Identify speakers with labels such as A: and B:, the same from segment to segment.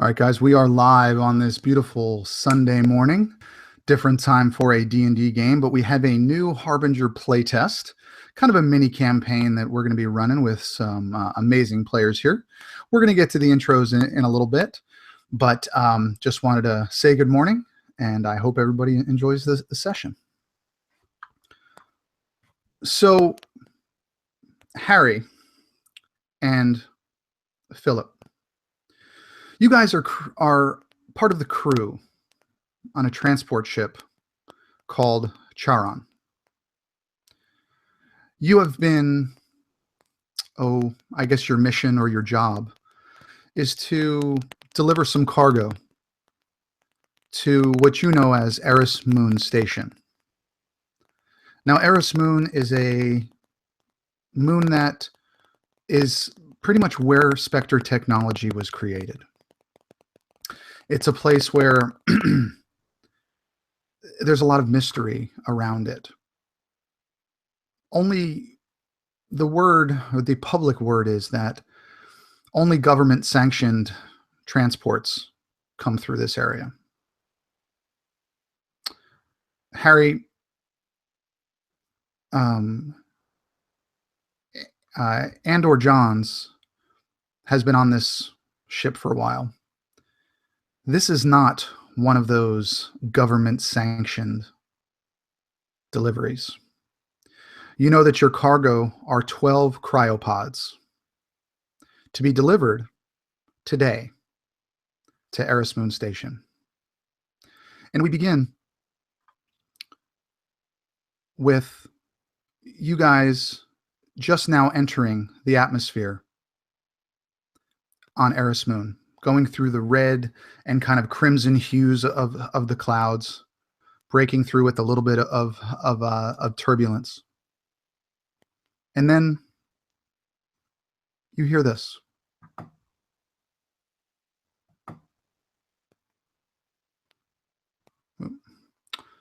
A: All right, guys, we are live on this beautiful Sunday morning. Different time for a D&D game, but we have a new Harbinger playtest, kind of a mini campaign that we're going to be running with some amazing players here. We're going to get to the intros in a little bit, but just wanted to say good morning, and I hope everybody enjoys the session. So, Harry and Philip, you guys are part of the crew on a transport ship called Charon. You have been, I guess your mission or your job is to deliver some cargo to what you know as Eris Moon Station. Now, Eris Moon is a moon that is pretty much where Spectre technology was created. It's a place where there's a lot of mystery around it. Only the word, or the public word, is that only government-sanctioned transports come through this area. Harry, Andor Johns has been on this ship for a while. This is not one of those government-sanctioned deliveries. You know that your cargo are 12 cryopods to be delivered today to Eris Moon Station. And we begin with you guys just now entering the atmosphere on Eris Moon, going through the red and kind of crimson hues of the clouds, breaking through with a little bit of turbulence. And then you hear this.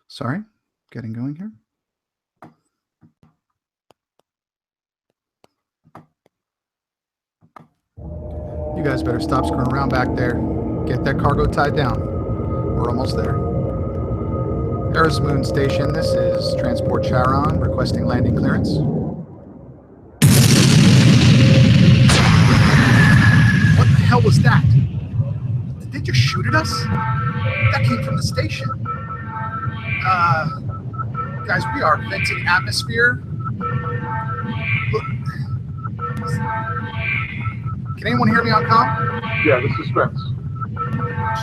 A: Sorry, getting going here. You guys better stop screwing around back there. Get that cargo tied down. We're almost there. Eris Moon Station, this is Transport Charon, requesting landing clearance. What the hell was that? Did they just shoot at us? That came from the station. Guys, we are venting atmosphere. Look. Can anyone hear me on comm?
B: Yeah, this is Spence.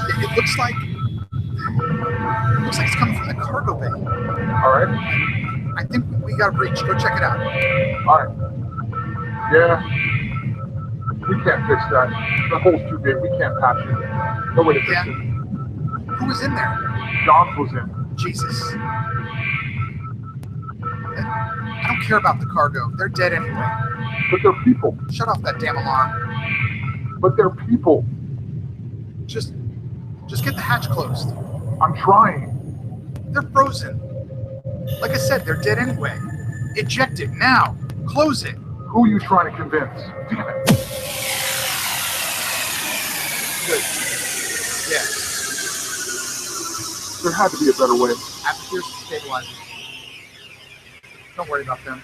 A: It looks like it's coming from the cargo bay.
B: All right.
A: I think we got a breach. Go check it out.
B: All right. Yeah. We can't fix that. The hole's too big. We can't patch it. No way to fix it.
A: Who was in there?
B: John was in.
A: Jesus. I don't care about the cargo. They're dead anyway.
B: But they're people.
A: Shut off that damn alarm.
B: But they're people.
A: Just get the hatch closed.
B: I'm trying.
A: They're frozen. Like I said, they're dead anyway. Eject it now. Close it.
B: Who are you trying to convince? Damn it.
A: Good. Yeah.
B: There had to be a better way.
A: Atmosphere's stabilizing. Don't worry about them.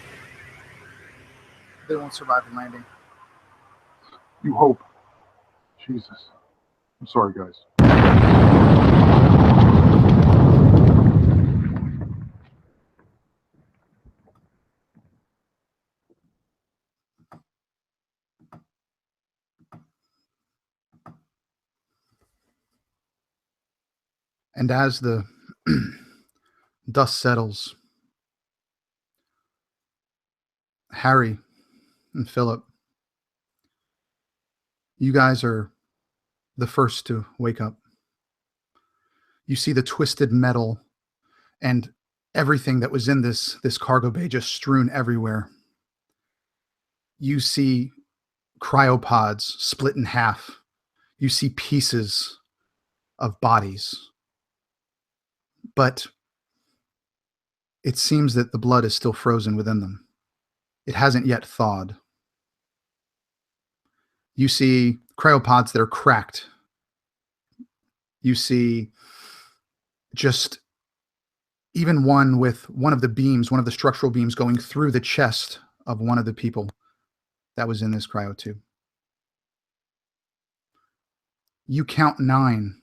A: They won't survive the landing.
B: You hope. Jesus. I'm sorry, guys.
A: And as the dust settles, Harry and Philip, you guys are the first to wake up. You see the twisted metal and everything that was in this cargo bay just strewn everywhere. You see cryopods split in half. You see pieces of bodies. But it seems that the blood is still frozen within them. It hasn't yet thawed. You see cryopods that are cracked You see just even one with one of the beams, one of the structural beams going through the chest of one of the people that was in this cryotube. You count 9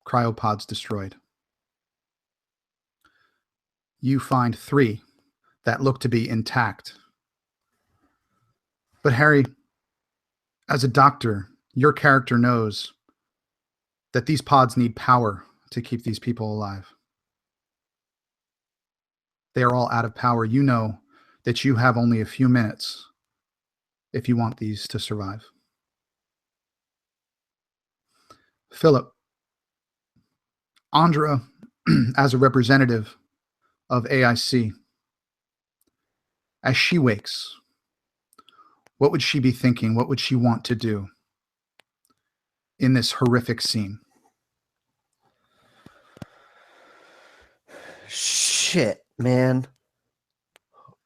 A: cryopods destroyed. You find 3 that look to be intact. But Harry, as a doctor, your character knows that these pods need power to keep these people alive. They are all out of power. You know that you have only a few minutes if you want these to survive. Philip, Andra, as a representative of AIC, as she wakes, what would she be thinking? What would she want to do in this horrific scene?
C: Shit, man.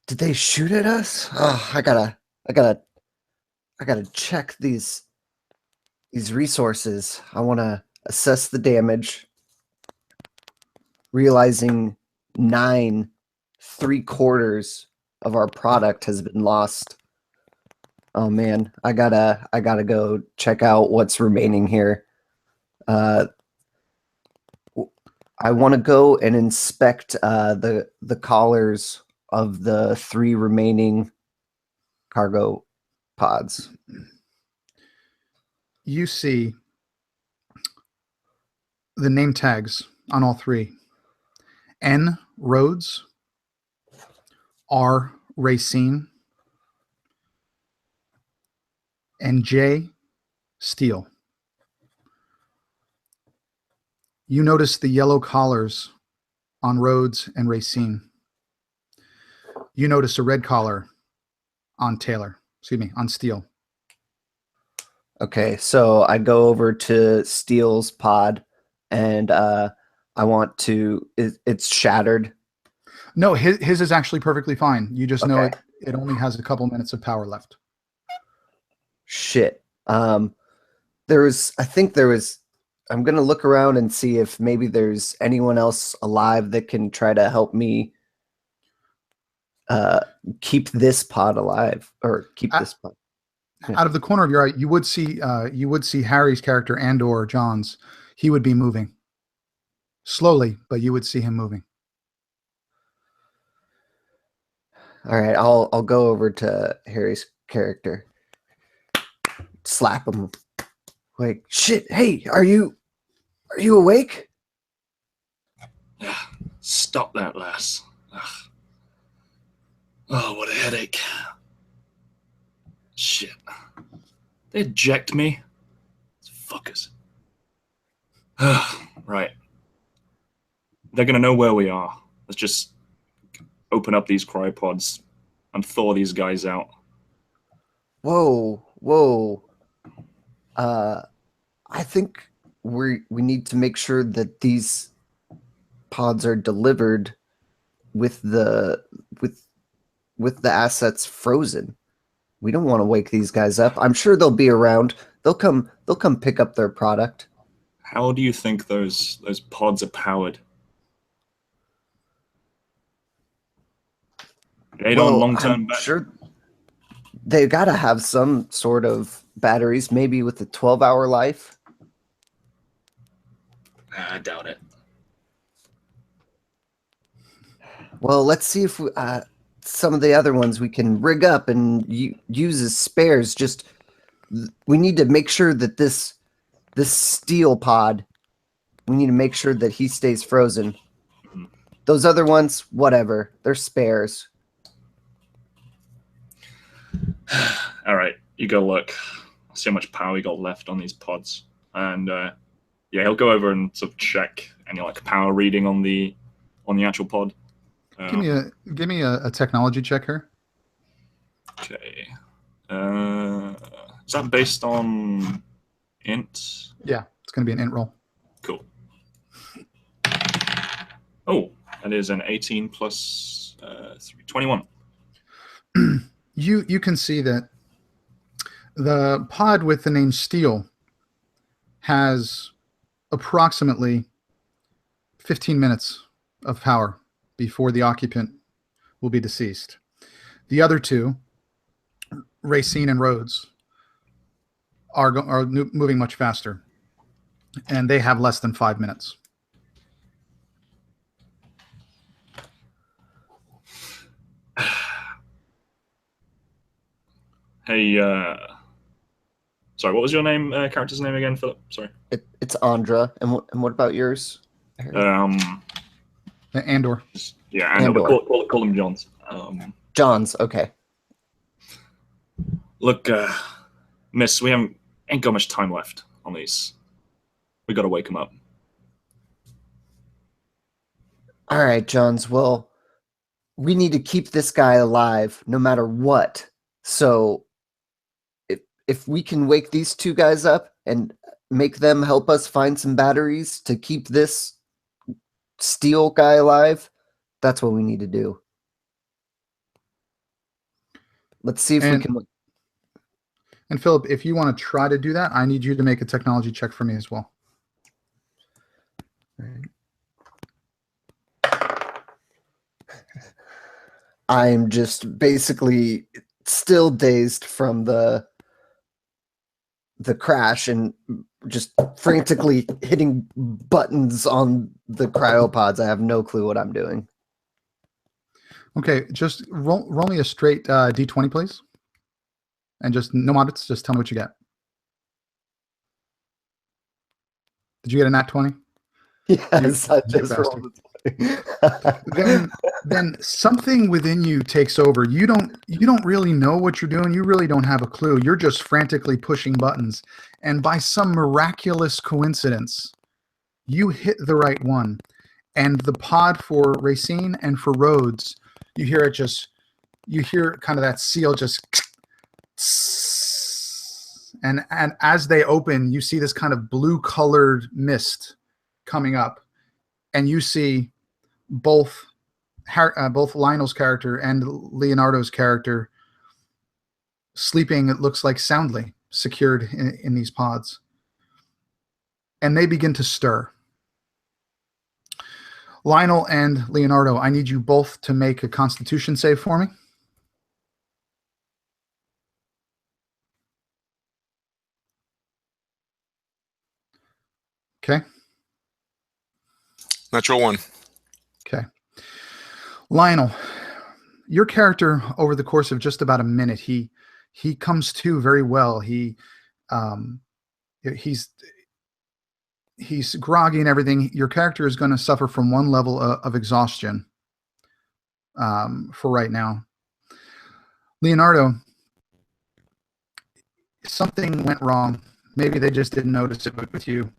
C: Did they shoot at us? Oh, I gotta check these resources. I want to assess the damage. Realizing 9 3/4 of our product has been lost. Oh man, I gotta go check out what's remaining here. I want to go and inspect the collars of the 3 remaining cargo pods.
A: You see the name tags on all 3. N, Rhodes. R, Racine. And J, Steele. You notice the yellow collars on Rhodes and Racine. You notice a red collar on on Steele.
C: Okay, so I go over to Steele's pod, and I want to. It's shattered.
A: No, his is actually perfectly fine. You just know
C: Okay.
A: it only has a couple minutes of power left.
C: Shit. I think there was. I'm gonna look around and see if maybe there's anyone else alive that can try to help me keep this pod alive, or keep this pod.
A: Out of the corner of your eye, you would see Harry's character and/or John's. He would be moving slowly, but you would see him moving.
C: All right, I'll go over to Harry's character, slap him, like, shit. Hey, are you awake?
D: Stop that, lass. Ugh. Oh, what a headache. Shit. They eject me? Fuckers. Right. They're gonna know where we are. Let's just open up these cryopods and thaw these guys out.
C: Whoa. I think we need to make sure that these pods are delivered with the assets frozen. We don't want to wake these guys up. I'm sure they'll be around. They'll come pick up their product.
D: How do you think those pods are powered? They don't long-term
C: I'm sure they got to have some sort of batteries, maybe with a 12-hour life.
D: I doubt it.
C: Well, let's see if some of the other ones we can rig up and use as spares. Just we need to make sure that this steel pod, we need to make sure that he stays frozen.
D: Mm-hmm.
C: Those other ones, whatever, they're spares.
D: All right, you go look. See how much power we got left on these pods, and yeah, he'll go over and sort of check any like power reading on the actual pod.
A: Give me a technology check here.
D: Okay. Is that based on int?
A: Yeah, it's going to be an int roll.
D: Cool. Oh, that is an 18 plus 3, 21.
A: You can see that the pod with the name Steel has approximately 15 minutes of power before the occupant will be deceased. The other two, Racine and Rhodes, are moving much faster, and they have less than 5 minutes.
D: Hey, sorry, what was your name? Character's name again, Philip? Sorry.
C: It's Andra. And what about yours?
A: Andor.
D: Yeah, Andor. Call him Johns.
C: Johns. Okay.
D: Look, Miss, we ain't got much time left on these. We got to wake him up.
C: All right, Johns. Well, we need to keep this guy alive no matter what. So if we can wake these two guys up and make them help us find some batteries to keep this steel guy alive, that's what we need to do. Let's see if we can.
A: And Philip, if you want to try to do that, I need you to make a technology check for me as well.
C: I'm just basically still dazed from the crash and just frantically hitting buttons on the cryopods. I have no clue what I'm doing.
A: Okay, just roll me a straight D20, please. And just no modits, just tell me what you get. Did you get a nat 20?
C: Yes, I just rolled
A: then something within you takes over. You don't really know what you're doing. You really don't have a clue. You're just frantically pushing buttons. And by some miraculous coincidence, you hit the right one. And the pod for Racine and for Rhodes, you hear kind of that seal just, and as they open, you see this kind of blue colored mist coming up, and you see both Lionel's character and Leonardo's character sleeping, it looks like soundly, secured in these pods. And they begin to stir. Lionel and Leonardo, I need you both to make a Constitution save for me. Okay.
E: Natural 1.
A: Okay. Lionel, your character, over the course of just about a minute, he comes to very well. He's groggy and everything. Your character is going to suffer from one level of exhaustion for right now. Leonardo, something went wrong. Maybe they just didn't notice it with you.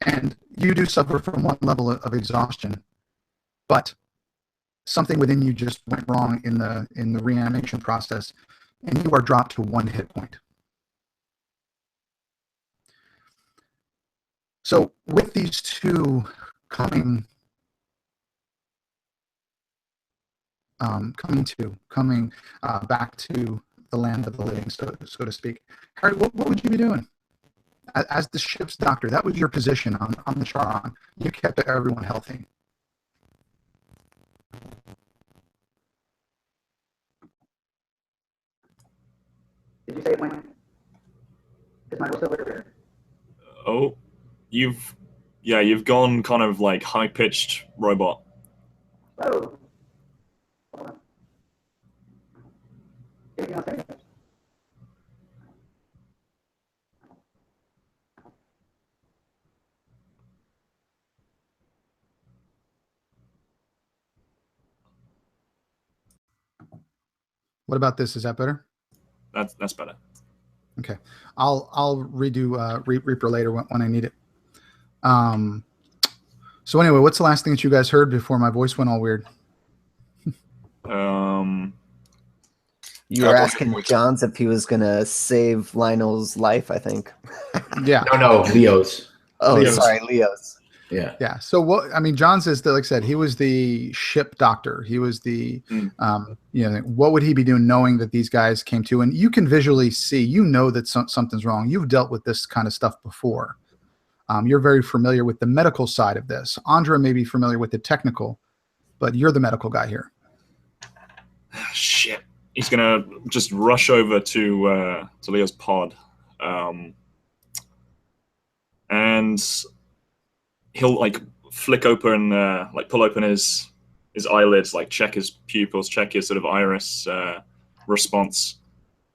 A: And you do suffer from one level of exhaustion. But something within you just went wrong in the reanimation process, and you are dropped to 1 hit point. So with these two coming back to the land of the living, so to speak, Harry, what would you be doing as the ship's doctor? That was your position on the Charon. You kept everyone healthy. Did you say it went? Is Michael still there?
D: Oh, you've gone kind of like high-pitched robot.
A: Oh. Hold on. Give me 1 second. What about this? Is that better?
D: That's better.
A: Okay, I'll redo Reaper later when I need it. So anyway, what's the last thing that you guys heard before my voice went all weird?
C: You were asking Johns if he was gonna save Lionel's life, I think.
A: Yeah.
F: No, Leo's.
C: Oh,
F: Leo's.
C: sorry, Leo's.
F: Yeah.
A: Yeah. So what? I mean, John says that, like I said, he was the ship doctor. He was the, what would he be doing knowing that these guys came to? And you can visually see, that something's wrong. You've dealt with this kind of stuff before. You're very familiar with the medical side of this. Andra may be familiar with the technical, but you're the medical guy here.
D: Shit. He's gonna just rush over to Leo's pod, and he'll like flick open, like pull open his eyelids, like check his pupils, check his sort of iris response.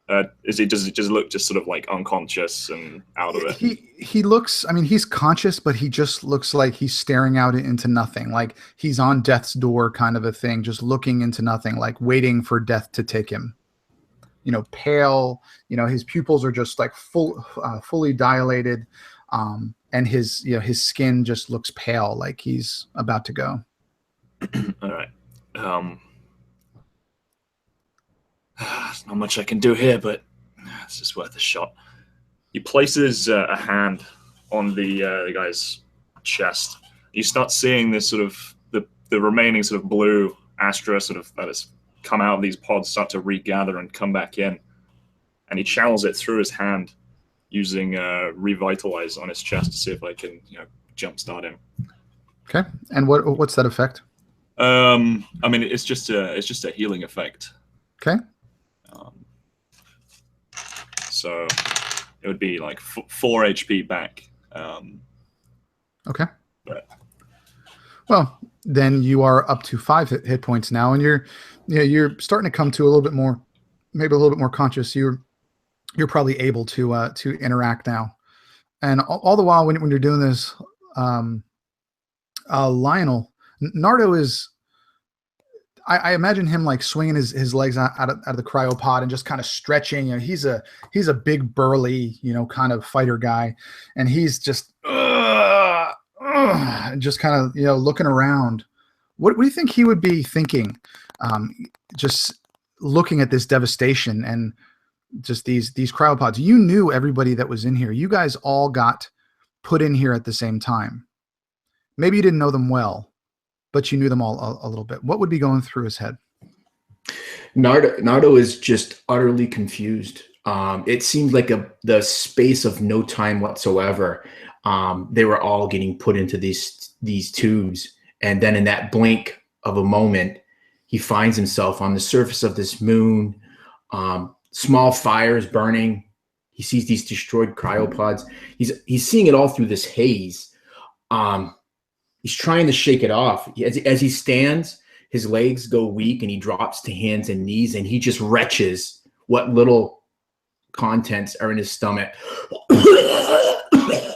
D: Does it just look just sort of like unconscious and out of it?
A: He looks, I mean, he's conscious, but he just looks like he's staring out into nothing. Like he's on death's door kind of a thing, just looking into nothing, like waiting for death to take him. You know, pale, you know, his pupils are just like fully dilated. And his skin just looks pale, like he's about to go.
D: All right. There's not much I can do here, but it's just worth a shot. He places a hand on the guy's chest. You start seeing this sort of the remaining sort of blue astra sort of that has come out of these pods start to regather and come back in, and he channels it through his hand using revitalize on his chest to see if I can jumpstart him. Okay,
A: and what's that effect?
D: I mean, it's just a healing effect.
A: Okay.
D: So it would be like 4 HP back.
A: Okay. Well, then you are up to 5 hit points now, and you're starting to come to a little bit more, maybe a little bit more conscious. You're probably able to interact now, and all the while when you're doing this, Lionel, Nardo is. I imagine him like swinging his legs out of the cryopod and just kind of stretching. You know, he's a big burly, kind of fighter guy, and he's just just kind of looking around. What do you think he would be thinking? Just looking at this devastation and just these cryopods. You knew everybody that was in here. You guys all got put in here at the same time. Maybe you didn't know them well, but you knew them all a little bit. What would be going through his head?
E: Nardo is just utterly confused. It seemed like the space of no time whatsoever. They were all getting put into these tubes, and then in that blink of a moment, he finds himself on the surface of this moon. Small fires burning. He sees these destroyed cryopods. He's seeing it all through this haze. He's trying to shake it off. As he stands, his legs go weak and he drops to hands and knees, and he just retches what little contents are in his stomach. God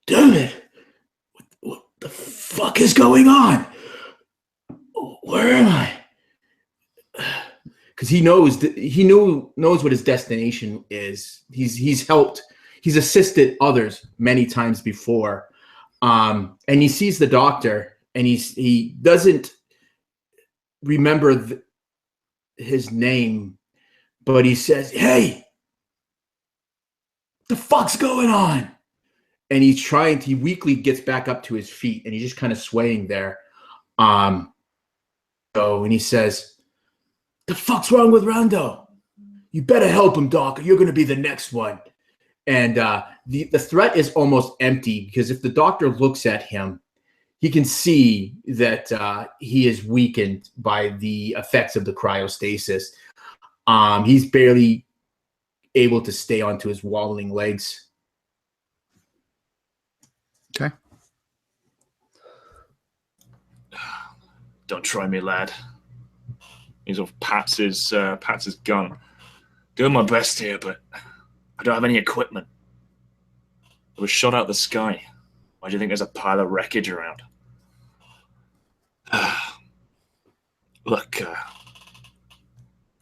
E: damn it. What the fuck is going on? Where am I? Because he knows what his destination is. He's assisted others many times before. And he sees the doctor, and he doesn't remember his name, but he says, "Hey, the fuck's going on?" And he weakly gets back up to his feet, and he's just kind of swaying there. And he says, "The fuck's wrong with Rondo? You better help him, Doc, or you're going to be the next one." And the threat is almost empty, because if the doctor looks at him, he can see that he is weakened by the effects of the cryostasis. He's barely able to stay onto his wobbling legs.
A: Okay.
D: Don't try me, lad. He sort of pats his gun. Doing my best here, but I don't have any equipment. It was shot out of the sky. Why do you think there's a pile of wreckage around? Look,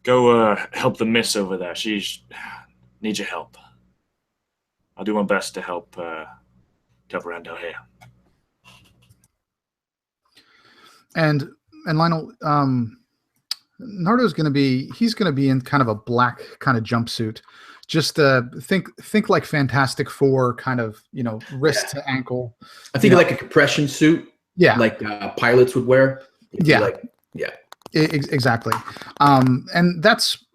D: go help the miss over there. She needs your help. I'll do my best to help Rando here.
A: And Lionel, Nardo's going to be in kind of a black kind of jumpsuit. Just think like Fantastic Four, kind of, wrist to ankle.
E: I think like a compression suit.
A: Yeah.
E: Like pilots would wear.
A: Yeah. Exactly. And that's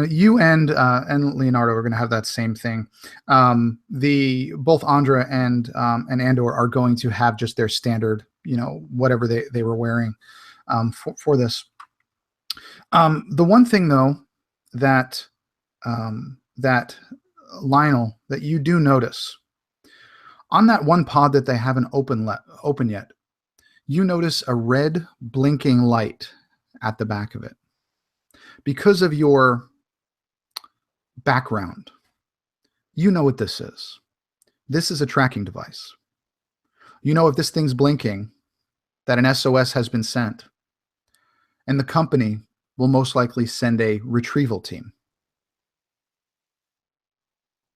A: You and Leonardo are going to have that same thing. Both Andra and Andor are going to have just their standard, whatever they were wearing for this. The one thing though that that Lionel, that you do notice on that one pod that they haven't open yet, you notice a red blinking light at the back of it. Because of your background, you know what this is. This is a tracking device. You know if this thing's blinking, that an SOS has been sent, and the company will most likely send a retrieval team.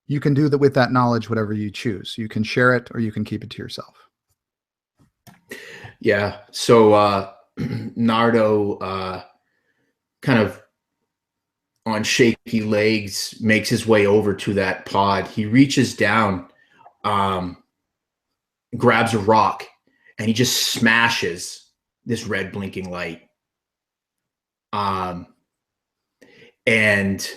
A: You can do that with that knowledge, whatever you choose. You can share it or you can keep it to yourself.
E: Yeah. So Nardo kind of on shaky legs makes his way over to that pod. He reaches down, grabs a rock, and he just smashes this red blinking light. And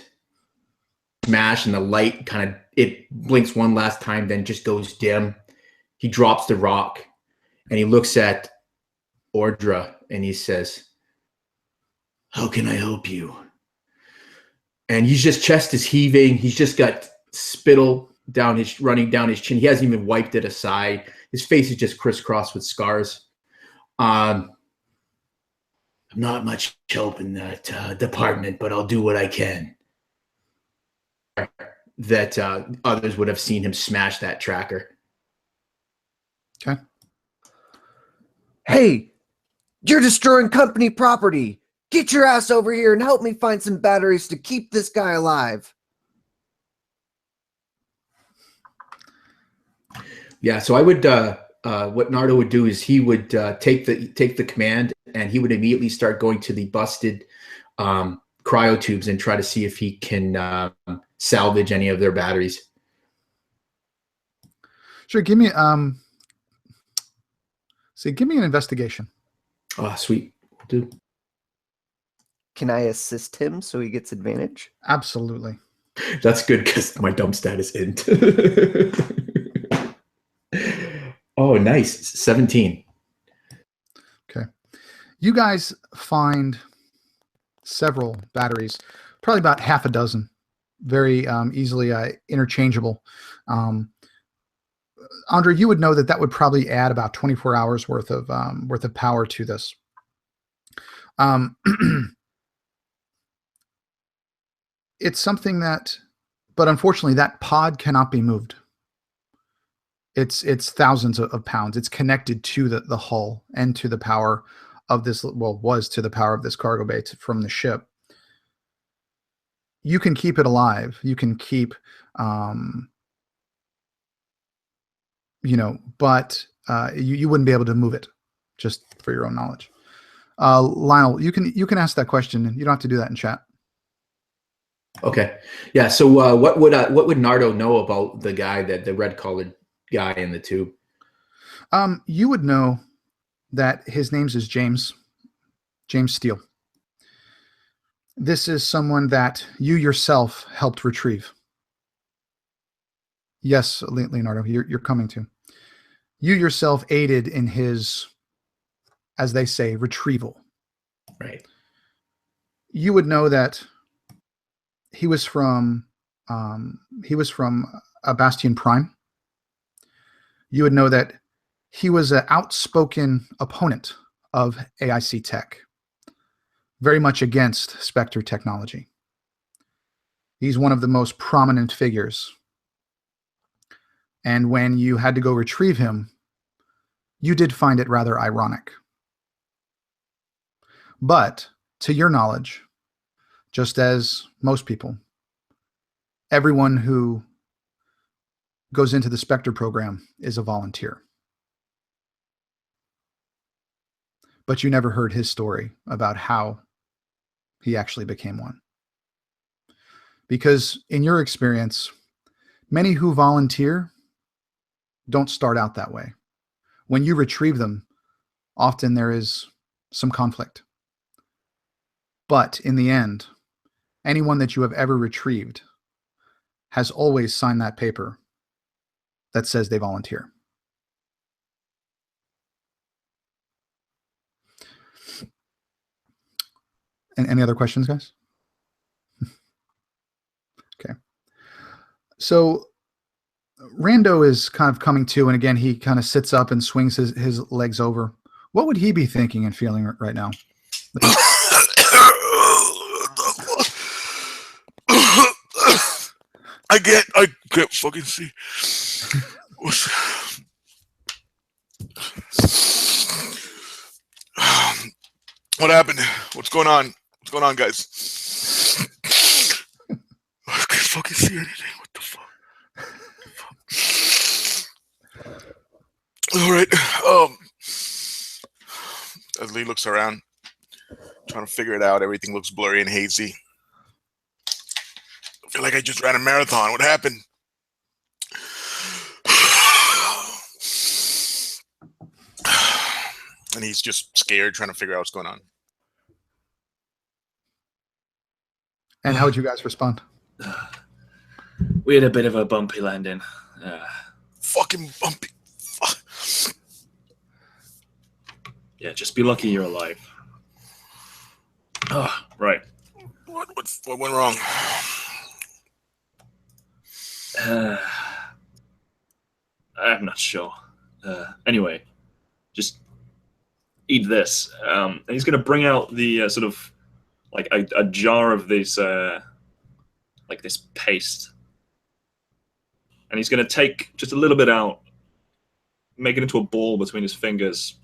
E: smash, and the light it blinks one last time, then just goes dim. He drops the rock and he looks at Ordra and he says, "How can I help you?" And he's just, chest is heaving. He's just got spittle running down his chin. He hasn't even wiped it aside. His face is just crisscrossed with scars. I'm not much help in that department, but I'll do what I can. That others would have seen him smash that tracker.
A: Okay.
C: Hey, you're destroying company property. Get your ass over here and help me find some batteries to keep this guy alive.
E: Yeah, so I would what Nardo would do is he would take the command, and he would immediately start going to the busted cryo tubes and try to see if he can salvage any of their batteries.
A: Sure. Give me an investigation.
E: Oh, sweet. Do.
C: Can I assist him so he gets advantage?
A: Absolutely.
E: That's good because my dump stat is int. Oh, nice. 17.
A: Okay. You guys find several batteries, probably about half a dozen, very easily interchangeable. Andre, you would know that would probably add about 24 hours worth of power to this. It's something but unfortunately, that pod cannot be moved. It's thousands of pounds. It's connected to the hull and to the power of this. Well, was to the power of this cargo bay from the ship. You can keep it alive. You can keep, but you wouldn't be able to move it. Just for your own knowledge, Lionel, you can ask that question, and you don't have to do that in chat.
E: Okay. Yeah. So what would Nardo know about the guy, the red collared guy in the tube?
A: You would know that his name is James Steele. This is someone that you yourself helped retrieve. Yes, Leonardo, you're coming to. You yourself aided in his, as they say, retrieval.
E: Right.
A: You would know that he was from a Bastion Prime. You would know that he was an outspoken opponent of AIC tech, very much against Spectre technology. He's one of the most prominent figures. And when you had to go retrieve him, you did find it rather ironic. But to your knowledge, just as most people, everyone who goes into the Spectre program is a volunteer. But you never heard his story about how he actually became one. Because in your experience, many who volunteer don't start out that way. When you retrieve them, often there is some conflict. But in the end, anyone that you have ever retrieved has always signed that paper that says they volunteer. And any other questions, guys? Okay. So Rando is kind of coming to, and again, he kind of sits up and swings his legs over. What would he be thinking and feeling right now?
F: I can't fucking see. What happened? What's going on? What's going on, guys? I can't fucking see anything. What the fuck? All right. As Lee looks around, trying to figure it out, everything looks blurry and hazy. I feel like I just ran a marathon. What happened? And he's just scared, trying to figure out what's going on.
A: And how would you guys respond?
D: We had a bit of a bumpy landing.
F: Fucking bumpy. Fuck.
D: Yeah, just be lucky you're alive. Oh, right.
F: What went wrong?
D: I'm not sure. Anyway, just eat this. And he's going to bring out the sort of like a jar of this like this paste, and he's going to take just a little bit out, make it into a ball between his fingers,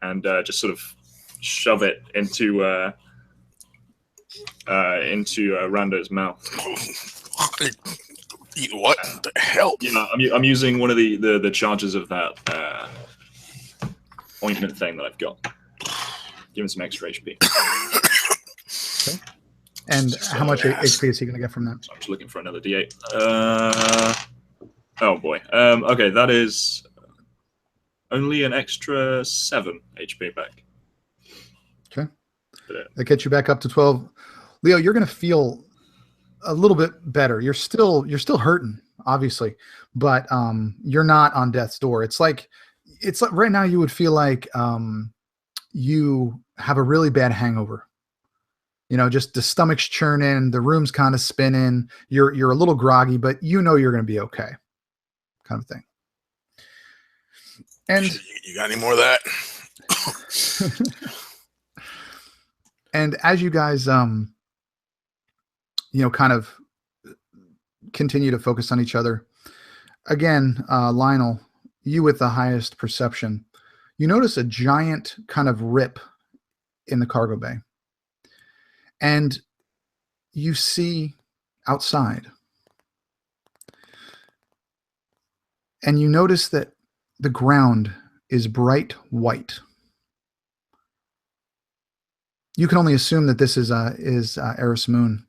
D: and just sort of shove it into Rando's mouth.
F: Eat what the hell?
D: Yeah, I'm using one of the charges of that ointment thing that I've got. Give him some extra HP.
A: Okay. And how much HP is he going to get from that?
D: So I'm just looking for another D8. Oh boy. Okay, that is only an extra 7 HP back.
A: Okay. That gets you back up to 12. Leo, you're going to feel a little bit better. You're still hurting, obviously, but you're not on death's door. It's like right now you would feel like you have a really bad hangover. You know, just the stomach's churning, the room's kind of spinning. You're a little groggy, but you know you're going to be okay, kind of thing. And
F: you got any more of that?
A: And as you guys, kind of continue to focus on each other. Again, Lionel, you with the highest perception, you notice a giant kind of rip in the cargo bay. And you see outside. And you notice that the ground is bright white. You can only assume that this is Eris moon.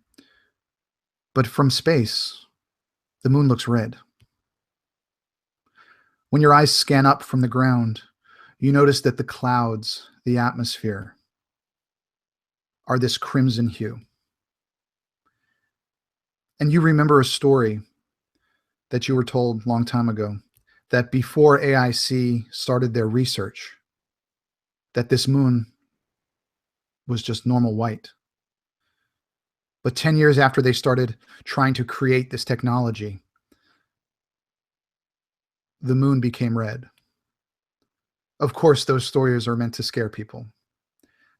A: But from space, the moon looks red. When your eyes scan up from the ground, you notice that the clouds, the atmosphere, are this crimson hue. And you remember a story that you were told a long time ago, that before AIC started their research, that this moon was just normal white. But 10 years after they started trying to create this technology, the moon became red. Of course, those stories are meant to scare people.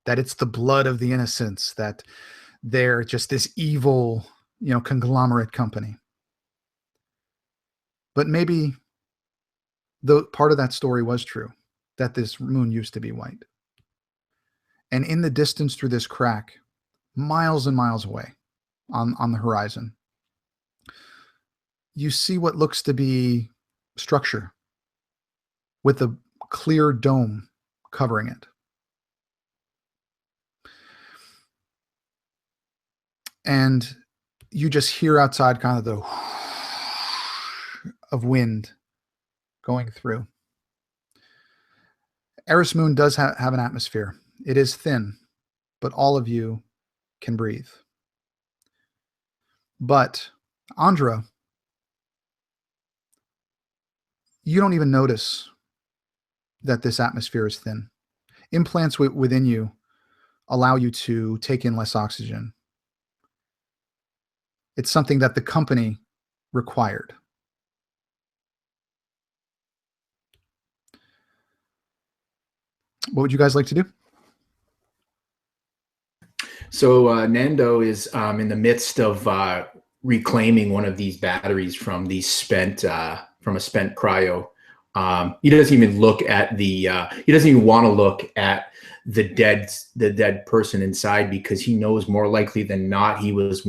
A: That it's the blood of the innocents, that they're just this evil, conglomerate company. But maybe the part of that story was true, that this moon used to be white. And in the distance through this crack, miles and miles away on the horizon, you see what looks to be structure with a clear dome covering it. And you just hear outside kind of the of wind going through. Eris moon does have an atmosphere. It is thin, but all of you can breathe. But Andra, you don't even notice that this atmosphere is thin. Implants within you allow you to take in less oxygen. It's something that the company required. What would you guys like to do?
E: So Nando is in the midst of reclaiming one of these batteries from the spent from a spent cryo. He doesn't even look at the. He doesn't even want to look at the dead person inside, because he knows more likely than not he was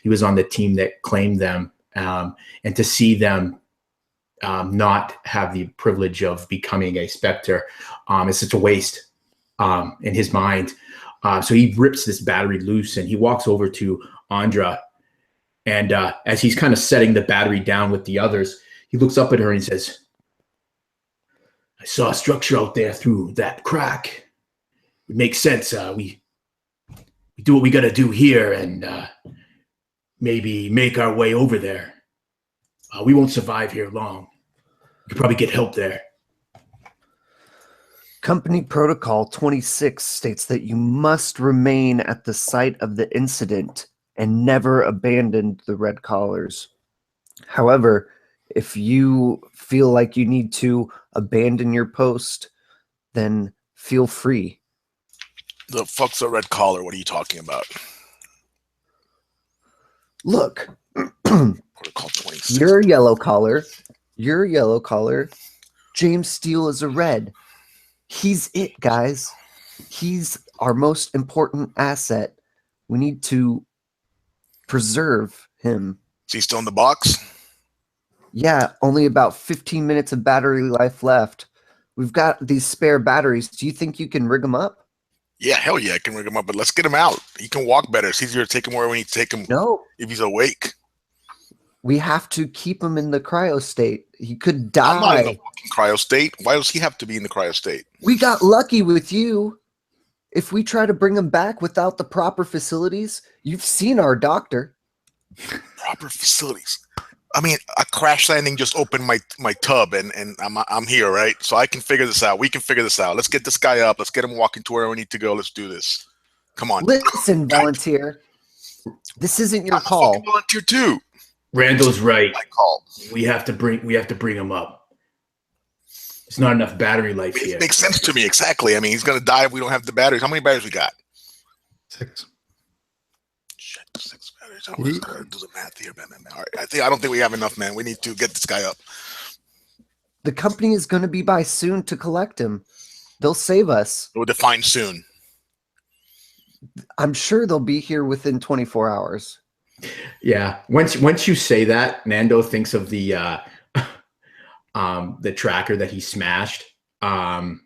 E: he was on the team that claimed them, and to see them not have the privilege of becoming a Spectre is such a waste in his mind. So he rips this battery loose and he walks over to Andra, and as he's kind of setting the battery down with the others, he looks up at her and he says, "I saw a structure out there through that crack. It makes sense. We do what we got to do here and maybe make our way over there. We won't survive here long. We could probably get help there."
C: Company Protocol 26 states that you must remain at the site of the incident and never abandon the red collars. However, if you feel like you need to abandon your post, then feel free.
F: The fuck's a red collar? What are you talking about?
C: Look,
F: Protocol 26.
C: you're a yellow collar. You're a yellow collar. James Steele is a red. He's it, guys. He's our most important asset. We need to preserve him.
F: Is he still in the box?
C: Yeah, only about 15 minutes of battery life left. We've got these spare batteries. Do you think you can rig them up?
F: Yeah, hell yeah, I can rig him up, but let's get him out. He can walk better. It's easier to take him where we need to take him.
C: No.
F: If he's awake.
C: We have to keep him in the cryo state. He could
F: I'm not
C: die.
F: in the fucking cryo state. Why does he have to be in the cryo state?
C: We got lucky with you. If we try to bring him back without the proper facilities, you've seen our doctor.
F: Proper facilities. I mean, a crash landing just opened my tub, and I'm here, right? So I can figure this out. We can figure this out. Let's get this guy up. Let's get him walking to where we need to go. Let's do this. Come on.
C: Listen, volunteer. This isn't your
F: I'm
C: call.
F: a fucking volunteer too.
E: Randall's right.
F: My call.
E: We have to bring him up. There's not enough battery life here.
F: It makes sense to me, exactly. I mean, he's gonna die if we don't have the batteries. How many batteries we got?
A: 6.
F: Shit, 6 batteries. I was gonna do the math here, man. All right, I don't think we have enough, man. We need to get this guy up.
C: The company is going to be by soon to collect him. They'll save us.
F: We'll define soon.
C: I'm sure they'll be here within 24 hours.
E: Yeah. Once you say that, Nando thinks of the tracker that he smashed. And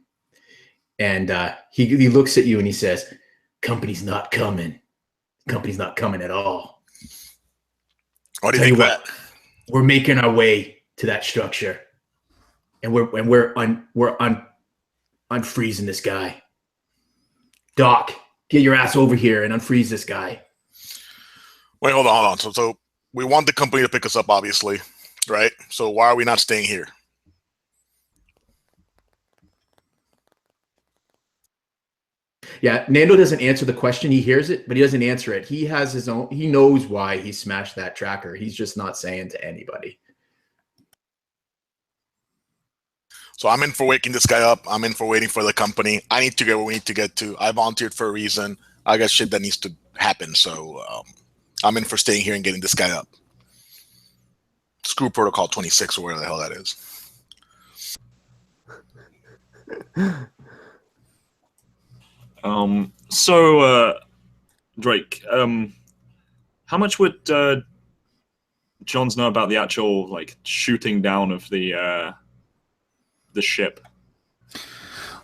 E: he looks at you and he says, "Company's not coming. Company's not coming at all."
F: What do you think of that?
E: We're making our way to that structure, and we're unfreezing this guy. Doc, get your ass over here and unfreeze this guy.
F: Wait, hold on. So we want the company to pick us up, obviously, right? So why are we not staying here?
E: Yeah, Nando doesn't answer the question. He hears it, but he doesn't answer it. He has his own. He knows why he smashed that tracker. He's just not saying to anybody.
F: So I'm in for waking this guy up. I'm in for waiting for the company. I need to get where we need to get to. I volunteered for a reason. I got shit that needs to happen. So I'm in for staying here and getting this guy up. Screw Protocol 26 or whatever the hell that is.
D: Drake, how much would Johns know about the actual shooting down of the ship?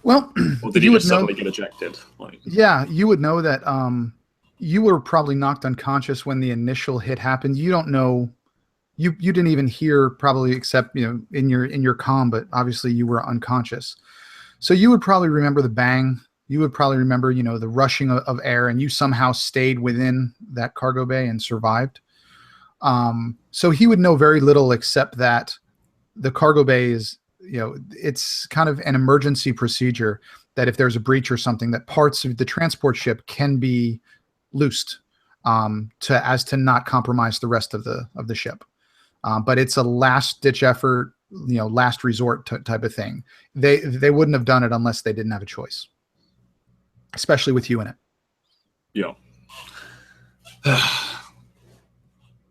A: Well,
D: or did he just suddenly get ejected?
A: Yeah, you would know that. You were probably knocked unconscious when the initial hit happened. You don't know. You didn't even hear probably, except in your comm, but obviously you were unconscious. So you would probably remember the bang. You would probably remember, the rushing of air, and you somehow stayed within that cargo bay and survived. So he would know very little except that the cargo bay is, it's kind of an emergency procedure that if there's a breach or something, that parts of the transport ship can be loosed to not compromise the rest of the ship. But it's a last ditch effort, last resort type of thing. They wouldn't have done it unless they didn't have a choice, especially with you in it.
D: Yeah.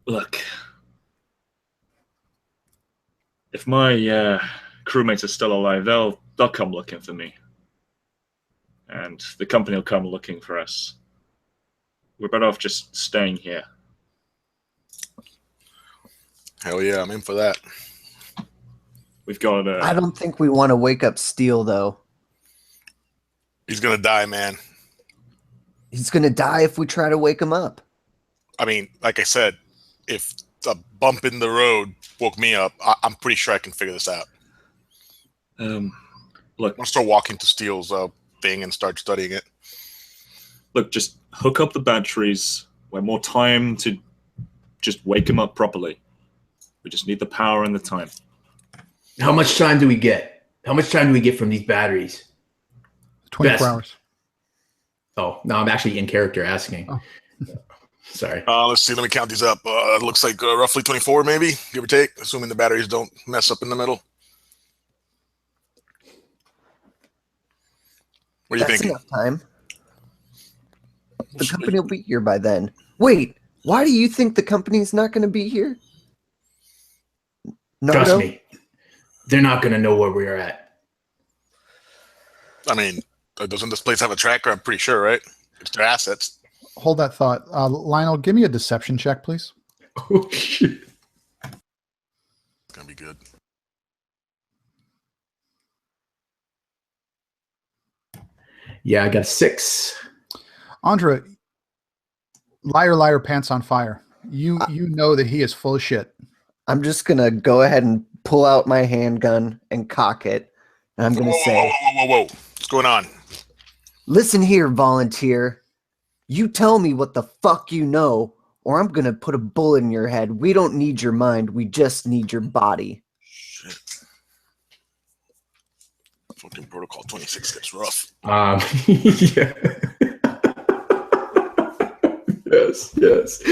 D: Look, if my crewmates are still alive, they'll come looking for me, and the company will come looking for us. We're better off just staying here.
F: Hell yeah, I'm in for that.
D: We've got to.
C: I don't think we want to wake up Steel, though.
F: He's gonna die, man.
C: He's going to die if we try to wake him up.
F: I mean, like I said, if a bump in the road woke me up, I'm pretty sure I can figure this out.
D: Look,
F: I'll start walking to Steele's thing and start studying it.
D: Look, just hook up the batteries. We have more time to just wake him up properly. We just need the power and the time.
E: How much time do we get? How much time do we get from these batteries?
A: 24 hours.
E: Oh, no, I'm actually in character asking. Oh. Sorry.
F: Let's see. Let me count these up. It looks like roughly 24, maybe, give or take, assuming the batteries don't mess up in the middle. What are you thinking?
C: That's enough time. The company will be here by then. Wait, why do you think the company's not going to be here?
E: Trust me. They're not going to know where we're at.
F: I mean, doesn't this place have a tracker? I'm pretty sure, right? It's their assets.
A: Hold that thought. Lionel, give me a deception check, please.
E: Oh, shit.
F: It's going to be good.
E: Yeah, I got a 6.
A: Andra, liar, liar, pants on fire. You know that he is full of shit.
C: I'm just going to go ahead and pull out my handgun and cock it. And I'm going to say,
F: Whoa. What's going on?
C: Listen here, volunteer. You tell me what the fuck you know, or I'm going to put a bullet in your head. We don't need your mind. We just need your body.
F: Shit. Fucking Protocol 26 gets rough.
E: Yeah. Yes.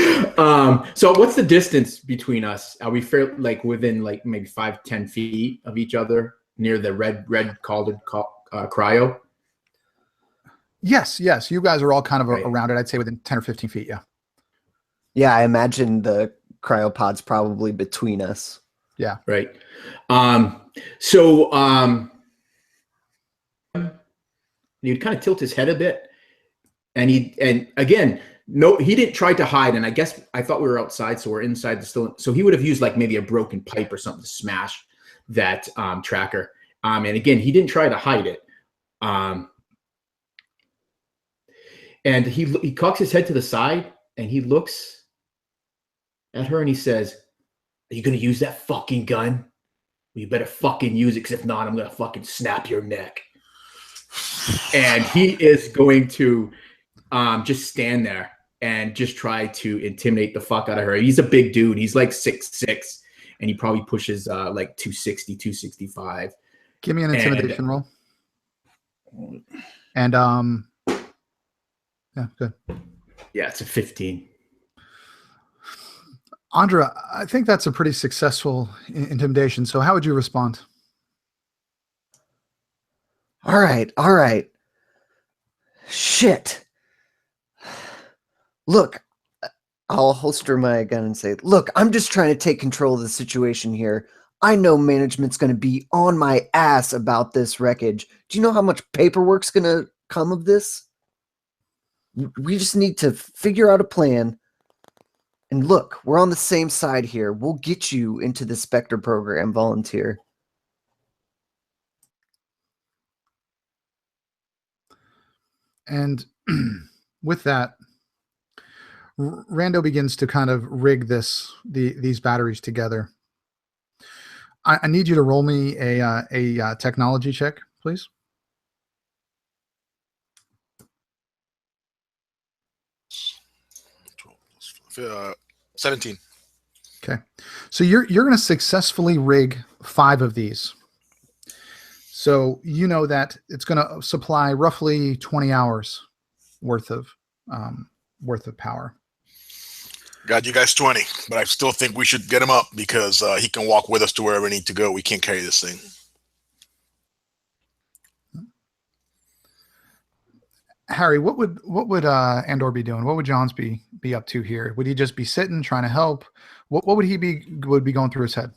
E: So what's the distance between us? Are we fair, like within like maybe 5-10 feet of each other near the red cauldron cryo?
A: Yes. You guys are all kind of around it. I'd say within 10 or 15 feet. Yeah.
C: Yeah, I imagine the cryopod's probably between us.
A: Yeah.
E: Right. He'd kind of tilt his head a bit, and again, no, he didn't try to hide. And I guess I thought we were outside, so we're inside the still. So he would have used like maybe a broken pipe or something to smash that tracker. And again, he didn't try to hide it. And he cocks his head to the side and he looks at her and he says, "Are you gonna use that fucking gun? Well, you better fucking use it, because if not, I'm gonna fucking snap your neck." And he is going to just stand there and just try to intimidate the fuck out of her. He's a big dude. He's like 6'6", and he probably pushes like 260, 265.
A: Give me an intimidation roll. And yeah, good.
E: Yeah, it's a 15.
A: Andra, I think that's a pretty successful intimidation. So how would you respond?
C: All right. Shit. Look, I'll holster my gun and say, look, I'm just trying to take control of the situation here. I know management's going to be on my ass about this wreckage. Do you know how much paperwork's going to come of this? We just need to figure out a plan. And look, we're on the same side here. We'll get you into the Spectre program, volunteer.
A: And with that, Rando begins to kind of rig these batteries together. I need you to roll me a technology check, please.
F: Uh, 17.
A: Okay. So you're going to successfully rig 5 of these. So you know that it's going to supply roughly 20 hours worth of power.
F: Got you guys 20, but I still think we should get him up because he can walk with us to wherever we need to go. We can't carry this thing.
A: Harry, what would Andor be doing? What would Johns be up to here? Would he just be sitting, trying to help? What would he be going through his head?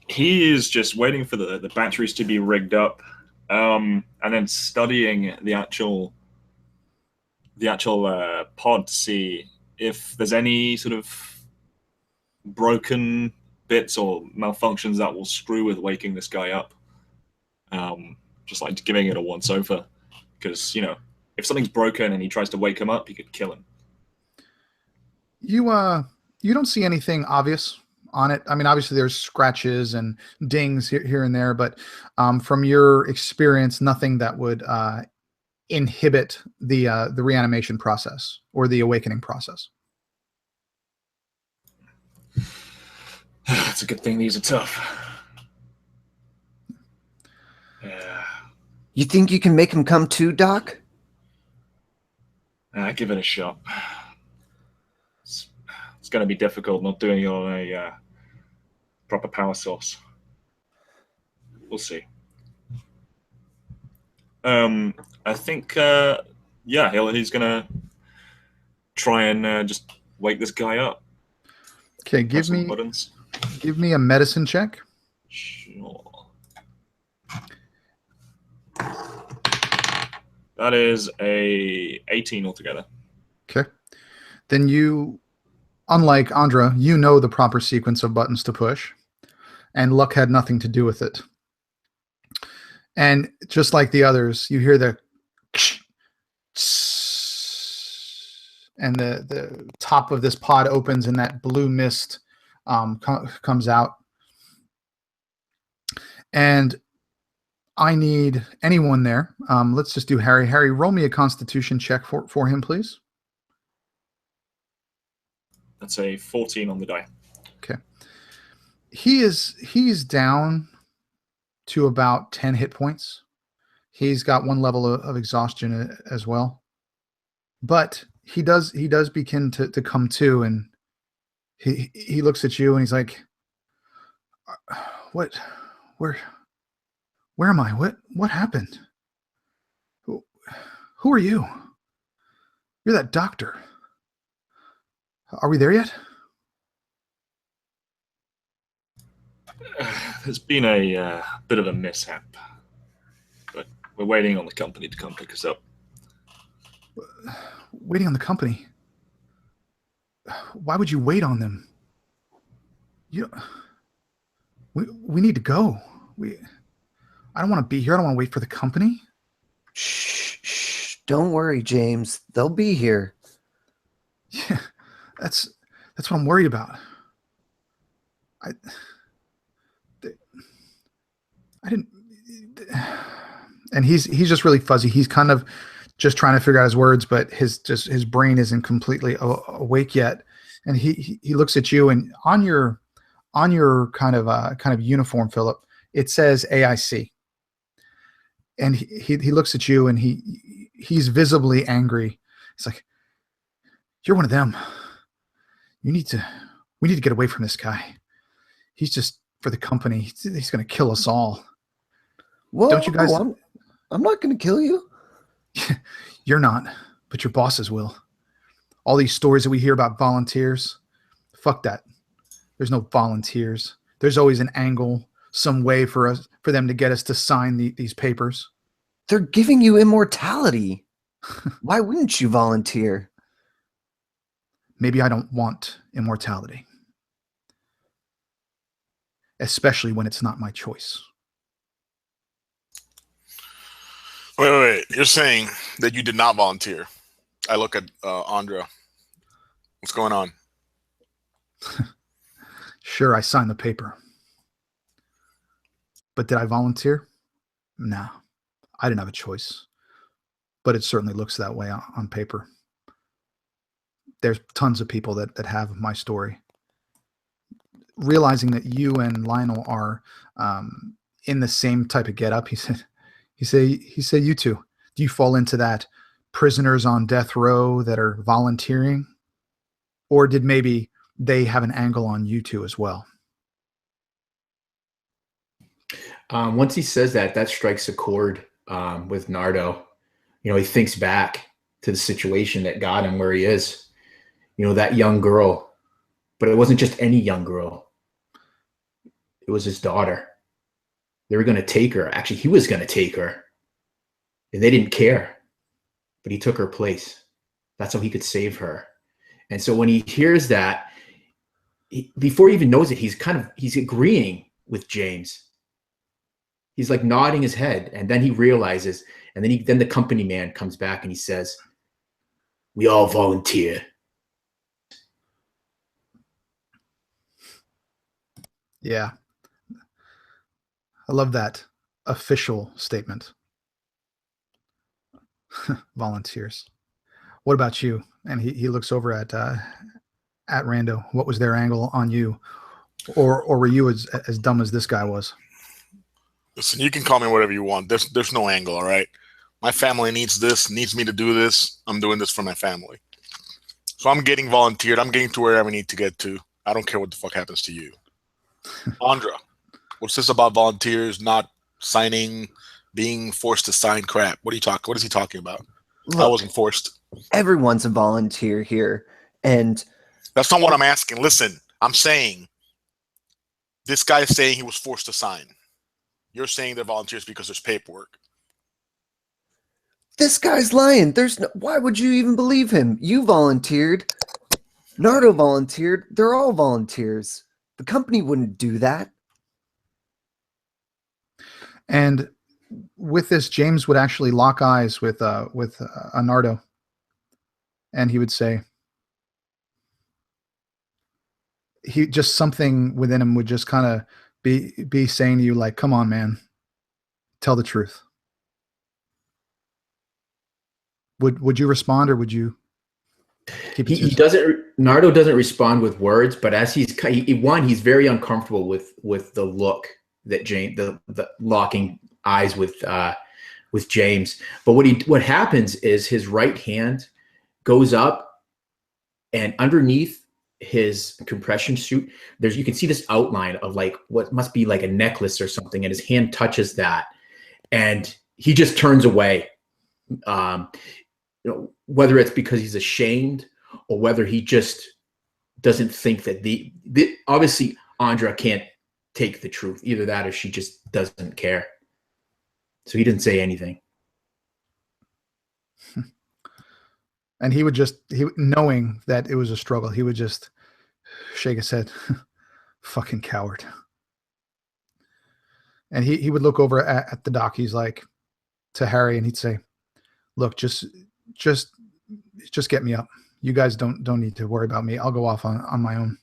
D: He is just waiting for the batteries to be rigged up, and then studying the actual pod to see if there's any sort of broken bits or malfunctions that will screw with waking this guy up. Just like giving it a once over, because if something's broken and he tries to wake him up, he could kill him.
A: You don't see anything obvious on it. I mean, obviously there's scratches and dings here and there, but from your experience, nothing that would inhibit the reanimation process or the awakening process.
D: It's a good thing these are tough. Yeah.
C: You think you can make him come to, Doc?
D: Give it a shot. It's going to be difficult not doing it on a proper power source. We'll see. I think, he's going to try and just wake this guy up.
A: Okay, give me a medicine check.
D: Sure. That is a 18 altogether.
A: Okay. Then you, unlike Andra, you know the proper sequence of buttons to push, and luck had nothing to do with it. And just like the others, you hear the and the top of this pod opens and that blue mist comes out. And I need anyone there. Let's just do Harry. Harry, roll me a Constitution check for him, please.
D: That's a 14 on the die.
A: Okay. He's down to about 10 hit points. He's got 1 level of exhaustion as well. But he does begin to come to, and he looks at you and he's like, where am I? What happened? Who are you? You're that doctor. Are we there yet?
D: There's been a bit of a mishap, but we're waiting on the company to come pick us up.
A: Waiting on the company? Why would you wait on them? We need to go. I don't want to be here. I don't want to wait for the company.
C: Shh. Don't worry, James. They'll be here.
A: Yeah, that's what I'm worried about. I didn't. And he's just really fuzzy. He's kind of just trying to figure out his words, but his brain isn't completely awake yet. And he looks at you, and on your kind of uniform, Philip, it says AIC. And he looks at you, and he's visibly angry. He's like, "You're one of them. We need to get away from this guy. He's just for the company. He's going to kill us all."
C: Whoa,
A: don't you guys?
C: I'm not going to kill you.
A: You're not, but your bosses will. All these stories that we hear about volunteers, fuck that. There's no volunteers. There's always an angle, some way for them to get us to sign these papers.
C: They're giving you immortality. Why wouldn't you volunteer?
A: Maybe I don't want immortality. Especially when it's not my choice.
F: Wait. You're saying that you did not volunteer. I look at Andra. What's going on?
A: Sure, I signed the paper. But did I volunteer? No, I didn't have a choice. But it certainly looks that way on paper. there's tons of people that have my story. Realizing that you and Lionel are in the same type of getup, he said, you two, do you fall into that prisoners on death row that are volunteering, or did maybe they have an angle on you two as well?
E: Once he says that, that strikes a chord with Nardo. You know, he thinks back to the situation that got him where he is. You know, that young girl, but it wasn't just any young girl. It was his daughter. They were going to take her. Actually, he was going to take her. And they didn't care. But he took her place. That's how he could save her. And so when he hears that, before he even knows it, he's agreeing with James. He's like nodding his head, and then he realizes, and then the company man comes back and he says, "We all volunteer."
A: Yeah. I love that official statement. Volunteers. What about you? And he looks over at Rando. What was their angle on you? Or were you as dumb as this guy was?
F: Listen, you can call me whatever you want. There's no angle, all right? My family needs me to do this. I'm doing this for my family. So I'm getting volunteered. I'm getting to wherever I need to get to. I don't care what the fuck happens to you. Andra, what's this about volunteers not signing, being forced to sign crap? What is he talking about?
C: Look,
F: I wasn't forced.
C: Everyone's a volunteer here, and
F: that's not what I'm asking. Listen, I'm saying this guy is saying he was forced to sign. You're saying they're volunteers because there's paperwork.
C: This guy's lying. Why would you even believe him? You volunteered. Nardo volunteered. They're all volunteers. The company wouldn't do that.
A: And with this, James would actually lock eyes with Nardo, and he would say, something within him would just kind of be saying to you, like, "Come on, man, tell the truth." Would you respond, or would you keep it?
E: He doesn't. Nardo doesn't respond with words, but as he's very uncomfortable with the look that James, the locking eyes with James. But what happens is his right hand goes up, and underneath his compression suit, you can see this outline of like what must be like a necklace or something, and his hand touches that, and he just turns away. Whether it's because he's ashamed or whether he just doesn't think that obviously Andra can't take the truth. Either that or she just doesn't care. So he didn't say anything.
A: And he knowing that it was a struggle, he would just shake his head. Fucking coward. And he would look over at the dock. He's like, to Harry, and he'd say, "Look, just get me up. You guys don't need to worry about me. I'll go off on my own."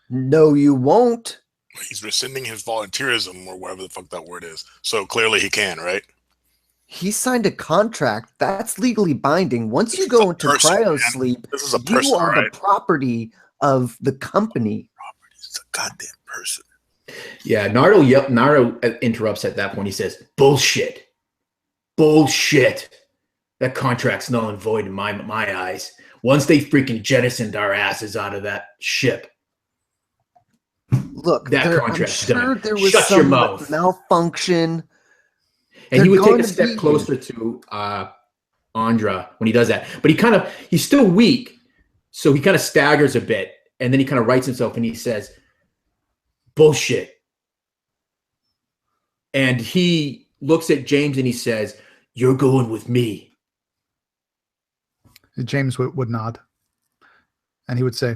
C: No, you won't.
F: He's rescinding his volunteerism, or whatever the fuck that word is. So clearly he can, right?
C: He signed a contract. That's legally binding. Once you go into cryo sleep, you are the property of the company.
F: It's a goddamn person.
E: Yeah, Nardo interrupts at that point. He says, "Bullshit. Bullshit. That contract's null and void in my eyes. Once they freaking jettisoned our asses out of that ship."
C: Look,
E: that
C: I'm
E: contract's
C: sure
E: done.
C: there was
E: Shut your
C: some
E: mouth.
C: malfunction.
E: And he would take a step closer to Andra when he does that. But he's still weak. So he kind of staggers a bit. And then he kind of rights himself and he says, "Bullshit." And he looks at James and he says, "You're going with me."
A: James would nod. And he would say,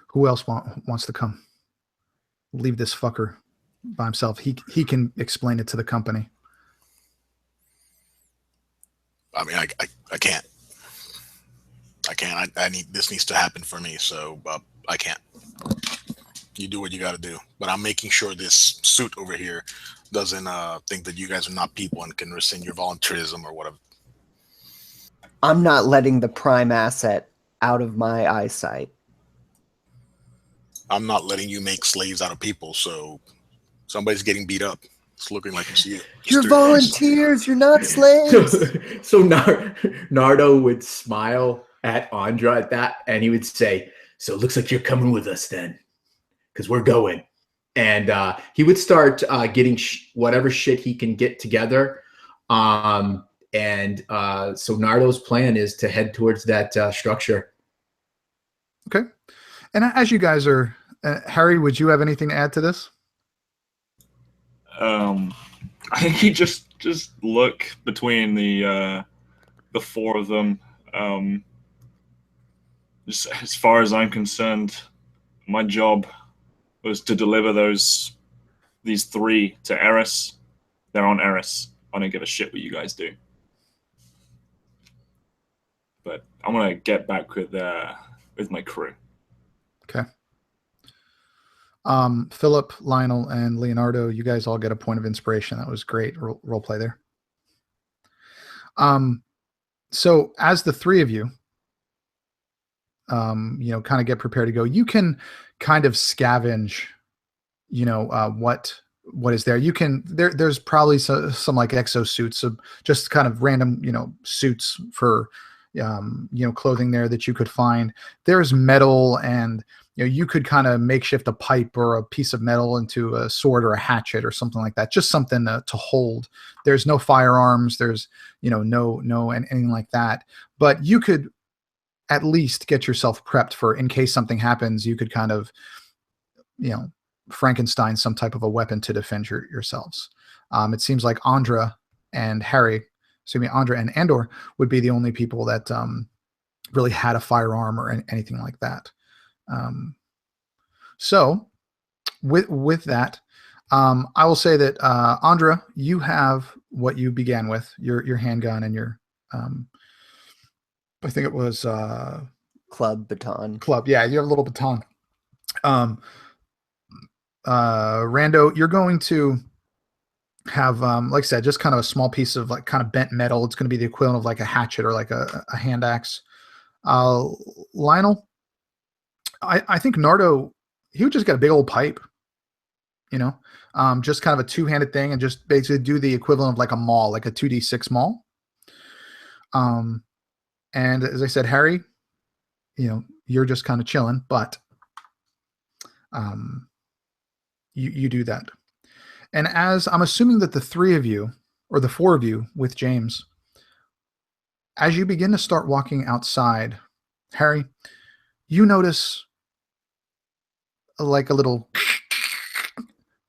A: "Who else wants to come? Leave this fucker by himself. He can explain it to the company."
F: I mean, I can't. I can't. This needs to happen for me. So I can't. You do what you got to do. But I'm making sure this suit over here doesn't think that you guys are not people and can rescind your volunteerism or whatever.
C: I'm not letting the prime asset out of my eyesight.
F: I'm not letting you make slaves out of people, so somebody's getting beat up. It's looking like it's you.
C: You're
F: Just do your best.
C: volunteers. You're not slaves.
E: So Nardo would smile at Andra at that, and he would say, "So it looks like you're coming with us then, because we're going." And he would start getting whatever shit he can get together. So Nardo's plan is to head towards that structure.
A: Okay. And as you guys are, Harry, would you have anything to add to this?
D: I think he just look between the four of them. Just as far as I'm concerned, my job was to deliver these three to Eris. They're on Eris. I don't give a shit what you guys do. But I'm gonna get back with my crew.
A: Okay. Philip, Lionel, and Leonardo, you guys all get a point of inspiration. That was great role play there. So as the three of you, kind of get prepared to go, you can kind of scavenge, what is there. You can, there's probably some like exosuits, so just kind of random, suits for, clothing there that you could find. There's metal, and you could kind of makeshift a pipe or a piece of metal into a sword or a hatchet or something like that. Just something to hold. There's no firearms. There's, no anything like that. But you could at least get yourself prepped for, in case something happens, you could kind of, Frankenstein some type of a weapon to defend yourselves. It seems like Andra and Andor would be the only people that really had a firearm or anything like that. So with that, I will say that Andra, you have what you began with, your handgun and your I think it was
C: Club baton.
A: Club. Yeah, you have a little baton. Rando, you're going to have, like I said, just kind of a small piece of like kind of bent metal. It's going to be the equivalent of like a hatchet or like a hand axe. Lionel, I think Nardo, he would just get a big old pipe, just kind of a two-handed thing, and just basically do the equivalent of like a maul, like a 2d6 maul. And as I said, Harry, you're just kind of chilling, but you do that. And as I'm assuming that the three of you, or the four of you with James, as you begin to start walking outside, Harry, you notice like a little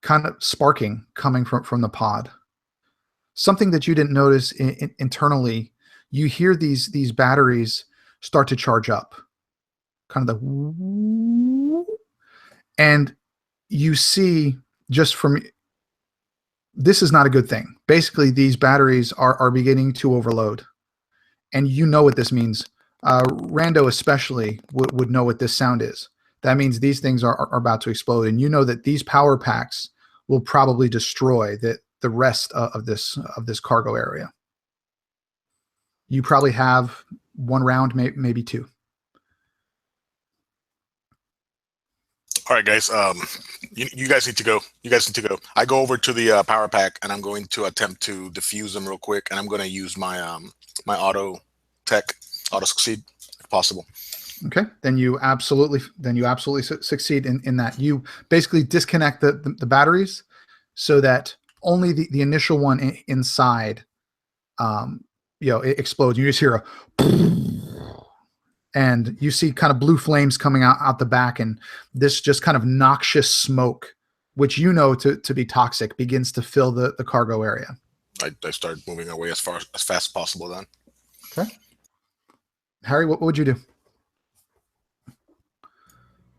A: kind of sparking coming from the pod. Something that you didn't notice internally. You hear these batteries start to charge up, kind of and you see just from, this is not a good thing. Basically, these batteries are beginning to overload, and you know what this means. Rando especially would know what this sound is. That means these things are about to explode, and you know that these power packs will probably destroy the rest of this cargo area. You probably have one round, maybe two.
F: All right, guys. You guys need to go. I go over to the power pack, and I'm going to attempt to defuse them real quick, and I'm going to use my my auto succeed if possible.
A: Okay, then you absolutely succeed in that. You basically disconnect the batteries so that only the initial one inside, it explodes. You just hear a, and you see kind of blue flames coming out the back, and this just kind of noxious smoke, which to be toxic, begins to fill the cargo area.
F: I start moving away as fast as possible then.
A: Okay. Harry, what would you do?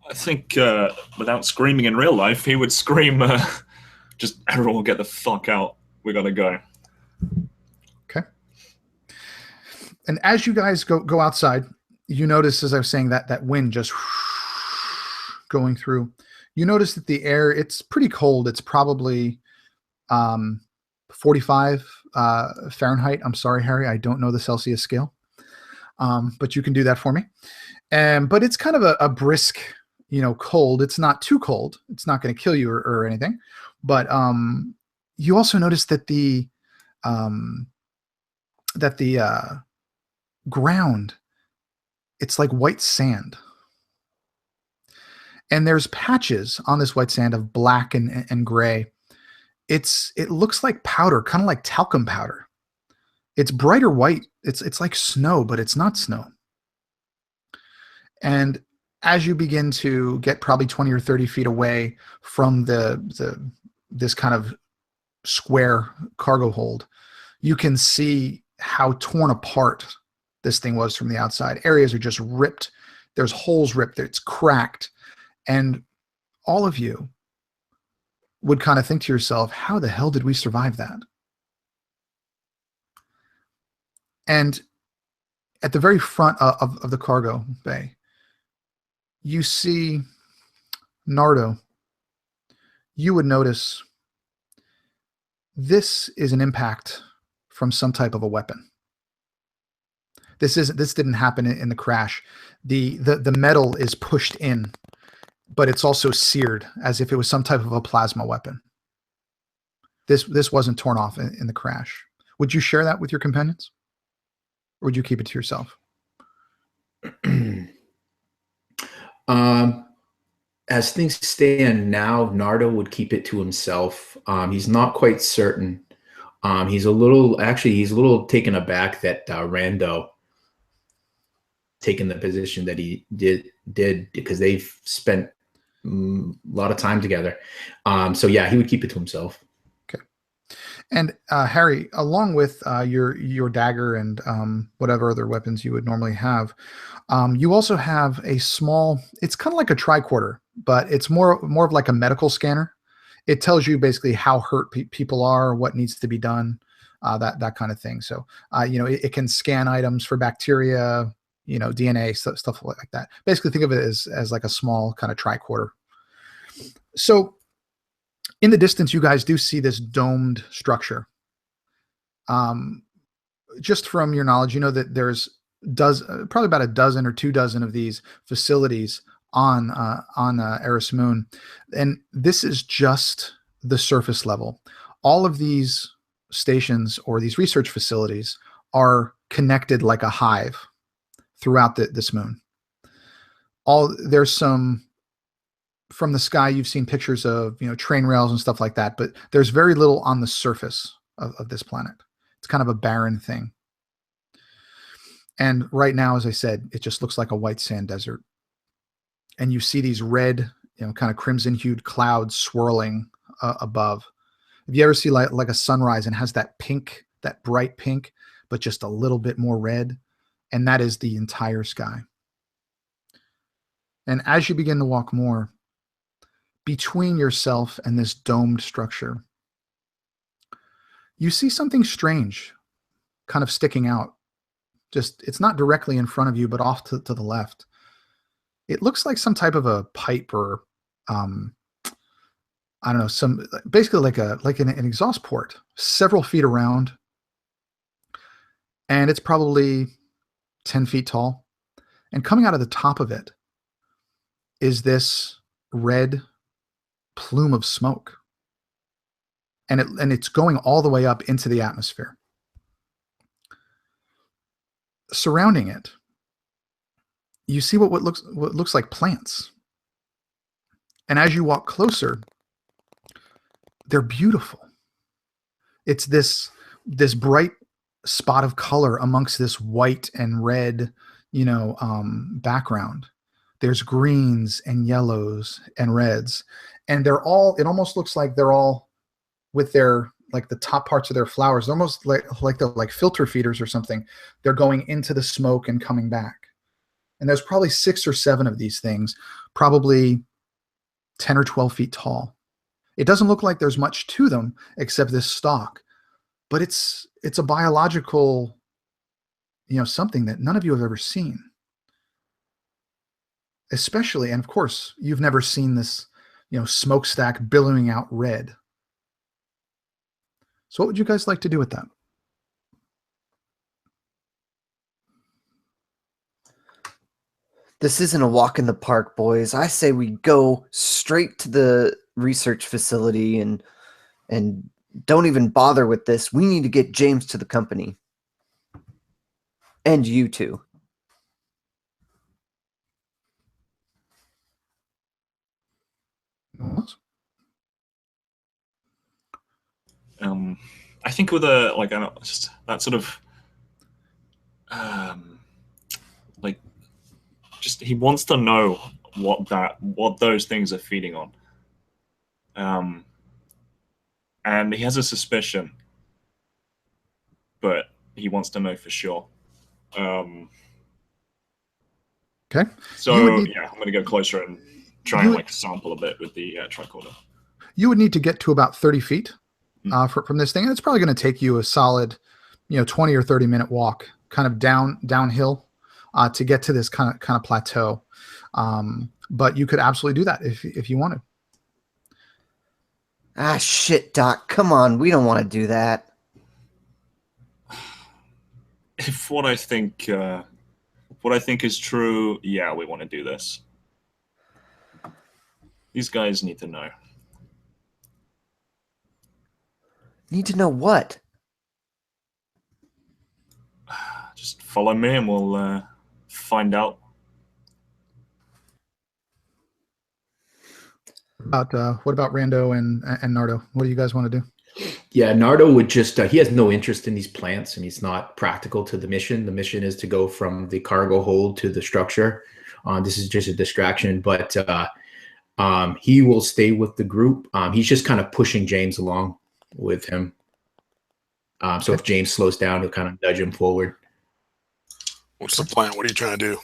D: I think without screaming in real life, he would scream, just everyone get the fuck out. We gotta go.
A: Okay. And as you guys go outside, you notice, as I was saying, that wind just going through. You notice that the air, it's pretty cold. It's probably 45 Fahrenheit. I'm sorry, Harry, I don't know the Celsius scale, but you can do that for me. But it's kind of a brisk, cold. It's not too cold. It's not going to kill you or anything. But you also notice that the ground, it's like white sand. And there's patches on this white sand of black and gray. It looks like powder, kind of like talcum powder. It's brighter white. It's like snow, but it's not snow. And as you begin to get probably 20 or 30 feet away from this kind of square cargo hold, you can see how torn apart this thing was from the outside. Areas are just ripped. There's holes ripped. It's cracked. And all of you would kind of think to yourself, how the hell did we survive that? And at the very front of the cargo bay, you see Nardo. You would notice this is an impact from some type of a weapon. This didn't happen in the crash. The metal is pushed in, but it's also seared as if it was some type of a plasma weapon. This wasn't torn off in the crash. Would you share that with your companions? Or would you keep it to yourself?
E: As things stand now, Nardo would keep it to himself. He's not quite certain. He's a little taken aback that Rando taken the position that he did because they've spent a lot of time together. So yeah, he would keep it to himself.
A: Okay. And Harry, along with your dagger and whatever other weapons you would normally have, you also have a small. It's kind of like a tricorder, but it's more of like a medical scanner. It tells you basically how hurt people are, what needs to be done, that kind of thing. So it can scan items for bacteria, DNA, stuff like that. Basically, think of it as like a small kind of tricorder. So in the distance, you guys do see this domed structure. Just from your knowledge, you know that there's probably about a dozen or 24 of these facilities on Eris Moon, and this is just the surface level. All of these stations or these research facilities are connected like a hive throughout this moon. There's some from the sky. You've seen pictures of train rails and stuff like that, but there's very little on the surface of this planet. It's kind of a barren thing. And right now, as I said, it just looks like a white sand desert. And you see these red, kind of crimson hued clouds swirling above. Have you ever seen like a sunrise and has that pink, that bright pink, but just a little bit more red? And that is the entire sky. And as you begin to walk more, between yourself and this domed structure, you see something strange kind of sticking out. It's not directly in front of you, but off to the left. It looks like some type of a pipe or, I don't know, basically like an exhaust port, several feet around. And it's probably 10 feet tall. And coming out of the top of it is red plume of smoke. And it's going all the way up into the atmosphere. Surrounding it, you see what looks like plants. And as you walk closer, they're beautiful. It's this bright spot of color amongst this white and red, background. There's greens and yellows and reds, and it almost looks like they're all with their, like the top parts of their flowers, almost like they're like filter feeders or something. They're going into the smoke and coming back. And there's probably 6 or 7 of these things, probably 10 or 12 feet tall. It doesn't look like there's much to them except this stalk, but it's a biological, something that none of you have ever seen. Especially, and of course, you've never seen this, smokestack billowing out red. So what would you guys like to do with that?
C: This isn't a walk in the park, boys. I say we go straight to the research facility and don't even bother with this. We need to get James to the company. And you too.
D: I think with a like just that sort of like just he wants to know what those things are feeding on. And he has a suspicion, but he wants to know for sure.
A: Okay.
D: So yeah, I'm gonna go closer and try and like sample a bit with the tricorder.
A: You would need to get to about 30 feet from this thing, and it's probably going to take you a solid, 20 or 30-minute walk, kind of downhill, to get to this kind of plateau. But you could absolutely do that if you wanted.
C: Ah, shit, Doc. Come on, we don't want to do that.
D: If what I think is true, yeah, we want to do this. These guys need to know.
C: Need to know what?
D: Just follow me and we'll find out.
A: What about Rando and Nardo? What do you guys want to do?
E: Yeah, Nardo would just, he has no interest in these plants and he's not practical to the mission. The mission is to go from the cargo hold to the structure. This is just a distraction, but he will stay with the group. He's just kind of pushing James along with him. So if James slows down, he'll kind of nudge him forward.
F: What's the plan? What are you trying to do?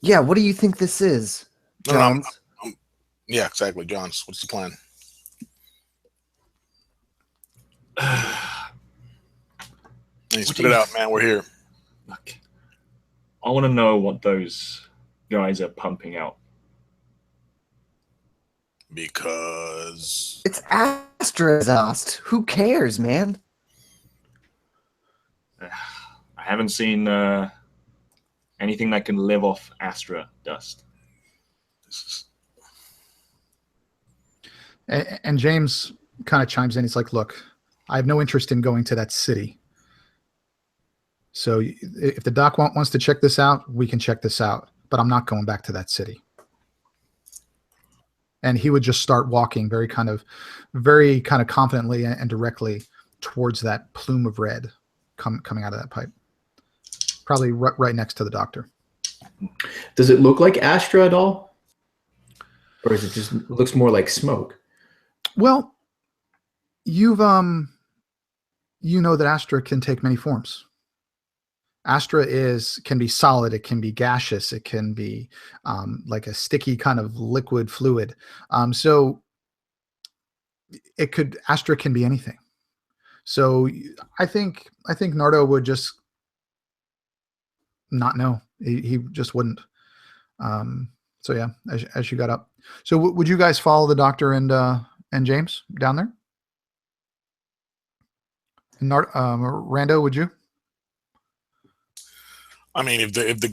C: Yeah, what do you think this is, Johns?
F: No, yeah, exactly, Johns. What's the plan? Hey, spit it out, man. We're here.
D: Look, I want to know what those guys are pumping out.
F: Because
C: it's Astra exhaust. Who cares, man?
D: I haven't seen anything that can live off Astra dust.
A: And James kind of chimes in. He's like, look, I have no interest in going to that city. So if the doc wants to check this out, we can check this out. But I'm not going back to that city. And he would just start walking very kind of confidently and directly towards that plume of red coming out of that pipe. Probably right next to the doctor.
E: Does it look like Astra at all? Or is it just looks more like smoke?
A: Well, you've you know that Astra can take many forms. Astra can be solid, it can be gaseous, it can be like a sticky kind of liquid fluid. So Astra can be anything. So I think Nardo would just not know. He just wouldn't. So yeah, as you got up. So would you guys follow the doctor and James down there? And Rando, would you?
F: I mean, if the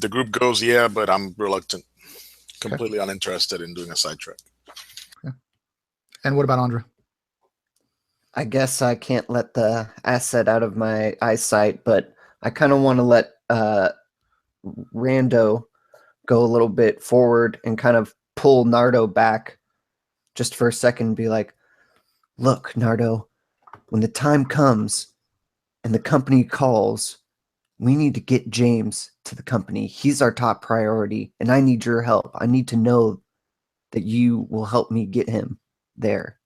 F: group goes, yeah, but I'm reluctant, completely uninterested in doing a sidetrack.
A: Okay. And what about Andra?
C: I guess I can't let the asset out of my eyesight, but I kind of want to let Rando go a little bit forward and kind of pull Nardo back just for a second and be like, look, Nardo, when the time comes and the company calls, we need to get James to the company. He's our top priority, and I need your help. I need to know that you will help me get him there.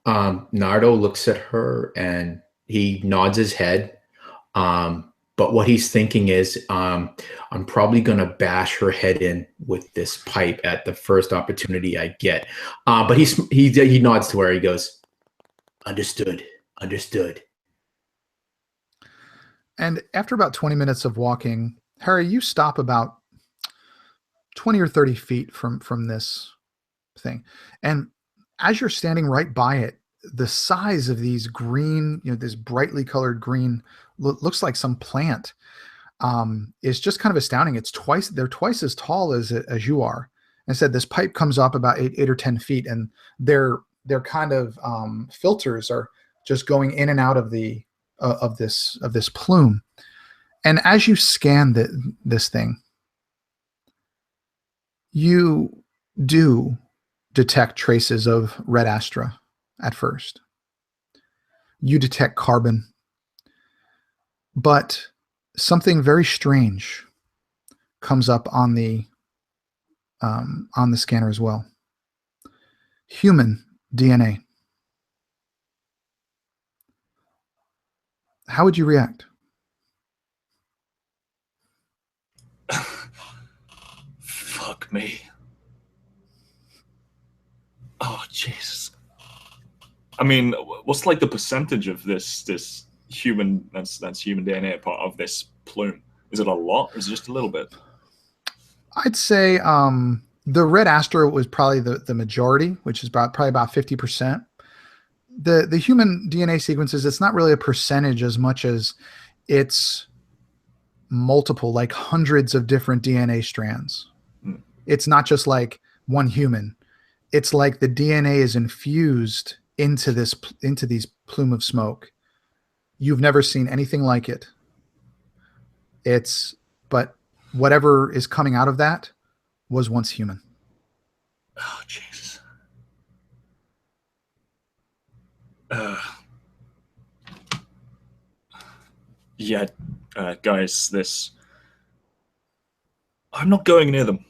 E: Nardo looks at her and he nods his head. But what he's thinking is, I'm probably going to bash her head in with this pipe at the first opportunity I get. But he nods to her. He goes, understood.
A: And after about 20 minutes of walking, Harry, you stop about 20 or 30 feet from this thing. And as you're standing right by it, the size of these green, this brightly colored green looks like some plant. is just kind of astounding. They're twice as tall as you are. And said this pipe comes up about 8 or 10 feet, and their kind of filters are just going in and out of the of this plume. And as you scan this thing, you do detect traces of red astra at first. You detect carbon, but something very strange comes up on the scanner as well. Human DNA. How would you react?
D: Fuck me. Oh, Jesus. I mean, what's like the percentage of this human that's human DNA part of this plume? Is it a lot, or is it just a little bit?
A: I'd say the red astra was probably the majority, which is probably about 50%. The human DNA sequences, it's not really a percentage as much as it's multiple, like hundreds of different DNA strands. It's not just like one human. It's like the DNA is infused into these plume of smoke. You've never seen anything like it. But whatever is coming out of that was once human.
D: Oh, Jesus. Yeah, guys, I'm not going near them.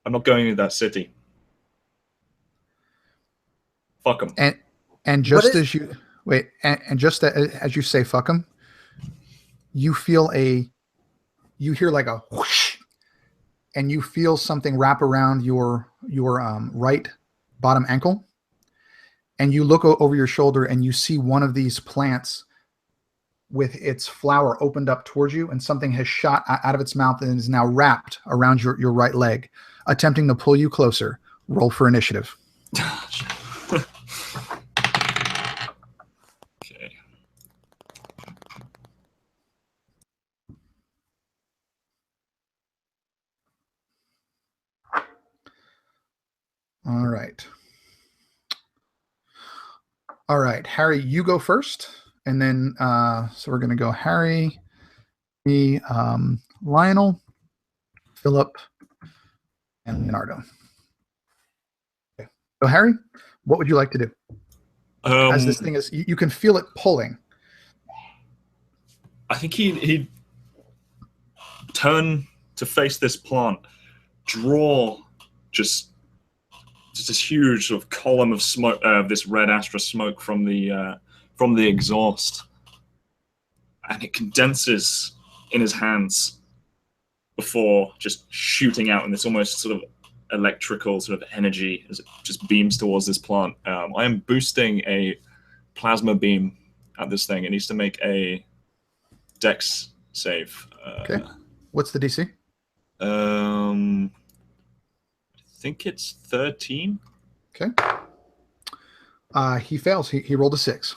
D: I'm not going near that city. Fuck them.
A: And just as you wait, and just as you say fuck them, you hear like a whoosh, and you feel something wrap around your right bottom ankle, and you look over your shoulder and you see one of these plants with its flower opened up towards you, and something has shot out of its mouth and is now wrapped around your right leg, attempting to pull you closer. Roll for initiative.
D: Okay.
A: All right. All right, Harry, you go first, and then so we're going to go Harry, me, Lionel, Philip, and Leonardo. Okay. So Harry, what would you like to do? As this thing is, you can feel it pulling.
D: I think he'd turn to face this plant, draw just this huge sort of column of smoke, this red astra smoke from the exhaust, and it condenses in his hands before just shooting out in this almost sort of electrical sort of energy as it just beams towards this plant. I am boosting a plasma beam at this thing. It needs to make a Dex save.
A: Okay. What's the DC?
D: I think it's 13.
A: Okay. He fails. He rolled a 6.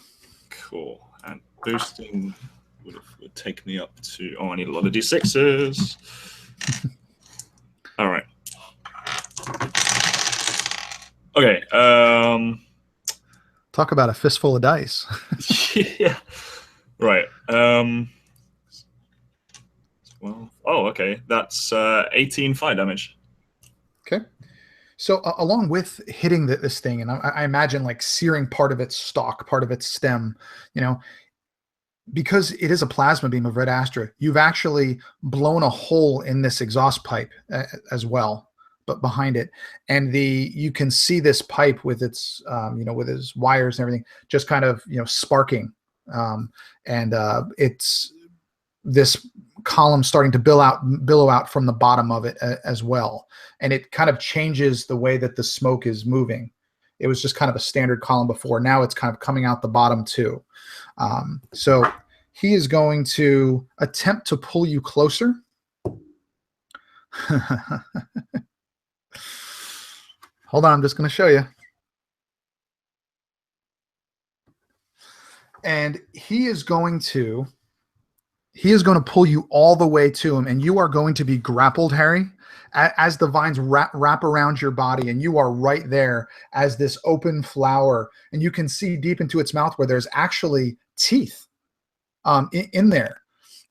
D: Cool. And boosting would take me up to... Oh, I need a lot of D6s. All right. Okay.
A: Talk about a fistful of dice.
D: Yeah. Right. Well, oh, okay. That's 18 fire damage.
A: Okay. So along with hitting this thing, and I imagine like searing part of its stalk, part of its stem, because it is a plasma beam of red astra, you've actually blown a hole in this exhaust pipe as well, but behind it. And you can see this pipe with its, with its wires and everything, just kind of, sparking. And it's this column starting to billow out from the bottom of it as well. And it kind of changes the way that the smoke is moving. It was just kind of a standard column before. Now it's kind of coming out the bottom too. So he is going to attempt to pull you closer. Hold on, I'm just going to show you. And he is going to He is going to pull you all the way to him, and you are going to be grappled, Harry, as the vines wrap around your body, and you are right there as this open flower, and you can see deep into its mouth where there's actually teeth in there,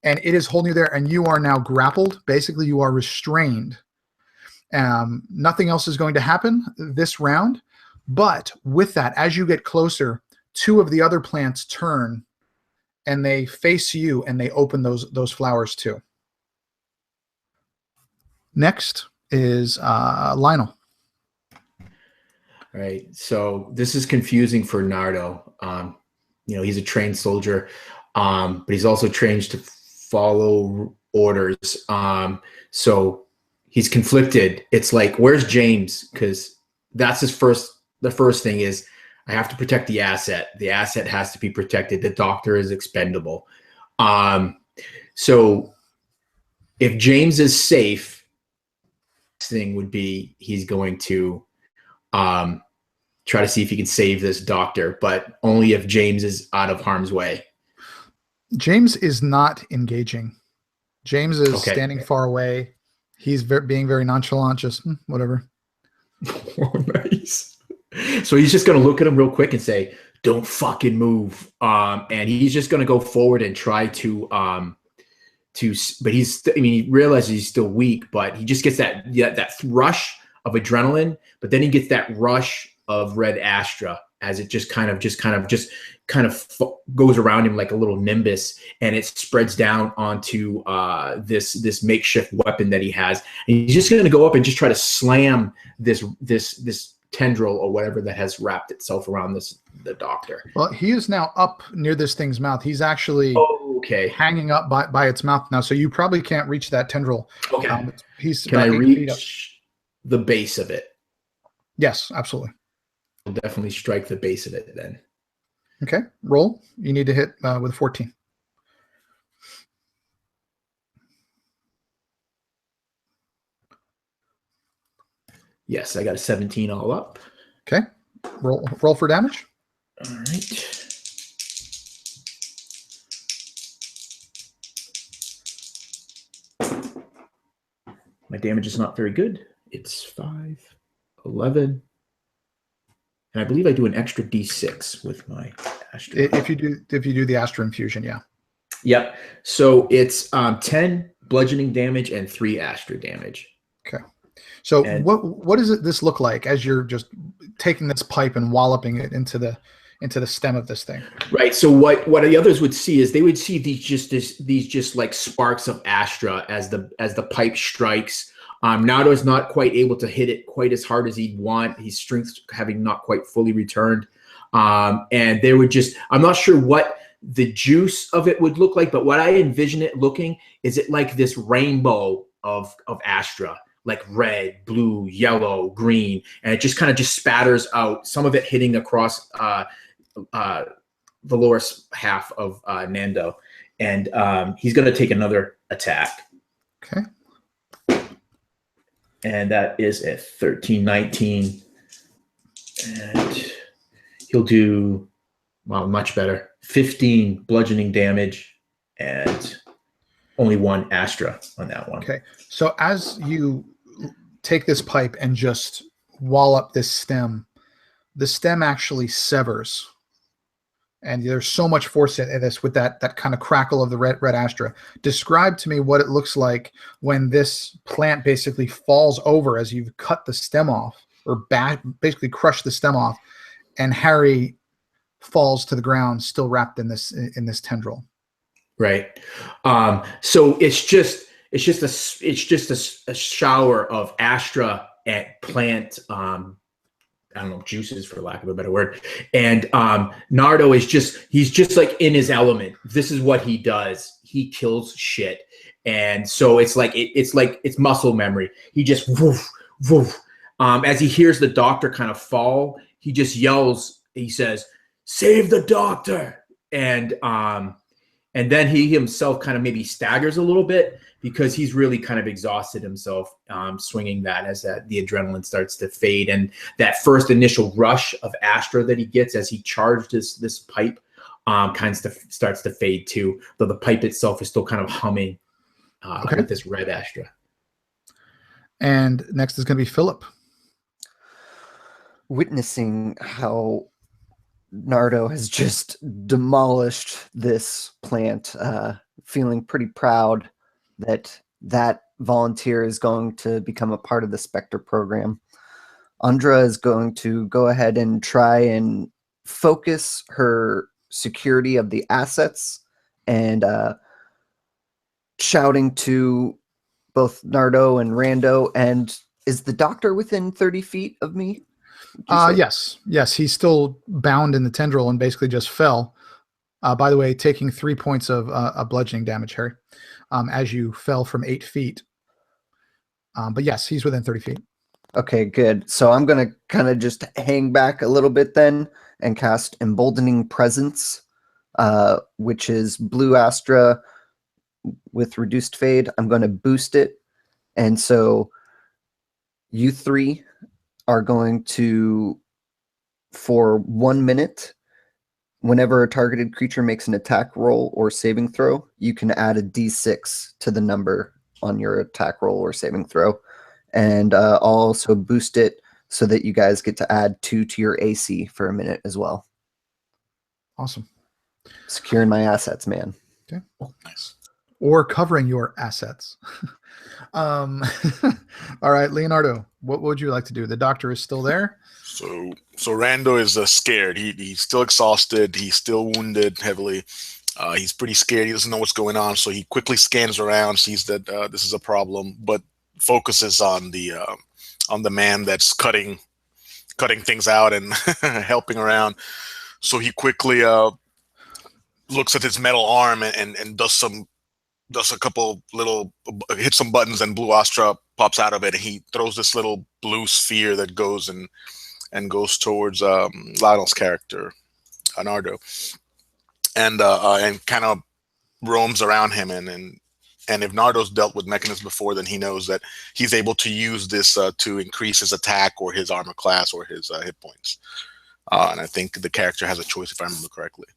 A: and it is holding you there, and you are now grappled. Basically, you are restrained. Nothing else is going to happen this round, but with that, as you get closer, two of the other plants turn, and they face you, and they open those flowers too. Next is Lionel.
E: All right. So this is confusing for Nardo. He's a trained soldier, but he's also trained to follow orders. So he's conflicted. It's like, where's James? Because that's the first thing is, I have to protect the asset. The asset has to be protected. The doctor is expendable. So if James is safe, next thing would be he's going to try to see if he can save this doctor, but only if James is out of harm's way.
A: James is not engaging. James is standing far away. He's being very nonchalant, just whatever.
E: Oh, nice. So he's just going to look at him real quick and say, "Don't fucking move." And he's just going to go forward and try to, but he realizes he's still weak, but he just gets that rush of adrenaline, but then he gets that rush of red Astra as it just kind of goes around him like a little nimbus, and it spreads down onto this makeshift weapon that he has. And he's just going to go up and just try to slam this tendril or whatever that has wrapped itself around the doctor.
A: Well, he is now up near this thing's mouth. He's actually hanging up by its mouth now, so you probably can't reach that tendril.
E: Okay.
A: Can
E: I reach the base of it?
A: Yes, absolutely.
E: I'll definitely strike the base of it then.
A: Okay, roll. You need to hit with 14.
E: Yes, I got a 17 all up.
A: Okay, roll for damage.
E: All right. My damage is not very good. It's 5, 11. And I believe I do an extra D6 with my Astra.
A: If you do the Astra infusion, yeah.
E: Yep. So it's 10 bludgeoning damage and 3 Astra damage.
A: Okay. So what does this look like as you're just taking this pipe and walloping it into the stem of this thing?
E: Right. So what the others would see is they would see these just like sparks of Astra as the pipe strikes. Nardo's not quite able to hit it quite as hard as he'd want. His strength having not quite fully returned. And they would I'm not sure what the juice of it would look like, but what I envision it looking is it like this rainbow of Astra, like red, blue, yellow, green, and it just kind of spatters out, some of it hitting across the lower half of Nando. And he's going to take another attack.
A: Okay.
E: And that is a 13, 19. And he'll do, much better. 15 bludgeoning damage and only 1 Astra on that one.
A: Okay. So as you take this pipe and just wallop this stem, the stem actually severs. And there's so much force in this with that kind of crackle of the red Astra. Describe to me what it looks like when this plant basically falls over as you've cut the stem off, or basically crushed the stem off, and Harry falls to the ground, still wrapped in this tendril.
E: Right. So it's just a shower of Astra and plant. I don't know, juices for lack of a better word. And Nardo is he's just like in his element. This is what he does. He kills shit. And so it's muscle memory. He just woof, woof. As he hears the doctor kind of fall, he just yells, he says, "Save the doctor." And then he himself kind of maybe staggers a little bit because he's really kind of exhausted himself swinging that as the adrenaline starts to fade. And that first initial rush of Astra that he gets as he charged this pipe starts to fade too, though the pipe itself is still kind of humming with this red Astra.
A: And next is going to be Philip.
C: Witnessing how Nardo has just demolished this plant, feeling pretty proud that that volunteer is going to become a part of the Spectre program. Andra is going to go ahead and try and focus her security of the assets and shouting to both Nardo and Rando. And is the doctor within 30 feet of me?
A: Yes. He's still bound in the tendril and basically just fell. By the way, taking 3 points of bludgeoning damage, Harry, as you fell from 8 feet. But yes, he's within 30 feet.
C: Okay, good. So I'm going to kind of just hang back a little bit then and cast Emboldening Presence, which is Blue Astra with reduced fade. I'm going to boost it. And so you three are going to, for 1 minute, whenever a targeted creature makes an attack roll or saving throw, you can add a d6 to the number on your attack roll or saving throw. And I'll also boost it so that you guys get to add 2 to your AC for a minute as well.
A: Awesome.
C: Securing my assets, man.
A: Okay. Nice. Or covering your assets. All right, Leonardo, what would you like to do? The doctor is still there.
F: So Rando is scared. He's still exhausted. He's still wounded heavily. He's pretty scared. He doesn't know what's going on. So he quickly scans around, sees that this is a problem, but focuses on the man that's cutting things out and helping around. So he quickly looks at his metal arm and does a couple little, hits some buttons, and Blue Astra pops out of it. And he throws this little blue sphere that goes and goes towards Lionel's character, Nardo, and kind of roams around him. And if Nardo's dealt with Mechanist before, then he knows that he's able to use this to increase his attack or his armor class or his hit points. And I think the character has a choice, if I remember correctly.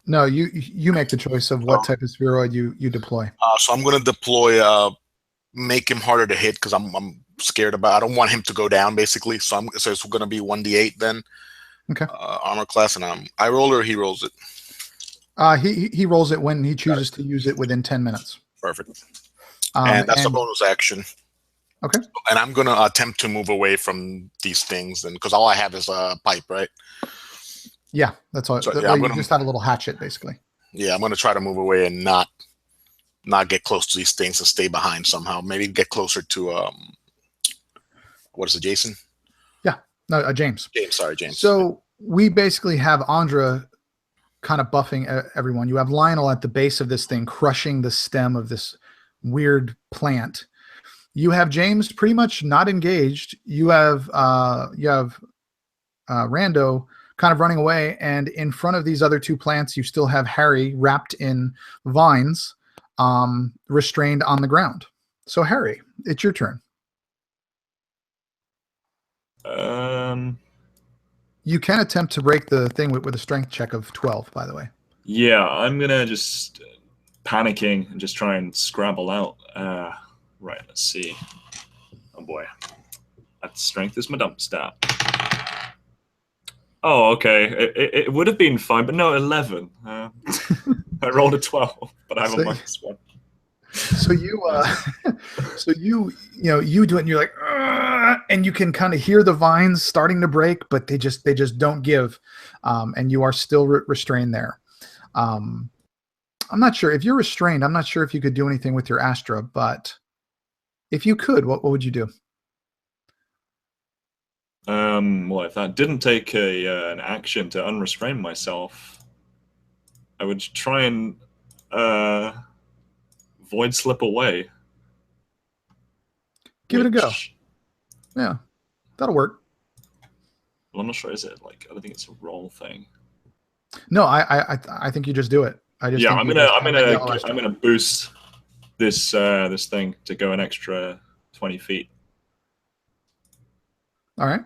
A: No, you make the choice of what type of spheroid you deploy.
F: So I'm going to deploy, make him harder to hit because I'm scared about. I don't want him to go down, basically. So it's going to be 1d8 then.
A: Okay.
F: Armor class, and I roll or he rolls it.
A: He rolls it when he chooses to use it within 10 minutes.
F: Perfect. And that's a bonus action.
A: Okay.
F: And I'm going to attempt to move away from these things, and because all I have is a pipe, right?
A: Yeah, that's all.
F: So, yeah,
A: you just had a little hatchet, basically.
F: Yeah, I'm going to try to move away and not get close to these things and stay behind somehow. Maybe get closer to what is it, Jason?
A: Yeah, no, James.
F: Sorry, James.
A: So we basically have Andra kind of buffing everyone. You have Lionel at the base of this thing, crushing the stem of this weird plant. You have James pretty much not engaged. You have Rando kind of running away, and in front of these other two plants, you still have Harry wrapped in vines, restrained on the ground. So Harry, it's your turn. You can attempt to break the thing with a strength check of 12, by the way.
D: Yeah, I'm gonna just panicking and just try and scrabble out. Right, let's see. Oh boy, that strength is my dump stat. Oh, okay. It would have been fine, but no, 11. I rolled a 12, but I have a -1.
A: So you you do it, and you're like, and you can kind of hear the vines starting to break, but they just don't give, and you are still restrained there. I'm not sure if you're restrained. I'm not sure if you could do anything with your Astra, but if you could, what would you do?
D: Well, if that didn't take an action to unrestrain myself, I would try and void slip away.
A: Give it a go. Yeah, that'll work.
D: Well, I'm not sure. Is it like? I don't think it's a roll thing.
A: No, I think you just do it.
D: I'm gonna boost this this thing to go an extra 20 feet.
A: All right.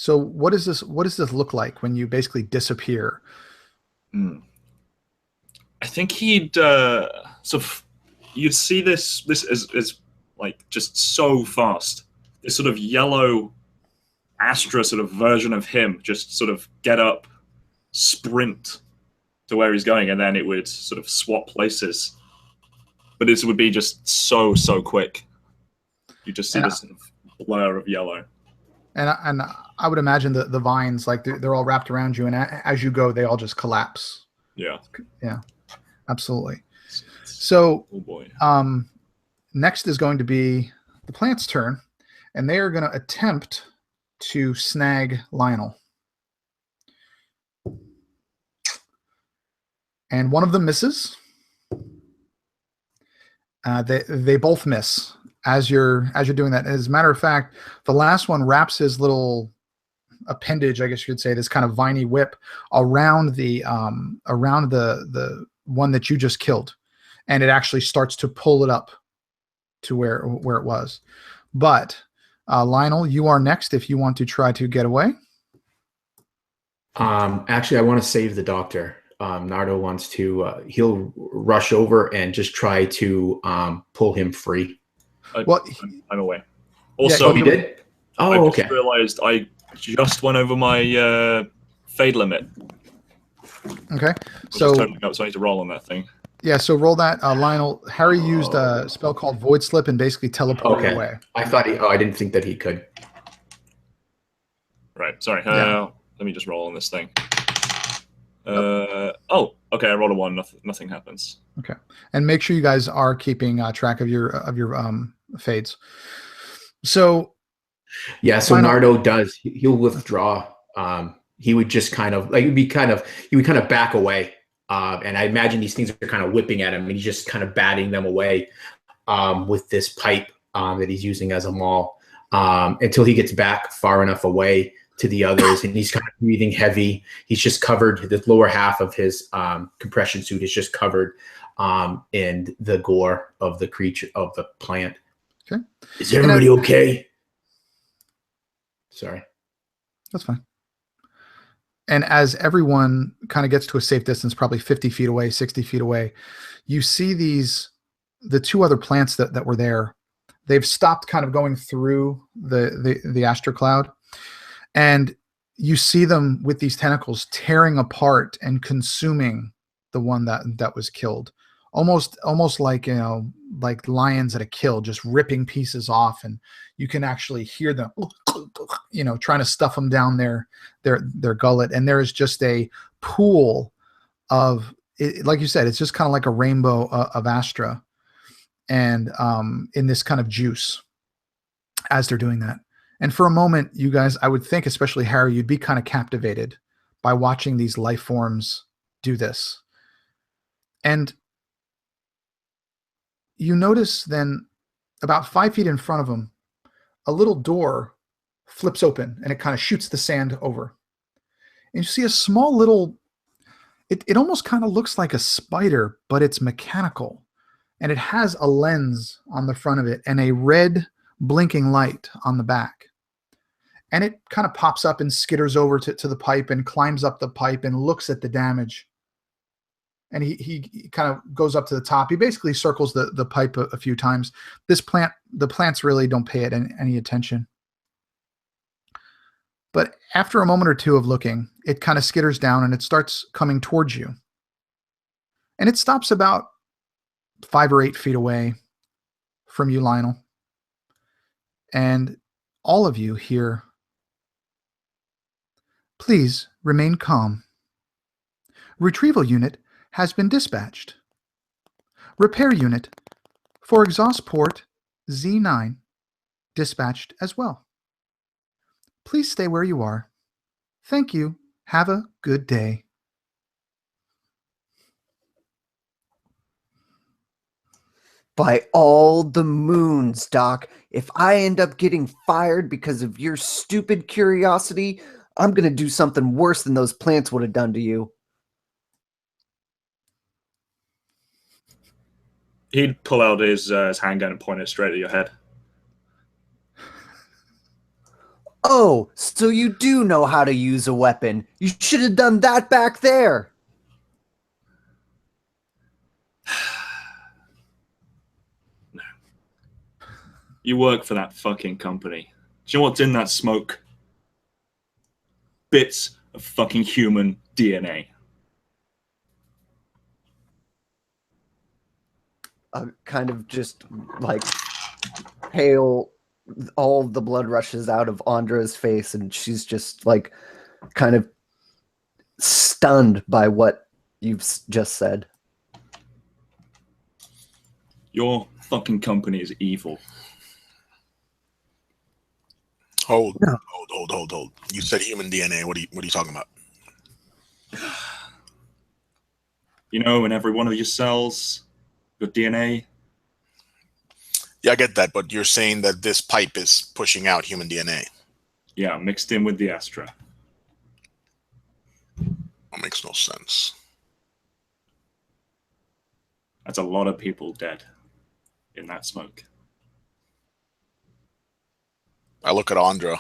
A: So what is this? What does this look like when you basically disappear?
D: I think he'd you'd see this is like just so fast. This sort of yellow Astra sort of version of him just sort of get up, sprint to where he's going, and then it would sort of swap places. But this would be just so quick. You just see this sort of blur of yellow.
A: And I would imagine the vines, like they're all wrapped around you, and as you go, they all just collapse.
D: Yeah.
A: Yeah, absolutely. So,
D: oh boy.
A: Next is going to be the plant's turn, and they are going to attempt to snag Lionel. And one of them misses. They both miss as you're doing that. As a matter of fact, the last one wraps his little appendage, I guess you could say, this kind of viney whip around the one that you just killed, and it actually starts to pull it up to where it was. But Lionel, you are next if you want to try to get away.
E: Actually, I want to save the doctor. Nardo wants to. He'll rush over and just try to pull him free.
D: I'm away. Also,
E: you did? Oh,
D: I
E: okay.
D: just realized I just went over my fade limit.
A: Okay,
D: so totally up, so I need to roll on that thing.
A: Yeah, so roll that, Lionel. Harry used a spell called Void Slip and basically teleported away.
E: I thought I didn't think that he could.
D: Right. Sorry. Let me just roll on this thing. Oh, okay. I rolled a 1. Nothing happens.
A: Okay, and make sure you guys are keeping track of your fades. So
E: yeah, so Nardo does. He'll withdraw. He would just kind of like he would kind of back away. And I imagine these things are kind of whipping at him, and he's just kind of batting them away with this pipe that he's using as a maul until he gets back far enough away to the others, and he's kind of breathing heavy. He's just covered. The lower half of his compression suit is just covered in the gore of the creature of the plant.
A: Okay,
E: is everybody okay? Sorry,
A: that's fine. And as everyone kind of gets to a safe distance, probably 50 feet away, 60 feet away, you see the two other plants that were there. They've stopped kind of going through the Astra cloud. And you see them with these tentacles tearing apart and consuming the one that was killed. Almost like, like lions at a kill, just ripping pieces off. And you can actually hear them, trying to stuff them down their gullet. And there is just a pool of, like you said, it's just kind of like a rainbow of Astra, and in this kind of juice as they're doing that. And for a moment, you guys, I would think, especially Harry, you'd be kind of captivated by watching these life forms do this. And you notice then, about 5 feet in front of them, a little door flips open and it kind of shoots the sand over. And you see a small little, it almost kind of looks like a spider, but it's mechanical. And it has a lens on the front of it and a red blinking light on the back. And it kind of pops up and skitters over to the pipe and climbs up the pipe and looks at the damage. And he kind of goes up to the top. He basically circles the pipe a few times. The plants really don't pay it any attention. But after a moment or two of looking, it kind of skitters down and it starts coming towards you. And it stops about 5 or 8 feet away from you, Lionel. And all of you hear, "Please remain calm. Retrieval unit has been dispatched. Repair unit for exhaust port Z9 dispatched as well. Please stay where you are. Thank you. Have a good day."
C: By all the moons, Doc, if I end up getting fired because of your stupid curiosity, I'm going to do something worse than those plants would have done to you.
D: He'd pull out his handgun and point it straight at your head.
C: Oh, so you do know how to use a weapon. You should have done that back there.
D: No. You work for that fucking company. Do you know what's in that smoke? Bits of fucking human DNA.
C: Kind of just like pale, all the blood rushes out of Andra's face, and she's just like kind of stunned by what you've just said.
D: Your fucking company is evil.
F: Hold,
C: No.
F: hold. You said human DNA. What are you talking about?
D: You know, in every one of your cells, your DNA.
F: Yeah, I get that, but you're saying that this pipe is pushing out human DNA.
D: Yeah, mixed in with the Astra.
F: That makes no sense.
D: That's a lot of people dead in that smoke.
F: I look at Andra.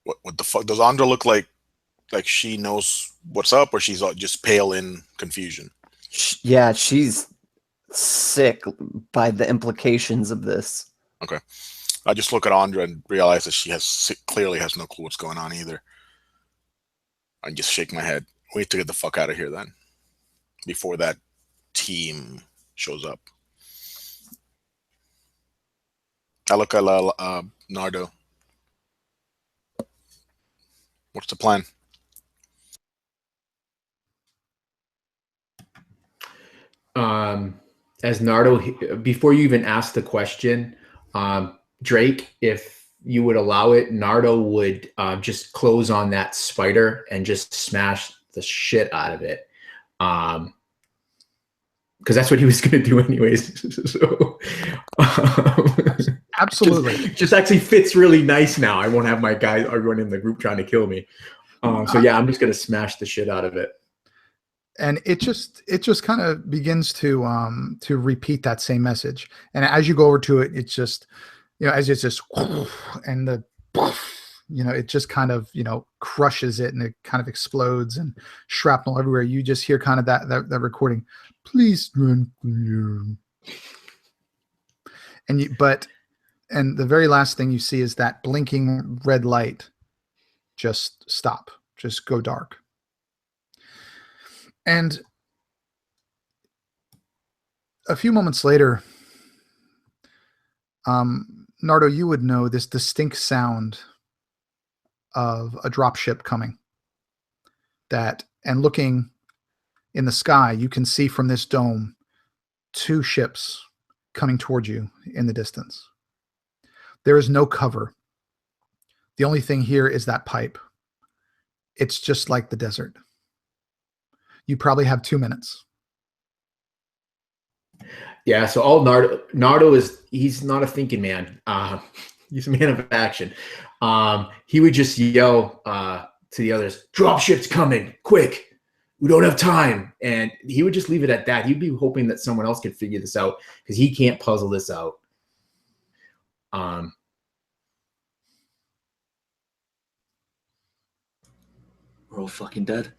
F: What the fuck? Does Andra look like she knows what's up, or she's just pale in confusion?
C: Yeah, she's sick by the implications of this.
F: Okay. I just look at Andra and realize that she clearly has no clue what's going on either. I just shake my head. We need to get the fuck out of here then, before that team shows up. I look at Nardo. What's the plan?
E: As Nardo, before you even ask the question, Drake, if you would allow it, Nardo would just close on that spider and just smash the shit out of it. Because that's what he was going to do anyways. So,
A: Absolutely.
E: just actually fits really nice now. I won't have my guys, everyone in the group trying to kill me. So yeah, I'm just going to smash the shit out of it.
A: And it just kind of begins to repeat that same message. And as you go over to it, it's just, as it's just, and the, it just kind of, crushes it, and it kind of explodes, and shrapnel everywhere. You just hear kind of that recording. Please run. And the very last thing you see is that blinking red light just stop, just go dark. And a few moments later, Nardo, you would know this distinct sound of a dropship coming. And looking in the sky, you can see from this dome 2 ships coming toward you in the distance. There is no cover. The only thing here is that pipe. It's just like the desert. You probably have 2 minutes.
E: Yeah, so all Nardo is, he's not a thinking man. He's a man of action. He would just yell to the others, "Dropship's coming, quick. We don't have time." And he would just leave it at that. He'd be hoping that someone else could figure this out, because he can't puzzle this out.
D: We're all fucking dead.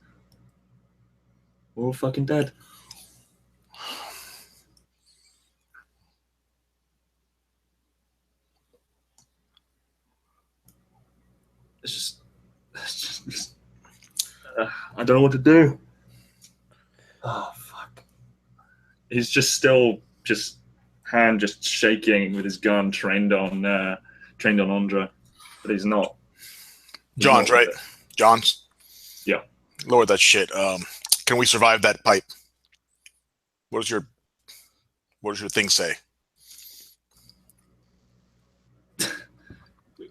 D: We're all fucking dead. It's just I don't know what to do. Oh fuck! He's just still hand just shaking with his gun, trained on Andra, but he's not.
F: John's right. John's.
D: Yeah.
F: Lower that shit. Can we survive that pipe? What does your thing say?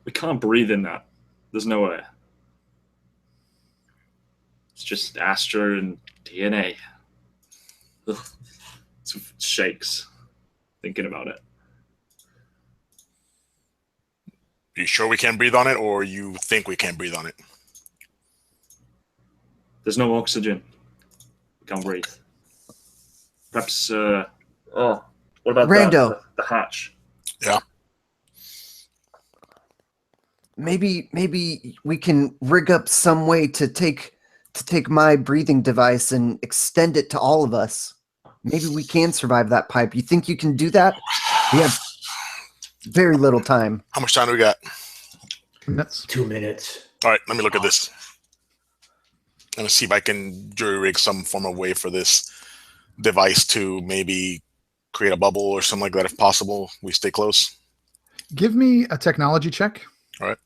D: We can't breathe in that. There's no air. It's just Astra and DNA. Ugh. It shakes thinking about it.
F: Are you sure we can't breathe on it, or you think we can't breathe on it?
D: There's no oxygen. We can't breathe. Perhaps, what about
C: Rando?
D: The hatch?
F: Yeah.
C: maybe we can rig up some way to take my breathing device and extend it to all of us. Maybe we can survive that pipe. You think you can do that? We have very little time.
F: How much time do we got?
A: 2 minutes.
E: 2 minutes.
F: All right, let me look at this. I'm gonna see if I can jury rig some form of way for this device to maybe create a bubble or something like that if possible. We stay close.
A: Give me a technology check.
F: All right.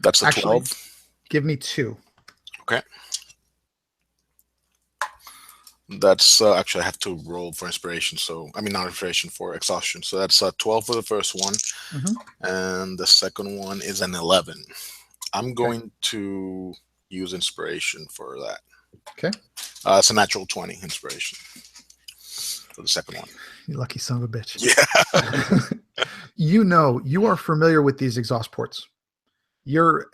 F: That's a
A: Actually,
F: 12.
A: Give me 2.
F: Okay. That's actually I have to roll for inspiration. So I mean not inspiration, for exhaustion. So that's 12 for the first one, and the second one is an 11. I'm going to use inspiration for that.
A: Okay.
F: It's a natural 20 inspiration for the second one.
A: You lucky son of a bitch.
F: Yeah.
A: You are familiar with these exhaust ports. Your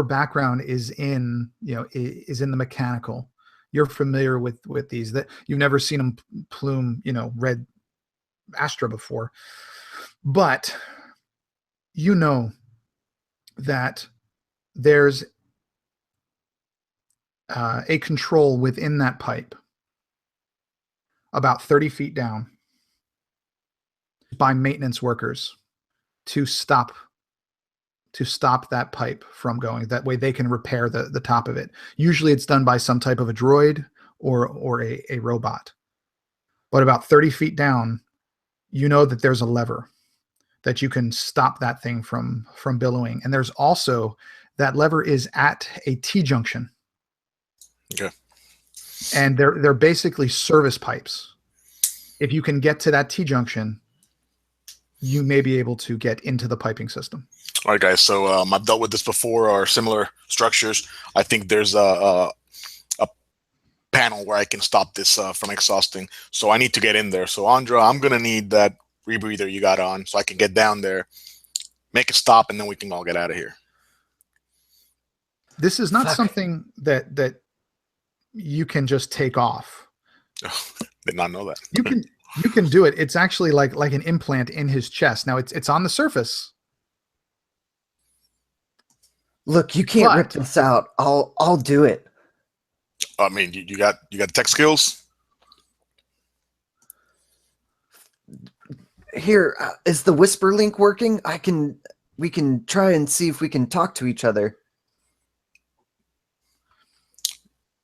A: background is in the mechanical. You're familiar with these. That you've never seen them plume red Astra before, but you know that there's a control within that pipe about 30 feet down by maintenance workers to stop that pipe from going. That way they can repair the top of it. Usually it's done by some type of a droid or a robot. But about 30 feet down, you know that there's a lever that you can stop that thing from billowing. And there's also, that lever is at a T-junction.
F: Okay.
A: And they're basically service pipes. If you can get to that T-junction, you may be able to get into the piping system.
F: All right, guys. So I've dealt with this before, or similar structures. I think there's a panel where I can stop this from exhausting. So I need to get in there. So Andra, I'm gonna need that rebreather you got on, so I can get down there, make it stop, and then we can all get out of here.
A: This is not something that you can just take off.
F: Did not know that.
A: You can do it. It's actually like an implant in his chest. Now it's on the surface.
C: Look, you can't rip this out. I'll do it.
F: I mean, you got tech skills.
C: Here, is the whisper link working? We can try and see if we can talk to each other.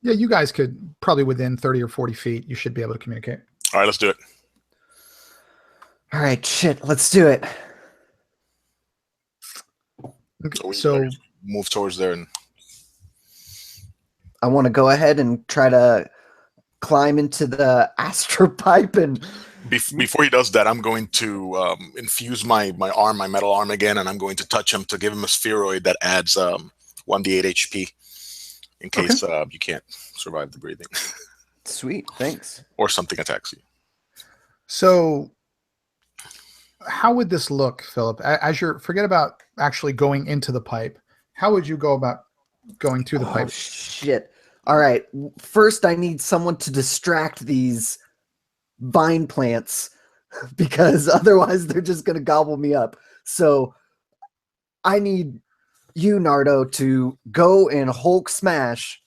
A: Yeah, you guys could probably within 30 or 40 feet, you should be able to communicate.
F: All right, let's do it.
C: All right, shit, let's do it.
A: Okay,
F: so move towards there, and
C: I want to go ahead and try to climb into the Astra pipe. And
F: before he does that, I'm going to infuse my metal arm again, and I'm going to touch him to give him a spheroid that adds 1d8 HP in case you can't survive the breathing.
C: Sweet, thanks.
F: Or something attacks you.
A: So how would this look, Philip? Forget about actually going into the pipe. How would you go about going to the pipe?
C: Shit. All right. First, I need someone to distract these vine plants because otherwise they're just going to gobble me up. So I need you, Nardo, to go and Hulk smash,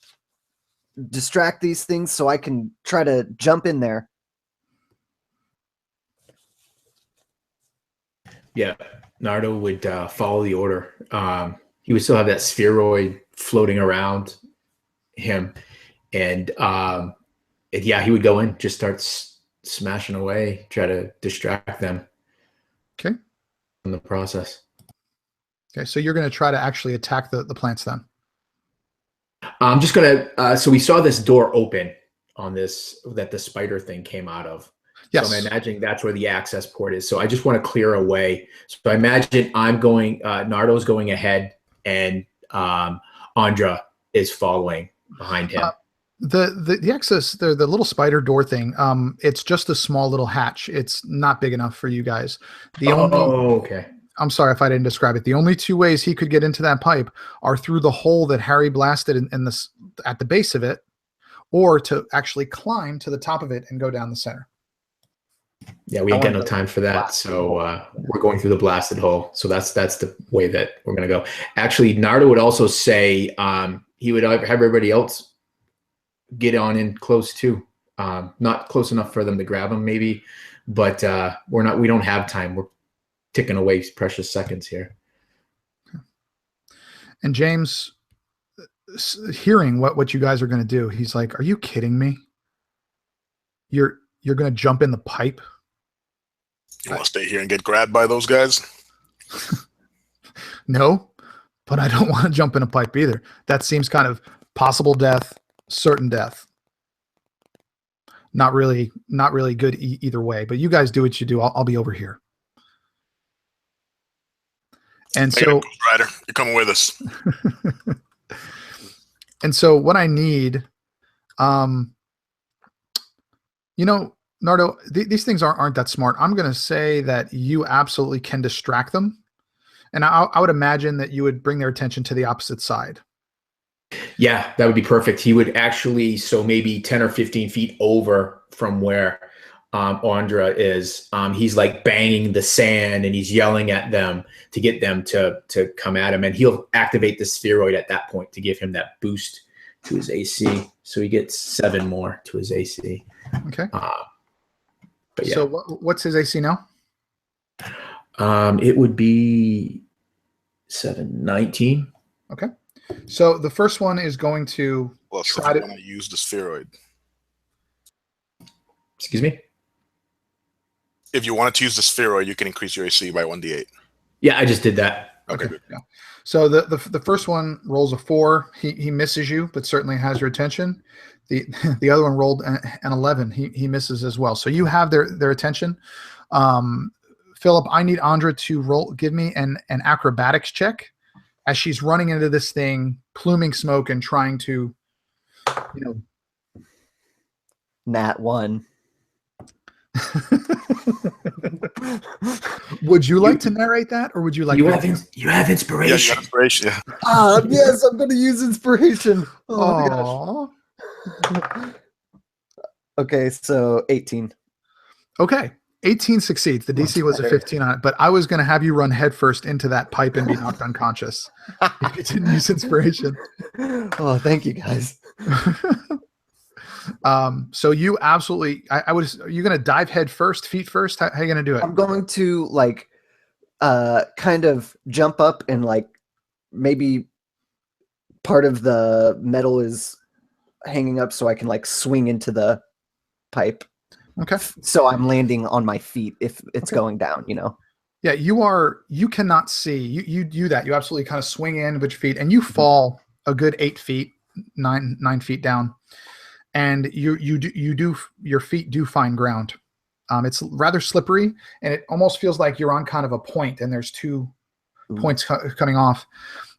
C: distract these things so I can try to jump in there.
E: Yeah, Nardo would follow the order. He would still have that spheroid floating around him, and yeah, he would go in, just start smashing away, try to distract them.
A: Okay.
E: In the process.
A: Okay, so you're going to try to actually attack the plants then.
E: I'm just gonna. So we saw this door open on this that the spider thing came out of.
A: Yes.
E: So I'm imagining that's where the access port is. So I just want to clear a way. So I imagine I'm going, Nardo's going ahead, and Andra is following behind him.
A: The access, the little spider door thing, it's just a small little hatch. It's not big enough for you guys.
E: Okay.
A: I'm sorry if I didn't describe it. The only two ways he could get into that pipe are through the hole that Harry blasted at the base of it, or to actually climb to the top of it and go down the center.
E: Yeah, we ain't got no time for that. So we're going through the blasted hole. So that's the way that we're gonna go. Actually, Nardo would also say he would have everybody else get on in close too. Not close enough for them to grab him, maybe, but we don't have time. We're ticking away precious seconds here.
A: And James, hearing what you guys are going to do, he's like, "Are you kidding me? You're going to jump in the pipe?
F: You want to stay here and get grabbed by those guys?
A: No, but I don't want to jump in a pipe either. That seems kind of possible death, certain death. Not really good either way. But you guys do what you do. I'll be over here." And
F: Hey,
A: so,
F: Ghost Rider, you're coming with us.
A: and so what I need, Nardo, these things aren't that smart. I'm going to say that you absolutely can distract them. And I would imagine that you would bring their attention to the opposite side.
E: Yeah, that would be perfect. He would actually, so maybe 10 or 15 feet over from where Andra is, he's like banging the sand and he's yelling at them to get them to come at him. And he'll activate the spheroid at that point to give him that boost to his AC. So he gets 7 more to his AC.
A: Okay.
E: But yeah.
A: So what's his AC now?
E: It would be 19.
A: Okay. So the first one is going to
F: try to use the spheroid.
E: Excuse me?
F: If you wanted to use the spheroid, you can increase your AC by 1d8.
E: Yeah, I just did that.
F: Okay, good.
A: Yeah. So the first one rolls a 4. He misses you, but certainly has your attention. The other one rolled an 11. He misses as well. So you have their attention. Philip, I need Andra to give me an acrobatics check as she's running into this thing, pluming smoke and trying to,
C: Nat 1.
A: Would you like to narrate that, or would you like?
E: You have inspiration.
F: Yeah, you got inspiration. Yeah.
C: Yes, I'm going to use inspiration.
A: Oh
C: my gosh. Okay, so 18.
A: Okay, 18 succeeds. The DC was a 15 on it, but I was going to have you run headfirst into that pipe and be knocked unconscious if you didn't use inspiration.
C: Oh, thank you guys.
A: So you absolutely, are you going to dive head first, feet first? How are you going to do it?
C: I'm going to kind of jump up and maybe part of the metal is hanging up so I can swing into the pipe.
A: Okay.
C: So I'm landing on my feet if it's going down,
A: Yeah, you cannot see. You do that. You absolutely kind of swing in with your feet and you fall a good 8 feet, 9 feet down. And your feet do find ground. It's rather slippery and it almost feels like you're on kind of a point and there's 2 points coming off,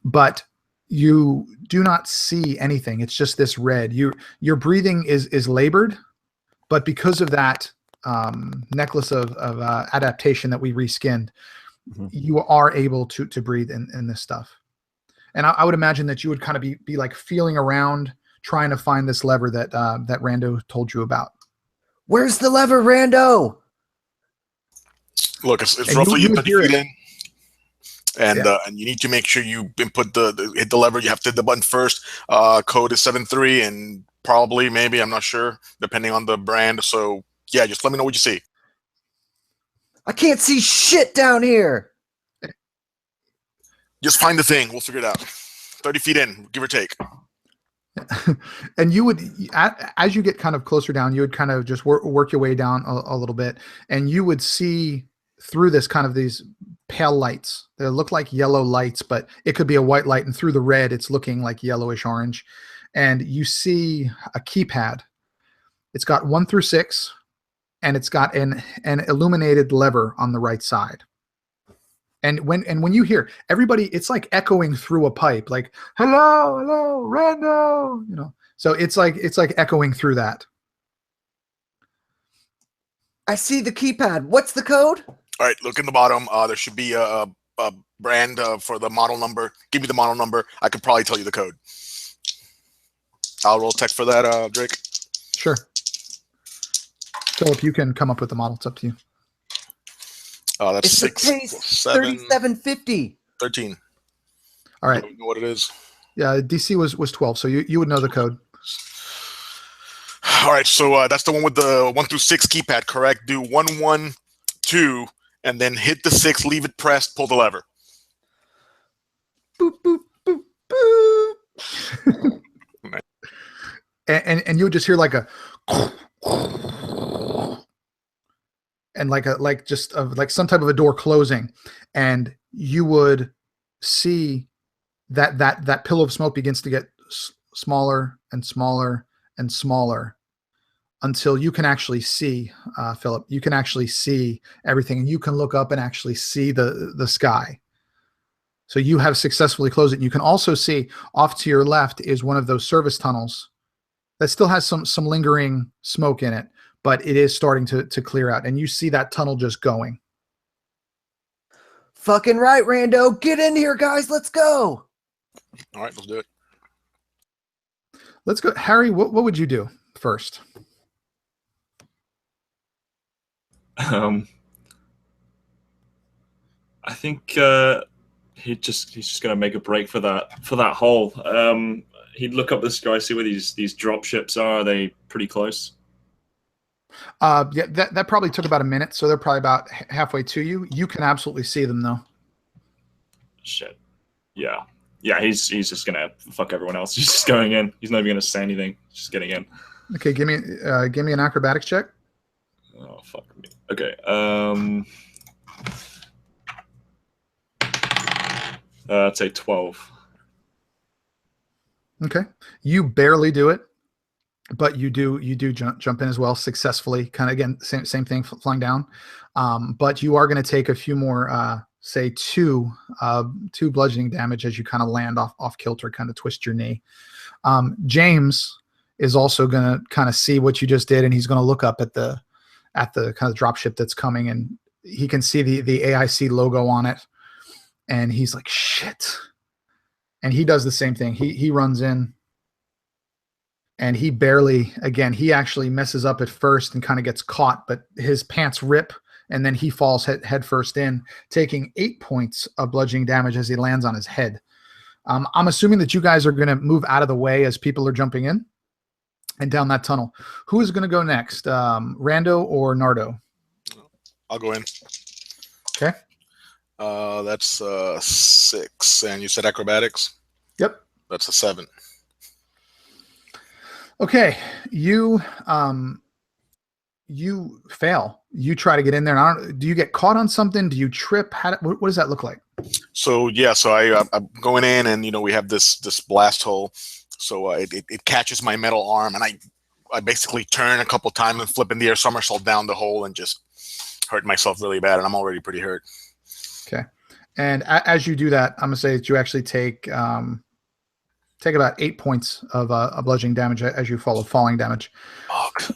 A: but you do not see anything. It's just this red. Your breathing is labored, but because of that necklace of adaptation that we reskinned, you are able to breathe in this stuff. And I would imagine that you would kind of be like feeling around, trying to find this lever that Rando told you about.
C: Where's the lever, Rando?
F: Look, it's roughly 30 feet in. And you need to make sure you input hit the lever. You have to hit the button first. Code is 73 and probably, maybe, I'm not sure, depending on the brand. So yeah, just let me know what you see.
C: I can't see shit down here.
F: Just find the thing. We'll figure it out. 30 feet in, give or take.
A: And you would, as you get kind of closer down, you would kind of just work your way down a little bit, and you would see through this kind of these pale lights. They look like yellow lights, but it could be a white light, and through the red, it's looking like yellowish orange. And you see a keypad. It's got 1 through 6, and it's got an illuminated lever on the right side. And when you hear everybody, it's like echoing through a pipe, like hello, Rando, So it's like echoing through that.
C: I see the keypad. What's the code?
F: All right, look in the bottom. There should be a brand for the model number. Give me the model number. I could probably tell you the code. I'll roll text for that, Drake.
A: Sure. Philip, you can come up with the model. It's up to you.
F: That's
C: It's
F: 6
C: the pace.
F: plus 7,
C: 3750.
F: 13.
A: All right.
F: Do you know what it is?
A: Yeah, DC was 12, so you would know the code.
F: All right, so that's the one with the 1 through 6 keypad, correct? Do 1, 1, 2, and then hit the 6, leave it pressed, pull the lever.
C: Boop, boop, boop, boop.
A: And you would just hear like a and like some type of a door closing, and you would see that pillar of smoke begins to get smaller and smaller and smaller until you can actually see, Philip. You can actually see everything, and you can look up and actually see the sky. So you have successfully closed it. And you can also see off to your left is one of those service tunnels that still has some lingering smoke in it, but it is starting to clear out. And you see that tunnel just going.
C: Fucking right, Rando. Get in here, guys. Let's go.
F: All right, let's do it.
A: Let's go. Harry, what would you do first?
D: I think he's just gonna make a break for that hole. He'd look up the sky, see where these drop ships are. Are they pretty close?
A: Yeah, that probably took about a minute, so they're probably about halfway to you. You can absolutely see them though.
D: Shit. Yeah. He's just gonna fuck everyone else. He's just going in. He's not even gonna say anything. Just getting in.
A: Okay, give me an acrobatics check.
D: Oh fuck me. Okay. I'd say 12.
A: Okay, you barely do it, but you do jump in as well successfully. Kind of again, same thing, flying down. But you are going to take a few more, say two bludgeoning damage as you kind of land off kilter, kind of twist your knee. James is also going to kind of see what you just did, and he's going to look up at the kind of dropship that's coming, and he can see the AIC logo on it, and he's like, shit. And he does the same thing. He runs in, and he actually messes up at first and kind of gets caught, but his pants rip, and then he falls head first in, taking 8 points of bludgeoning damage as he lands on his head. I'm assuming that you guys are going to move out of the way as people are jumping in and down that tunnel. Who is going to go next, Rando or Nardo?
F: I'll go in.
A: Okay.
F: That's 6, and you said acrobatics?
A: Yep.
F: That's a 7.
A: Okay, you fail. You try to get in there. And do you get caught on something? Do you trip? What does that look like?
F: So yeah, so I'm going in, and we have this blast hole. So it catches my metal arm, and I basically turn a couple times and flip in the air somersault down the hole and just hurt myself really bad, and I'm already pretty hurt.
A: Okay, and as you do that, I'm gonna say that you actually take about 8 points of bludgeoning damage as you follow falling damage.
F: Fuck.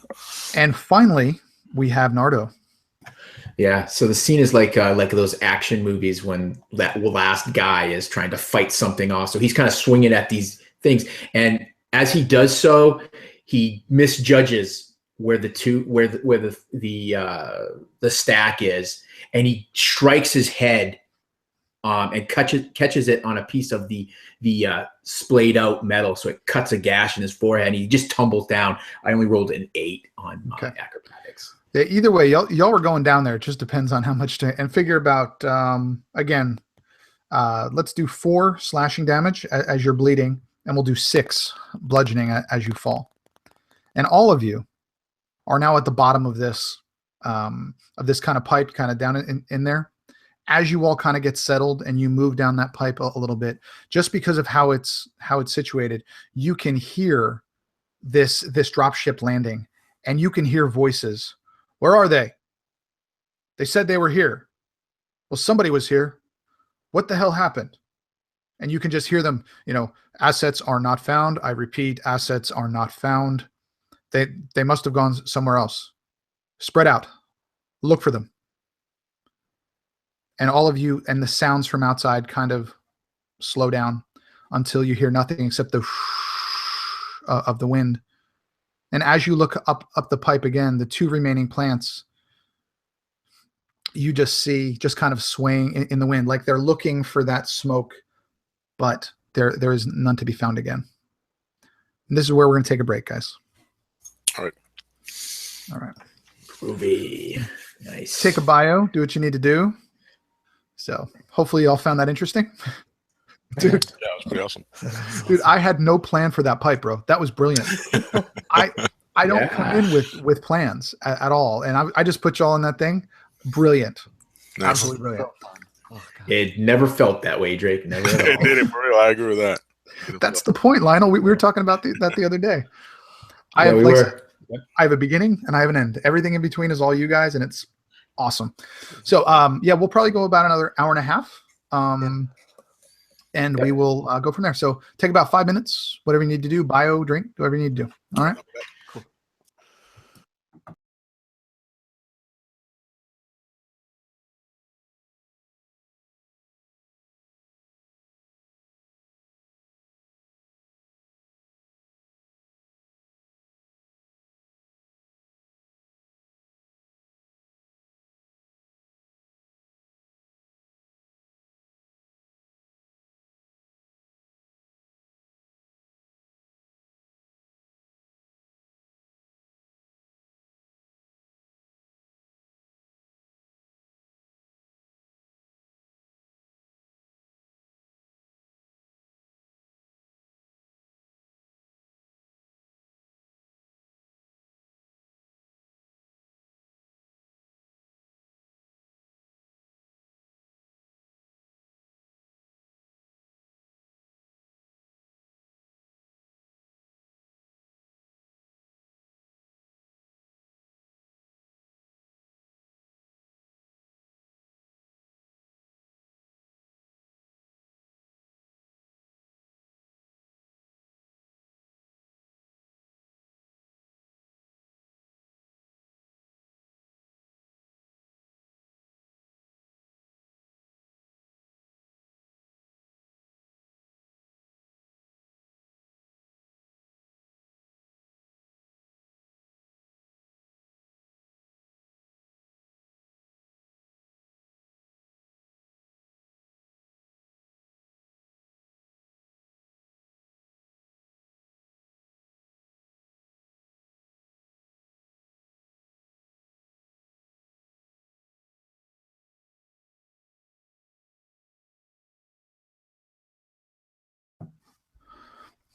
A: And finally, we have Nardo.
E: Yeah, so the scene is like those action movies when that last guy is trying to fight something off. So he's kind of swinging at these things, and as he does so, he misjudges where the stack is, and he strikes his head and catches it on a piece of the splayed out metal, so it cuts a gash in his forehead, and he just tumbles down. I only rolled an 8 on my acrobatics.
A: Yeah, either way, y'all were going down there. It just depends on how much and figure about again. Let's do 4 slashing damage as you're bleeding, and we'll do 6 bludgeoning as you fall. And all of you are now at the bottom of this kind of pipe, kind of down in there. As you all kind of get settled and you move down that pipe a little bit, just because of how it's situated, you can hear this dropship landing, and you can hear voices. Where are they? They said they were here. Well, somebody was here. What the hell happened? And you can just hear them, assets are not found. I repeat, assets are not found. They must have gone somewhere else. Spread out. Look for them. And all of you, and the sounds from outside kind of slow down until you hear nothing except the of the wind. And as you look up the pipe again, the 2 remaining plants you just see just kind of swaying in the wind, like they're looking for that smoke, but there is none to be found again. And this is where we're going to take a break, guys.
F: All right.
A: All right.
E: Groovy. Nice.
A: Take a bio, do what you need to do. So hopefully you all found that interesting. Dude,
F: Yeah, it was pretty awesome.
A: dude, I had no plan for that pipe, bro. That was brilliant. I don't come in with plans at all, and I just put y'all in that thing. Brilliant.
F: Nice.
A: Absolutely brilliant.
E: It never felt that way, Drake. Never at all.
F: It did it for real. I agree with that.
A: That's the point, Lionel. We were talking about that the other day. I have a beginning and I have an end. Everything in between is all you guys, and it's awesome. So yeah, we'll probably go about another hour and a half. And we will go from there. So take about 5 minutes, whatever you need to do, bio, drink, whatever you need to do. All right.
C: Cool.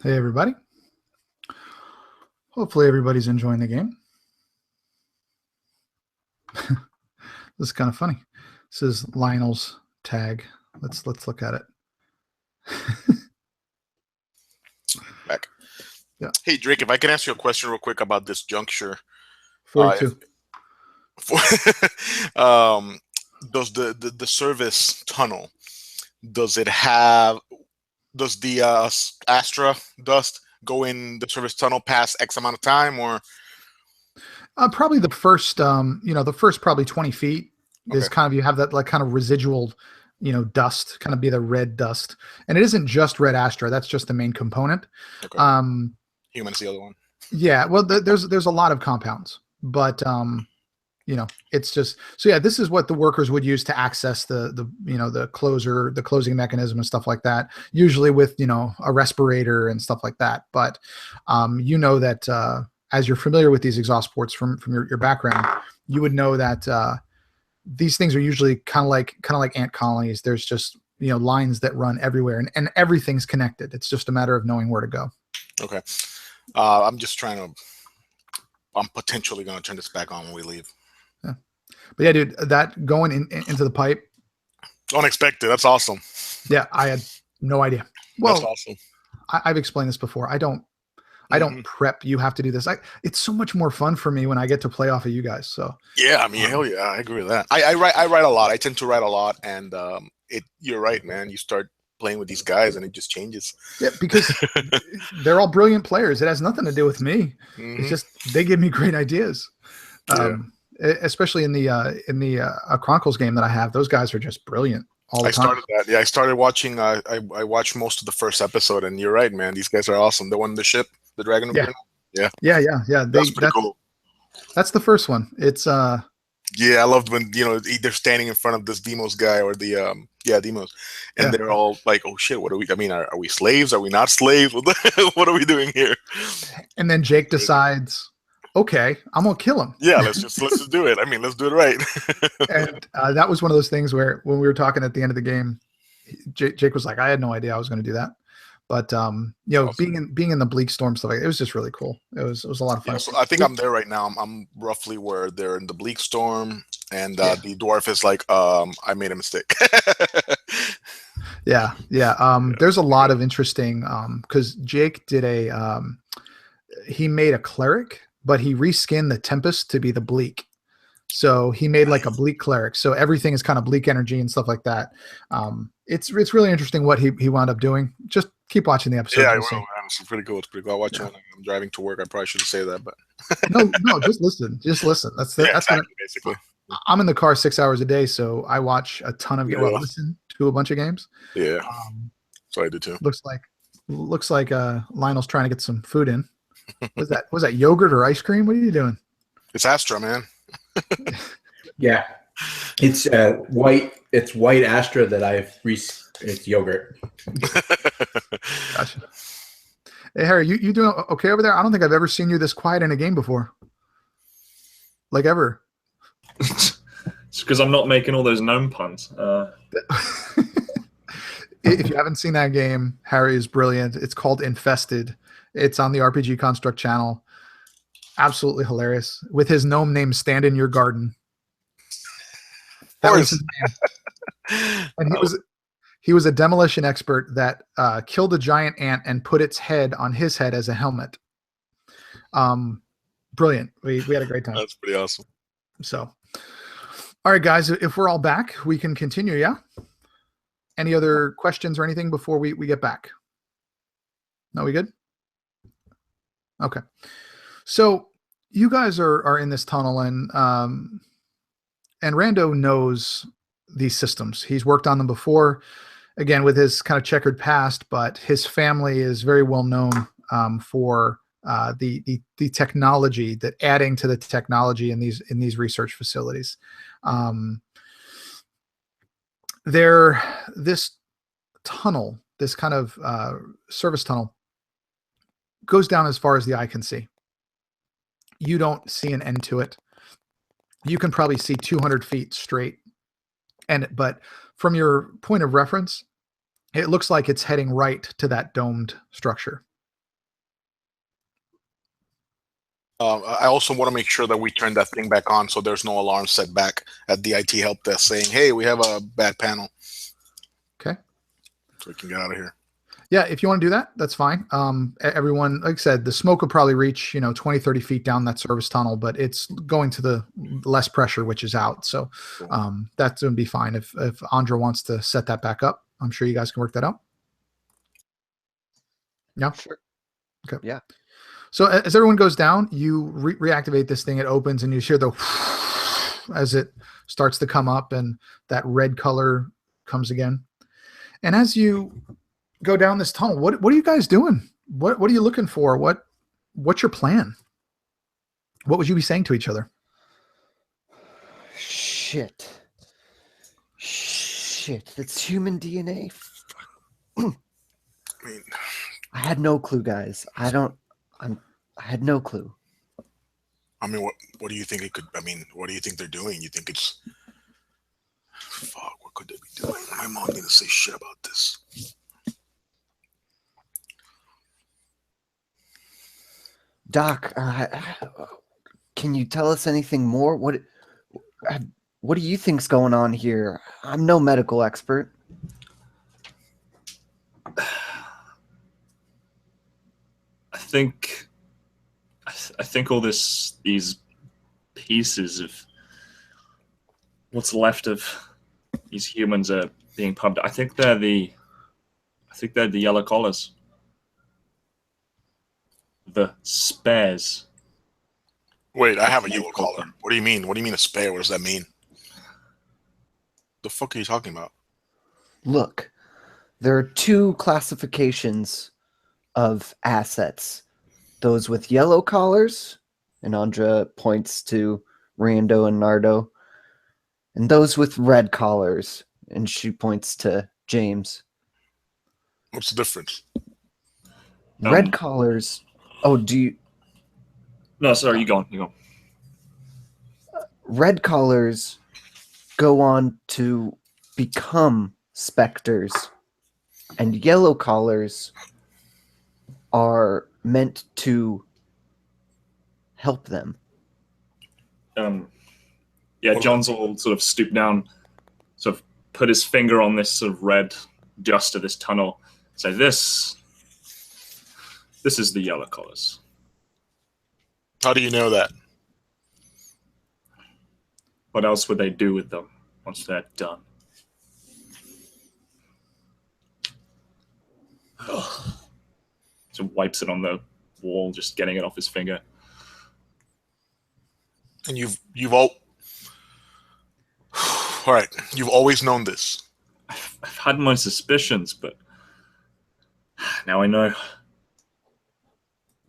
A: Hey, everybody. Hopefully everybody's enjoying the game. This is kind of funny. This is Lionel's tag. Let's look at it.
F: Back.
A: Yeah.
F: Hey, Drake, if I can ask you a question real quick about this juncture.
A: 42.
F: Does the service tunnel, does the Astra dust go in the service tunnel past X amount of time, or
A: Probably the first, the first probably 20 feet is kind of, you have that like kind of residual, dust, kind of be the red dust. And it isn't just red Astra. That's just the main component.
F: okay. Human's the other one?
A: Yeah. Well, there's a lot of compounds, but, it's just, so yeah, this is what the workers would use to access the closing mechanism and stuff like that, usually with, a respirator and stuff like that. But, that, as you're familiar with these exhaust ports from your background, you would know that, these things are usually kind of like ant colonies. There's just, lines that run everywhere, and everything's connected. It's just a matter of knowing where to go.
F: Okay. I'm potentially going to turn this back on when we leave.
A: Yeah. But yeah, dude, that going into the pipe.
F: Unexpected. That's awesome.
A: Yeah. I had no idea. Well,
F: that's awesome.
A: I've explained this before. I don't prep. You have to do this. It's so much more fun for me when I get to play off of you guys. So
F: yeah, I mean, hell yeah, I agree with that. I write a lot. I tend to write a lot, and you're right, man. You start playing with these guys, and it just changes.
A: Yeah, because they're all brilliant players. It has nothing to do with me. It's just they give me great ideas. Especially in the Chronicles game that I have, those guys are just brilliant all the time.
F: Started that. Yeah, I started watching. I watched most of the first episode, and you're right, man. These guys are awesome. The one in the ship. The Dragon.
A: Yeah.
F: Yeah.
A: Yeah.
F: That's pretty cool.
A: That's the first one. It's
F: Yeah, I loved when they're standing in front of this Demos guy or the Demos, and
A: Yeah.
F: they're all like, "Oh shit, what are we? I mean, are we slaves? Are we not slaves? What are we doing here?"
A: And then Jake decides, okay, I'm gonna kill him.
F: Yeah, let's just do it. I mean, let's do it right.
A: And that was one of those things where when we were talking at the end of the game, Jake was like, I had no idea I was going to do that. But
F: Awesome.
A: being in the bleak storm stuff, it was just really cool. It was a lot of fun.
F: Yeah, so I think I'm there right now. I'm roughly where they're in the bleak storm, and the dwarf is like, I made a mistake.
A: Yeah. There's a lot of interesting because Jake did he made a cleric, but he reskinned the Tempest to be the bleak. So he made like a bleak cleric. So everything is kind of bleak energy and stuff like that. It's really interesting what he wound up doing. Just keep watching the episode.
F: Yeah, it's pretty cool. It's pretty cool. I'll watch it when I'm driving to work. I probably shouldn't say that, but
A: no, just listen. Just listen. That's
F: exactly, basically.
A: I'm in the car 6 hours a day, so I watch a ton of listen to a bunch of games.
F: Yeah, so I do too.
A: Looks like Lionel's trying to get some food in. Was that yogurt or ice cream? What are you doing?
F: It's Astra, man.
E: Yeah, it's white. It's white Astra that it's yogurt.
A: Gotcha. Hey Harry, you doing okay over there? I don't think I've ever seen you this quiet in a game before. Like ever.
D: It's because I'm not making all those gnome puns.
A: If you haven't seen that game, Harry is brilliant. It's called Infested. It's on the RPG Construct channel. Absolutely hilarious. With his gnome named Stand in Your Garden. That was his name. And he was a demolition expert that killed a giant ant and put its head on his head as a helmet. Brilliant. We had a great time.
F: That's pretty awesome.
A: So, all right, guys, if we're all back, we can continue, yeah? Any other questions or anything before we get back? No, we good? Okay. So you guys are in this tunnel, and Rando knows these systems. He's worked on them before, again, with his kind of checkered past, but his family is very well known for the technology, that adding to the technology in these research facilities. This tunnel, this kind of service tunnel, goes down as far as the eye can see. You don't see an end to it. You can probably see 200 feet straight, but from your point of reference, it looks like it's heading right to that domed structure.
F: I also want to make sure that we turn that thing back on so there's no alarm set back at the IT help desk saying, hey, we have a bad panel.
A: Okay.
F: So we can get out of here.
A: Yeah, if you want to do that, that's fine. Everyone, like I said, the smoke will probably reach 20, 30 feet down that service tunnel, but it's going to the less pressure, which is out. So that's going to be fine. If Andra wants to set that back up, I'm sure you guys can work that out. Yeah?
C: Sure.
A: Okay.
C: Yeah.
A: So as everyone goes down, you reactivate this thing. It opens, and you hear the as it starts to come up, and that red color comes again. And as you go down this tunnel, what are you guys doing? What are you looking for? What's your plan? What would you be saying to each other?
C: Shit, that's human DNA.
F: I mean,
C: I had no clue, guys. I had no clue.
F: I mean, what do you think it could? I mean, what do you think they're doing? You think it's fuck? What could they be doing? My mom didn't say shit about this.
C: Doc, can you tell us anything more? What do you think's going on here? I'm no medical expert.
D: I think all these pieces of what's left of these humans are being pumped. I think they're the yellow collars. The spares.
F: Wait, I have a yellow collar. What do you mean? What do you mean a spare? What does that mean? The fuck are you talking about?
C: Look, there are two classifications of assets. Those with yellow collars, and Andra points to Rando and Nardo, and those with red collars. And she points to James.
F: What's the difference?
C: Red collars. Oh, do you?
D: No, sorry, you go on. You go on.
C: Red collars go on to become specters, and yellow collars are meant to help them.
D: Yeah, John's all sort of stooped down, sort of put his finger on this sort of red dust of this tunnel. Say, this is the yellow collars.
F: How do you know that?
D: What else would they do with them once they're done? So wipes it on the wall, just getting it off his finger.
F: And you've all right. You've always known this.
D: I've had my suspicions, but now I know.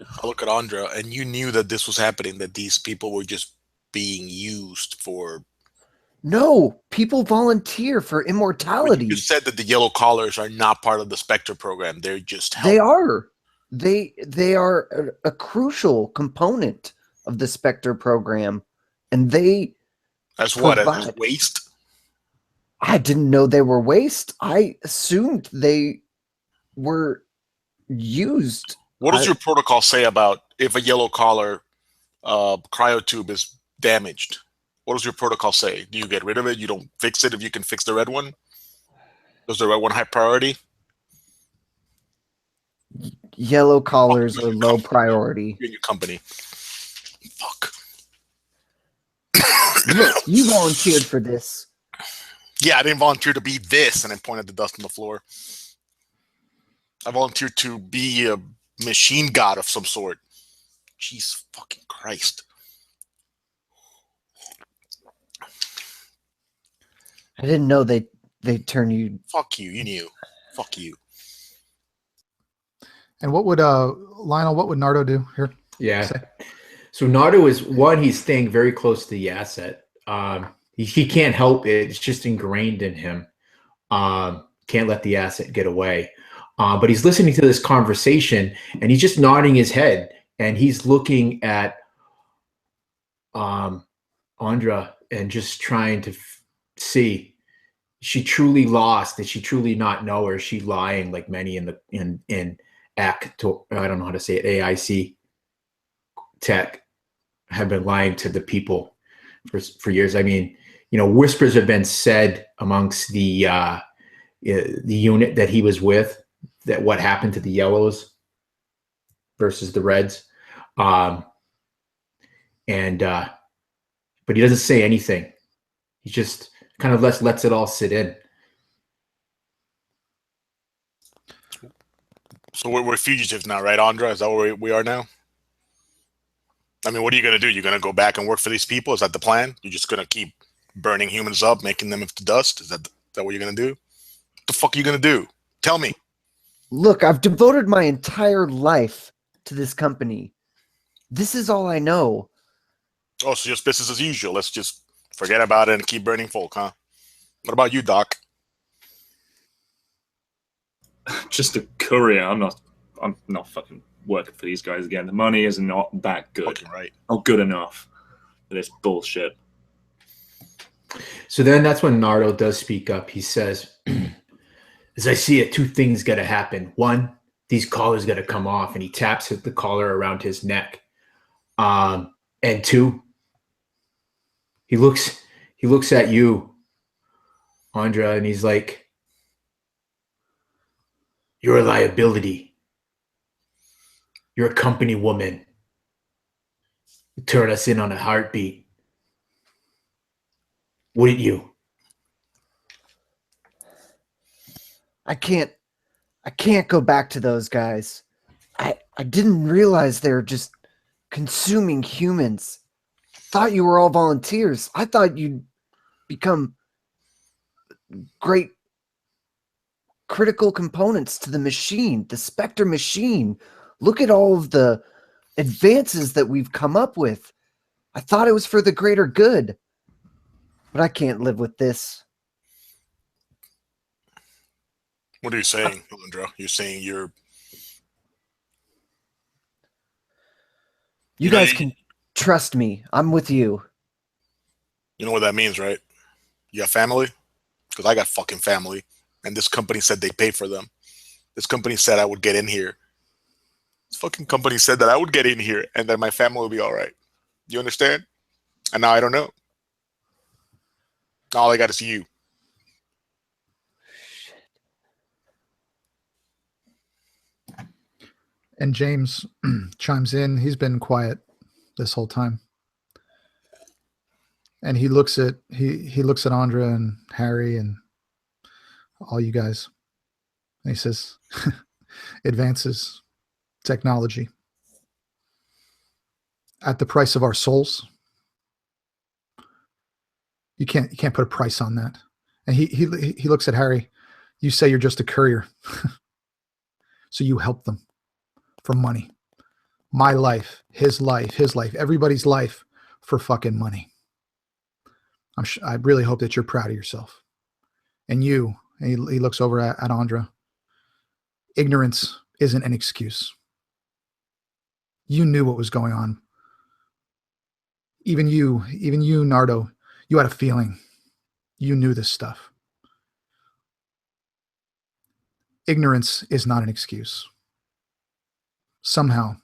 F: I look at Andra, and you knew that this was happening. That these people were just being used for.
C: No, people volunteer for immortality.
F: You said that the yellow collars are not part of the Spectre program. They're just help.
C: They are. They are a crucial component of the Spectre program, and they.
F: As what? As waste?
C: I didn't know they were waste. I assumed they were used.
F: What does your protocol say about if a yellow collar cryotube is damaged? What does your protocol say? Do you get rid of it? You don't fix it if you can fix the red one? Does the red one have priority?
C: Yellow collars are low priority.
F: You're in your company. Fuck.
C: Look, you volunteered for this.
F: Yeah, I didn't volunteer to be this, and I pointed the dust on the floor. I volunteered to be a machine god of some sort. Jeez fucking Christ.
C: I didn't know they turn you.
F: Fuck you, you knew. Fuck you.
A: And what would Lionel? What would Nardo do here?
E: Yeah.
A: Say?
E: So Nardo is one. He's staying very close to the asset. He can't help it. It's just ingrained in him. Can't let the asset get away. But he's listening to this conversation, and he's just nodding his head, and he's looking at Andra and just trying to see. Is she truly lost? Did she truly not know, or is she lying like many in ACT? I don't know how to say it. AIC tech have been lying to the people for years. I mean, whispers have been said amongst the unit that he was with, that what happened to the yellows versus the reds. But he doesn't say anything. He just kind of lets it all sit in.
F: So we're fugitives now, right, Andra? Is that where we are now? I mean, what are you going to do? You're going to go back and work for these people? Is that the plan? You're just going to keep burning humans up, making them into dust? Is that what you're going to do? What the fuck are you going to do? Tell me.
C: Look, I've devoted my entire life to this company. This is all I know.
F: Oh, so just business as usual. Let's just forget about it and keep burning folk, huh? What about you, Doc?
D: Just a courier. I'm not fucking working for these guys again. The money is not that good.
F: Fucking right.
D: Not good enough for this bullshit.
E: So then that's when Nardo does speak up. He says, as I see it, two things got to happen. One, these collars got to come off, and he taps the collar around his neck. And two, he looks at you, Andra, and he's like, you're a liability. You're a company woman. You turn us in on a heartbeat. Wouldn't you?
C: I can't go back to those guys. I didn't realize they were just consuming humans. Thought you were all volunteers. I thought you'd become great critical components to the machine, the Spectre machine. Look at all of the advances that we've come up with. I thought it was for the greater good. But I can't live with this.
F: What are you saying, Alondra? You're saying
C: You
F: You know,
C: guys
F: you-
C: can trust me. I'm with you.
F: you know what that means, right? You got family? Because I got fucking family. And this company said they pay for them. This company said I would get in here. This fucking company said that I would get in here and that my family will be all right. You understand? And now I don't know. Now all I got is you.
A: And James chimes in. He's been quiet this whole time. And he looks at Andra and Harry and all you guys. And he says, advances technology at the price of our souls. You can't put a price on that. And he looks at Harry. You say you're just a courier. So you help them for money. My life, his life, everybody's life for fucking money. I really hope that you're proud of yourself. And you, and he looks over at Andra. Ignorance isn't an excuse. You knew what was going on. Even you, Nardo, you had a feeling. You knew this stuff. Ignorance is not an excuse. Somehow,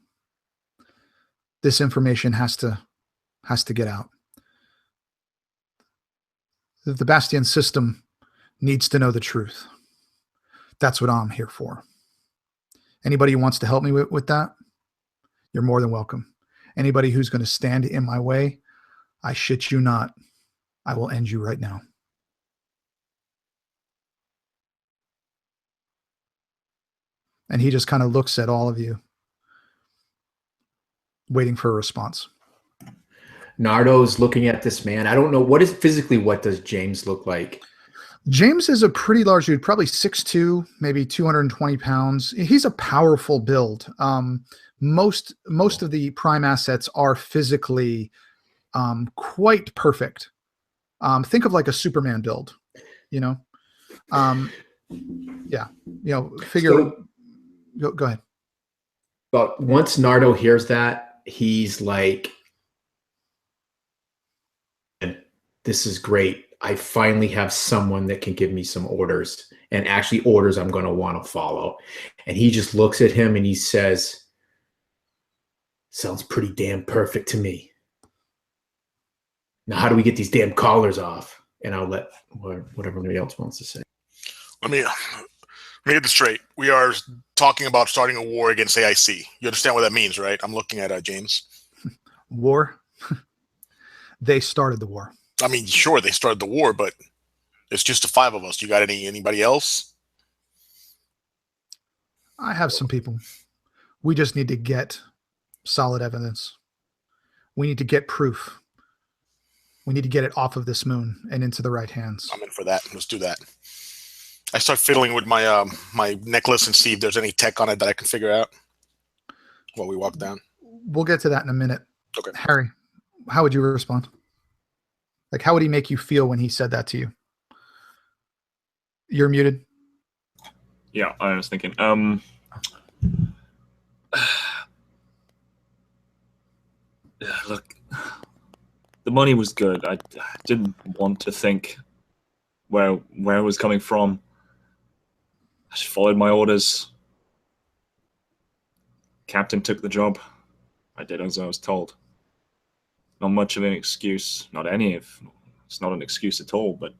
A: this information has to get out. The Bastion system needs to know the truth. That's what I'm here for. Anybody who wants to help me with that, you're more than welcome. Anybody who's going to stand in my way, I shit you not, I will end you right now. And he just kind of looks at all of you, waiting for a response.
E: Nardo's looking at this man. I don't know what does James look like?
A: James is a pretty large dude, probably 6'2", maybe 220 pounds. He's a powerful build. Most of the prime assets are physically quite perfect. Think of like a Superman build, you know? Yeah, you know, figure. So, go ahead.
E: But once Nardo hears that, he's like, this is great. I finally have someone that can give me some orders, and actually orders I'm going to want to follow. And he just looks at him and he says, sounds pretty damn perfect to me. Now, how do we get these damn collars off? And I'll let whatever anybody else wants to say.
F: Let me get this straight. We are talking about starting a war against AIC. You understand what that means, right? I'm looking at James.
A: War? They started the war.
F: I mean, sure, they started the war, but it's just the 5 of us. You got anybody else?
A: I have some people. We just need to get solid evidence. We need to get proof. We need to get it off of this moon and into the right hands.
F: I'm in for that. Let's do that. I start fiddling with my my necklace and see if there's any tech on it that I can figure out while we walk down.
A: We'll get to that in a minute.
F: Okay.
A: Harry, how would you respond? Like, how would he make you feel when he said that to you? You're muted.
D: Yeah, I was thinking. Look, the money was good. I didn't want to think where it was coming from. I just followed my orders. Captain took the job. I did as I was told. Not much of an excuse. Not any of. It's not an excuse at all, but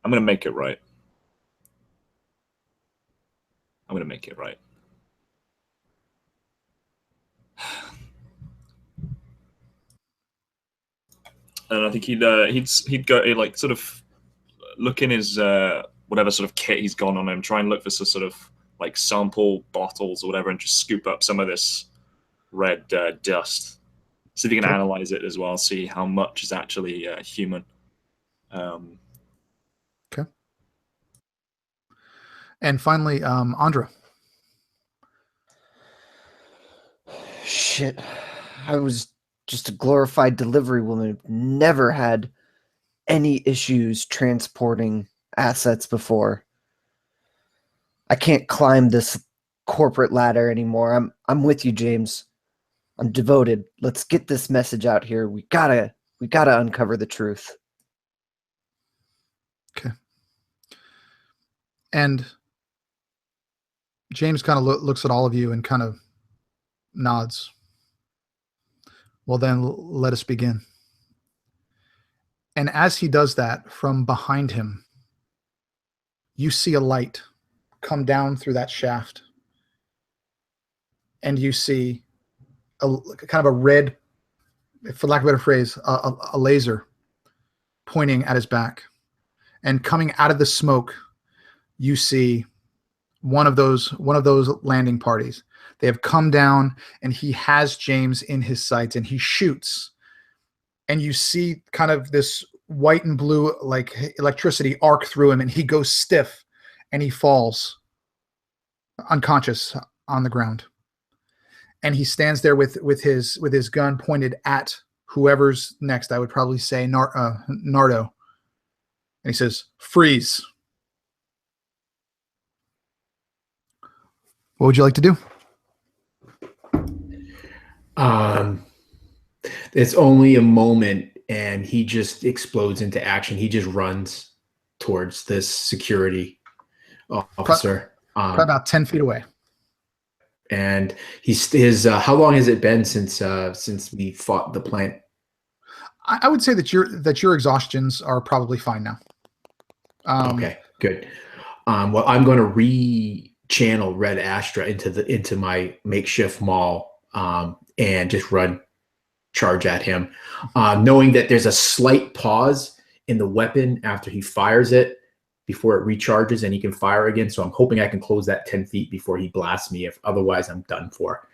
D: I'm going to make it right. I'm going to make it right. And I think he'd go like sort of look in his whatever sort of kit he's gone on him, try and look for some sort of like sample bottles or whatever, and just scoop up some of this red dust. See if you can analyze it as well. See how much is actually human.
A: Okay. And finally, Andra.
C: Shit. I was just a glorified delivery woman. Never had any issues transporting assets before. I can't climb this corporate ladder anymore. I'm with you, James. I'm devoted. Let's get this message out here. We gotta uncover the truth.
A: Okay. And James kind of looks at all of you and kind of nods. Well, then let us begin. And as he does that, from behind him, you see a light come down through that shaft. And you see a kind of a red, for lack of a better phrase, a laser pointing at his back. And coming out of the smoke, you see one of those landing parties. They have come down, and he has James in his sights, and he shoots. And you see kind of this white and blue like electricity arc through him, and he goes stiff, and he falls unconscious on the ground. And he stands there with his gun pointed at whoever's next. I would probably say Nardo. And he says, "Freeze." What would you like to do?
E: It's only a moment, and he just explodes into action. He just runs towards this security officer.
A: Probably about 10 feet away.
E: And his how long has it been since we fought the plant?
A: I would say that your exhaustions are probably fine now.
E: Okay, good. Well, I'm going to re-channel Red Astra into my makeshift maul and just charge at him, knowing that there's a slight pause in the weapon after he fires it before it recharges and he can fire again. So I'm hoping I can close that 10 feet before he blasts me. If otherwise, I'm done for.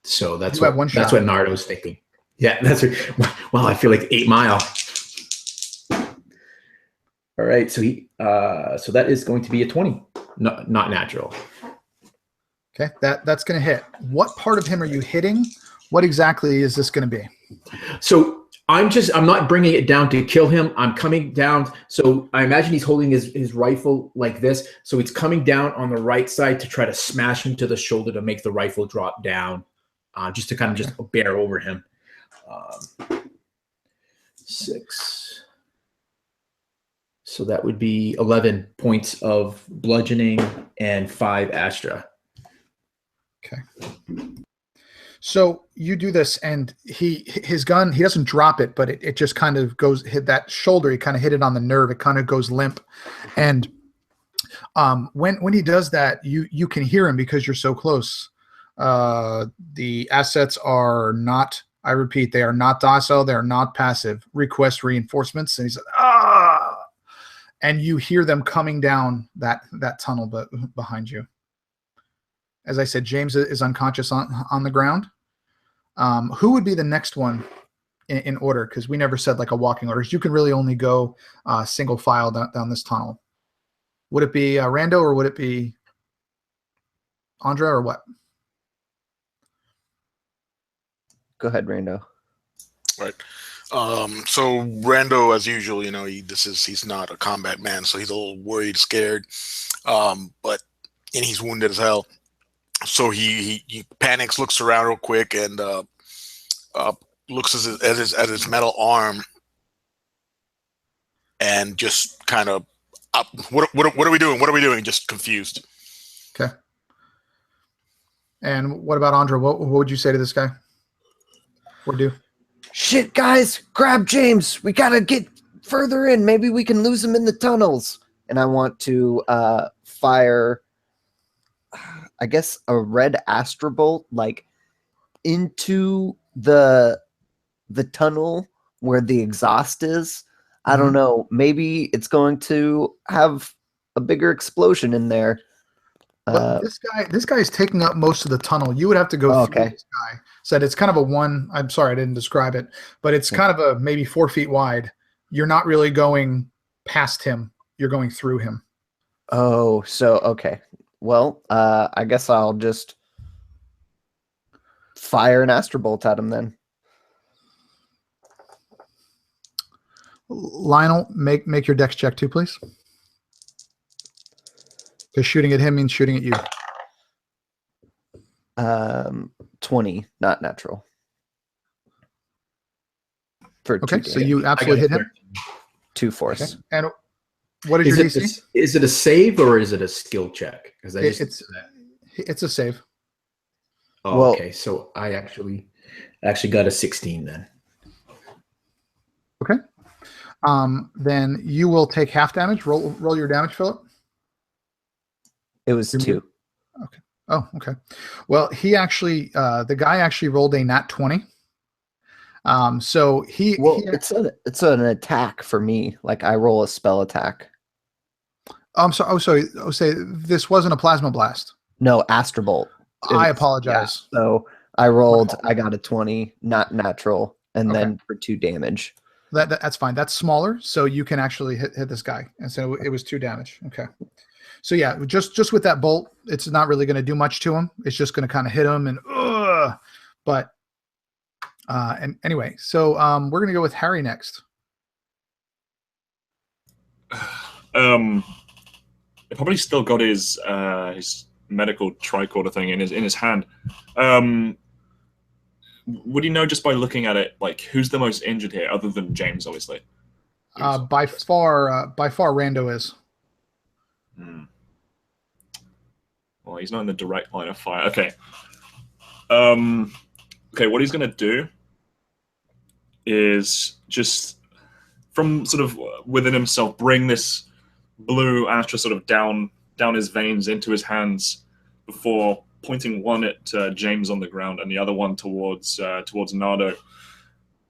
E: So that's what Nardo's thinking. Yeah, that's what, well, I feel like 8 Mile. All right, so so that is going to be a 20, not natural.
A: Okay, that's going to hit. What part of him are you hitting? What exactly is this going to be?
E: So I'm not bringing it down to kill him. I'm coming down. So I imagine he's holding his rifle like this. So it's coming down on the right side to try to smash him to the shoulder to make the rifle drop down, just to kind of just bear over him. 6. So that would be 11 points of bludgeoning and 5 Astra.
A: Okay. So you do this, and his gun, he doesn't drop it, but it just kind of hit that shoulder. He kind of hit it on the nerve. It kind of goes limp. And when he does that, you can hear him because you're so close. The assets are not, I repeat, they are not docile. They are not passive. Request reinforcements. And he says, "Ah!" And you hear them coming down that tunnel behind you. As I said, James is unconscious on the ground. Who would be the next one in order? Because we never said like a walking order. You can really only go single file down this tunnel. Would it be Rando, or would it be Andra, or what?
C: Go ahead, Rando.
F: Right. So Rando, as usual, he's not a combat man, so he's a little worried, scared, and he's wounded as hell. So he panics, looks around real quick, and looks at his metal arm, and just kind of, what are we doing? What are we doing? Just confused.
A: Okay. And what about Andra? What would you say to this guy? Or do?
C: Shit, guys, grab James. We gotta get further in. Maybe we can lose him in the tunnels. And I want to fire, I guess, a red Astra bolt like into the tunnel where the exhaust is. I don't know. Maybe it's going to have a bigger explosion in there.
A: But this guy is taking up most of the tunnel. You would have to go through this guy. Said it's kind of a one. I'm sorry, I didn't describe it, but it's kind of a maybe 4 feet wide. You're not really going past him. You're going through him.
C: Oh, so okay. Well, I guess I'll just fire an Astra bolt at him then.
A: Lionel, make your dex check too, please. Because shooting at him means shooting at you.
C: 20, not natural. For
A: Okay,
C: two
A: so
C: damage.
A: you absolutely hit him.
C: 2 force.
A: Okay. And what is your DC?
E: Is it a save or is it a skill check? Because
A: It's a save.
E: Oh,
C: Well-
E: okay. So I actually got a 16 then.
A: Okay. Then you will take half damage. Roll your damage, Philip.
C: It was 2.
A: Oh, okay. Well, he actually, the guy actually rolled a nat 20. So
C: it's an attack for me. Like I roll a spell attack.
A: I'm sorry. Oh, sorry. Oh, say this wasn't a plasma blast.
C: No, Astrobolt.
A: I apologize.
C: Yeah, so I rolled. I got a 20, not natural, and
A: Okay.
C: then for 2 damage.
A: That's fine. That's smaller, so you can actually hit this guy. And so it was 2 damage. Okay. So yeah, just with that bolt, it's not really going to do much to him. It's just going to kind of hit him and but and anyway, so we're going to go with Harry next.
D: He probably still got his medical tricorder thing in his hand. Would you know just by looking at it, like who's the most injured here, other than James, obviously?
A: By far, Rando is.
D: Well, he's not in the direct line of fire. Okay. Okay, what he's going to do is just from sort of within himself bring this blue astra sort of down his veins into his hands before pointing one at James on the ground and the other one towards Nardo.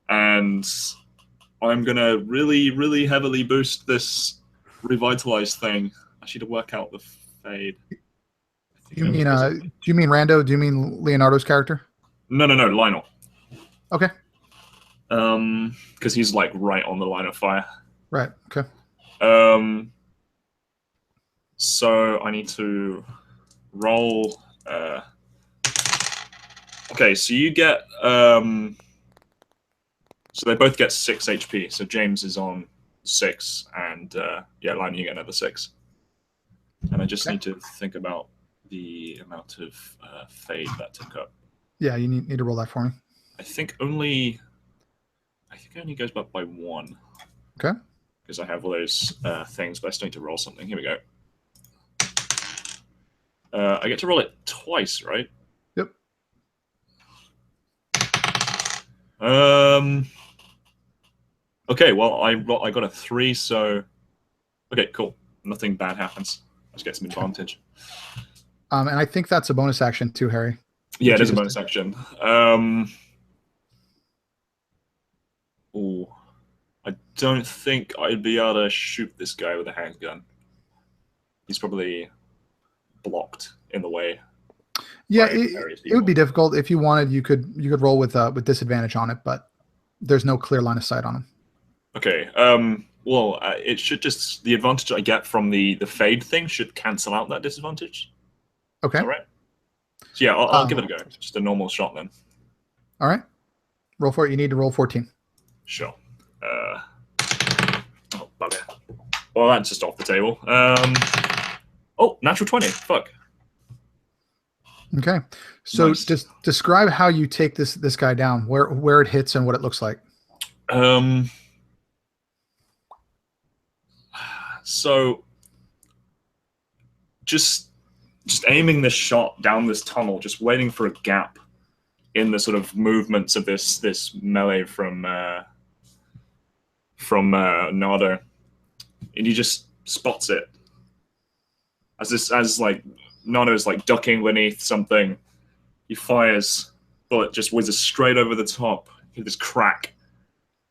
D: And I'm going to really, really heavily boost this revitalized thing. I should work out the fade.
A: Do you mean Rando? Do you mean Leonardo's character?
D: No, Lionel.
A: Okay.
D: Because he's like right on the line of fire.
A: Right. Okay.
D: So I need to roll. Okay, so you get. So they both get 6 HP. So James is on 6, and Lionel, you get another 6. And I just need to think about the amount of fade that took up.
A: Yeah, you need to roll that for me.
D: I think it only goes up by 1.
A: Okay.
D: Because I have all those things, but I still need to roll something. Here we go. I get to roll it twice, right?
A: Yep.
D: Okay, well, I got a 3, so okay, cool. Nothing bad happens. Just get some advantage.
A: And I think that's a bonus action too, Harry.
D: Yeah, it is a bonus action. I don't think I'd be able to shoot this guy with a handgun. He's probably blocked in the way.
A: Yeah, it would be difficult. If you wanted, you could roll with disadvantage on it, but there's no clear line of sight on him.
D: Okay. Well, it should just the advantage I get from the fade thing should cancel out that disadvantage.
A: Okay.
D: All right. So yeah, I'll give it a go. Just a normal shot then.
A: All right. Roll for it. You need to roll 14.
D: Sure. Oh, bugger. Well, that's just off the table. Oh, natural 20. Fuck.
A: Okay. So
D: Nice.
A: just describe how you take this guy down, where it hits and what it looks like.
D: So just aiming this shot down this tunnel, just waiting for a gap in the sort of movements of this melee from Nardo, and he just spots it as like Nardo's like ducking beneath something. He fires, bullet just whizzes straight over the top. You hear this crack,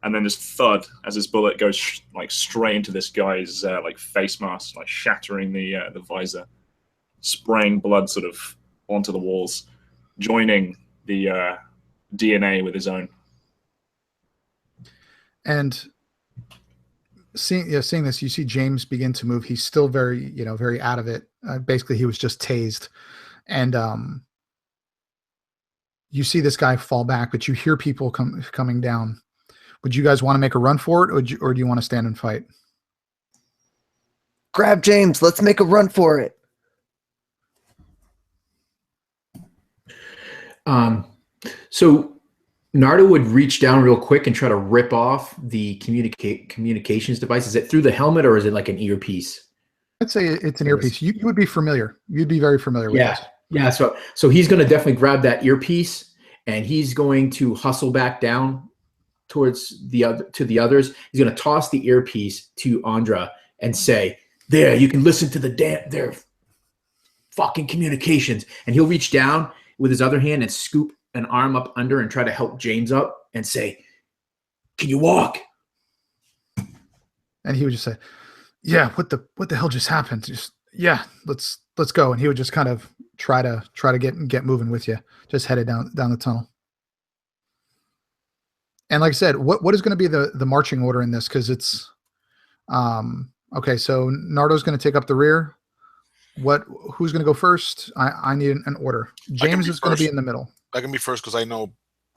D: and then this thud as his bullet goes like straight into this guy's like face mask, like shattering the visor, spraying blood sort of onto the walls, joining the DNA with his own. And
A: seeing this, you see James begin to move. He's still very out of it. Basically, he was just tased, and you see this guy fall back, but you hear people coming down. Would you guys want to make a run for it, or do you want to stand and fight?
C: Grab James. Let's make a run for it.
E: So Nardo would reach down real quick and try to rip off the communications device. Is it through the helmet or is it like an earpiece?
A: I'd say it's an earpiece. You would be familiar. You'd be very familiar with this.
E: Yeah. So he's going to definitely grab that earpiece and he's going to hustle back down towards the others. He's going to toss the earpiece to Andra and say, "There, you can listen to their fucking communications." And he'll reach down with his other hand and scoop an arm up under and try to help James up and say, "Can you walk?"
A: And he would just say, "Yeah, what the hell just happened? Just let's go." And he would just kind of try to get moving with you, just headed down the tunnel. And like I said, what is going to be the marching order in this? Because it's okay. So Nardo's going to take up the rear. Who's going to go first? I need an order. James is going to be in the middle.
F: I can be first because I know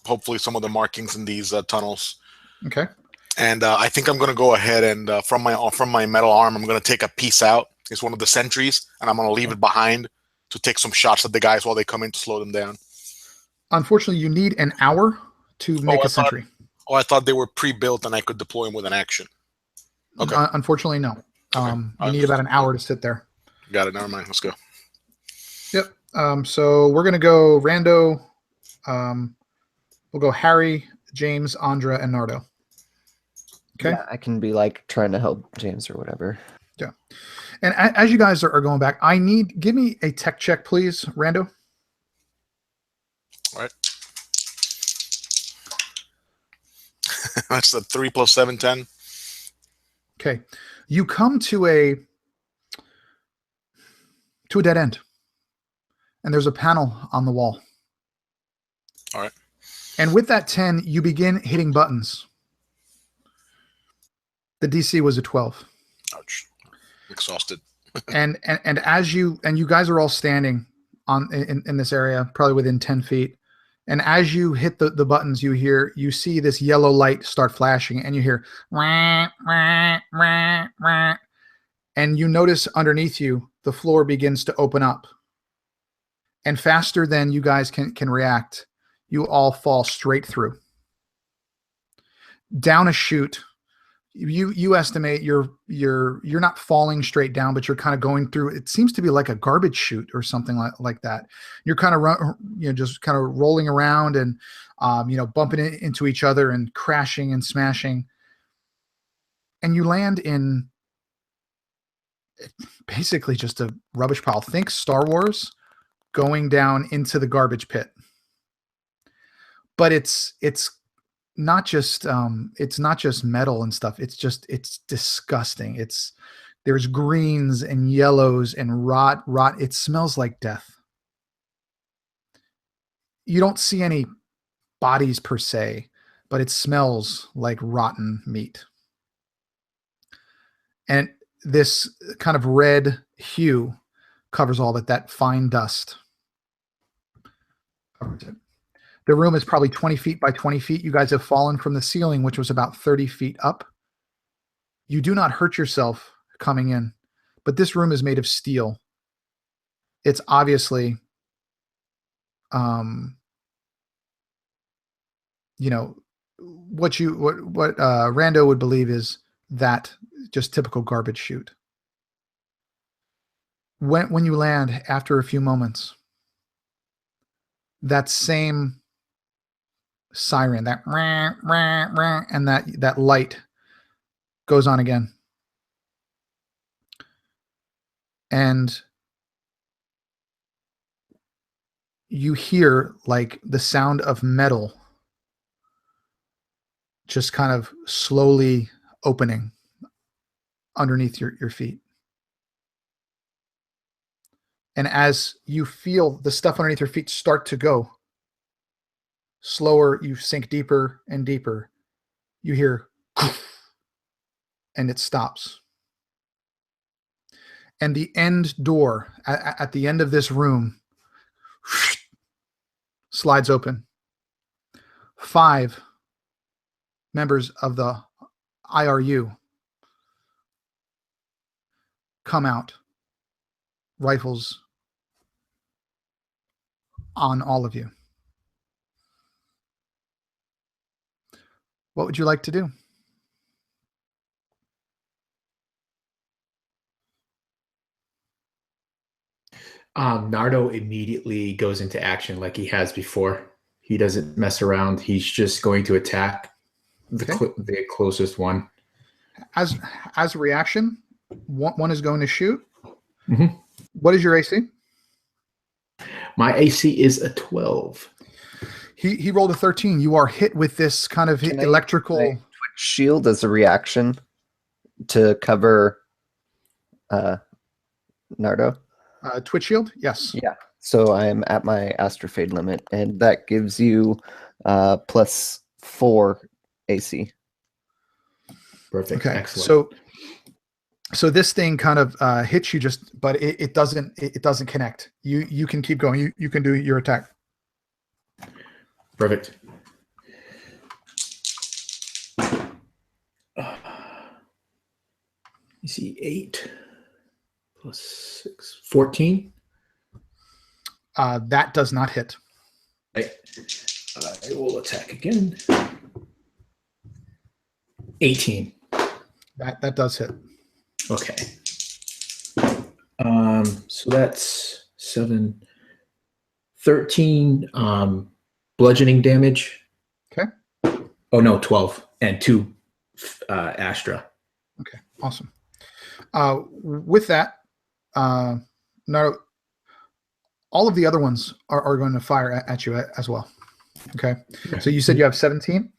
F: hopefully some of the markings in these tunnels.
A: Okay.
F: And I think I'm going to go ahead and from my metal arm, I'm going to take a piece out. It's one of the sentries, and I'm going to leave it behind to take some shots at the guys while they come in to slow them down.
A: Unfortunately, you need an hour to make a sentry.
F: I thought they were pre-built and I could deploy them with an action. Okay.
A: Unfortunately, no.
F: Okay.
A: You need about an hour to sit there.
F: Got it. Never mind. Let's go.
A: Yep. So we're going to go Rando. We'll go Harry, James, Andra, and Nardo. Okay.
C: Yeah, I can be like trying to help James or whatever.
A: Yeah. And as you guys are going back, give me a tech check, please, Rando.
F: All right. That's the 3 + 7, 10.
A: Okay. You come to a dead end. And there's a panel on the wall.
F: All right.
A: And with that 10, you begin hitting buttons. The DC was a 12.
F: Ouch. Exhausted.
A: and as you guys are all standing in this area, probably within 10 feet. And as you hit the buttons, you see this yellow light start flashing, and you hear wah, wah, wah, wah. And you notice underneath you, the floor begins to open up. And faster than you guys can react, you all fall straight through. Down a chute. You estimate you're not falling straight down, but you're kind of going through. It seems to be like a garbage chute or something like that. You're kind of just kind of rolling around and bumping into each other and crashing and smashing. And you land in basically just a rubbish pile. Think Star Wars going down into the garbage pit. But it's not just metal and stuff. It's disgusting. There's greens and yellows and rot. It smells like death. You don't see any bodies per se, but it smells like rotten meat. And this kind of red hue covers all that fine dust covers it. The room is probably 20 feet by 20 feet. You guys have fallen from the ceiling, which was about 30 feet up. You do not hurt yourself coming in, but this room is made of steel. It's obviously, what Rando would believe is that just typical garbage chute. When you land after a few moments, that same siren, that rah, rah, rah, and that light goes on again. And you hear like the sound of metal just kind of slowly opening underneath your feet. And as you feel the stuff underneath your feet start to go, slower, you sink deeper and deeper. You hear, and it stops. And the end door at the end of this room slides open. 5 members of the IRU come out, rifles on all of you. What would you like to do?
E: Nardo immediately goes into action like he has before. He doesn't mess around. He's just going to attack the closest one.
A: As a reaction, one is going to shoot.
E: Mm-hmm.
A: What is your AC?
E: My AC is a 12.
A: He rolled a 13. You are hit with this kind of electrical...
C: Twitch shield as a reaction to cover Nardo.
A: Twitch shield? Yes.
C: Yeah. So I am at my Astrofade limit, and that gives you +4 AC.
E: Perfect.
A: Okay.
E: Excellent.
A: So this thing kind of hits you, but it doesn't connect. You can keep going. You can do your attack.
E: Perfect. You see 8 plus 6, 14.
A: That does not hit.
E: I will attack again. 18.
A: That does hit.
E: Okay. So that's 7, 13 bludgeoning damage.
A: Okay.
E: Oh no, 12 and 2 Astra.
A: Okay, awesome. With that, now all of the other ones are going to fire at you as well. Okay. So you said you have 17?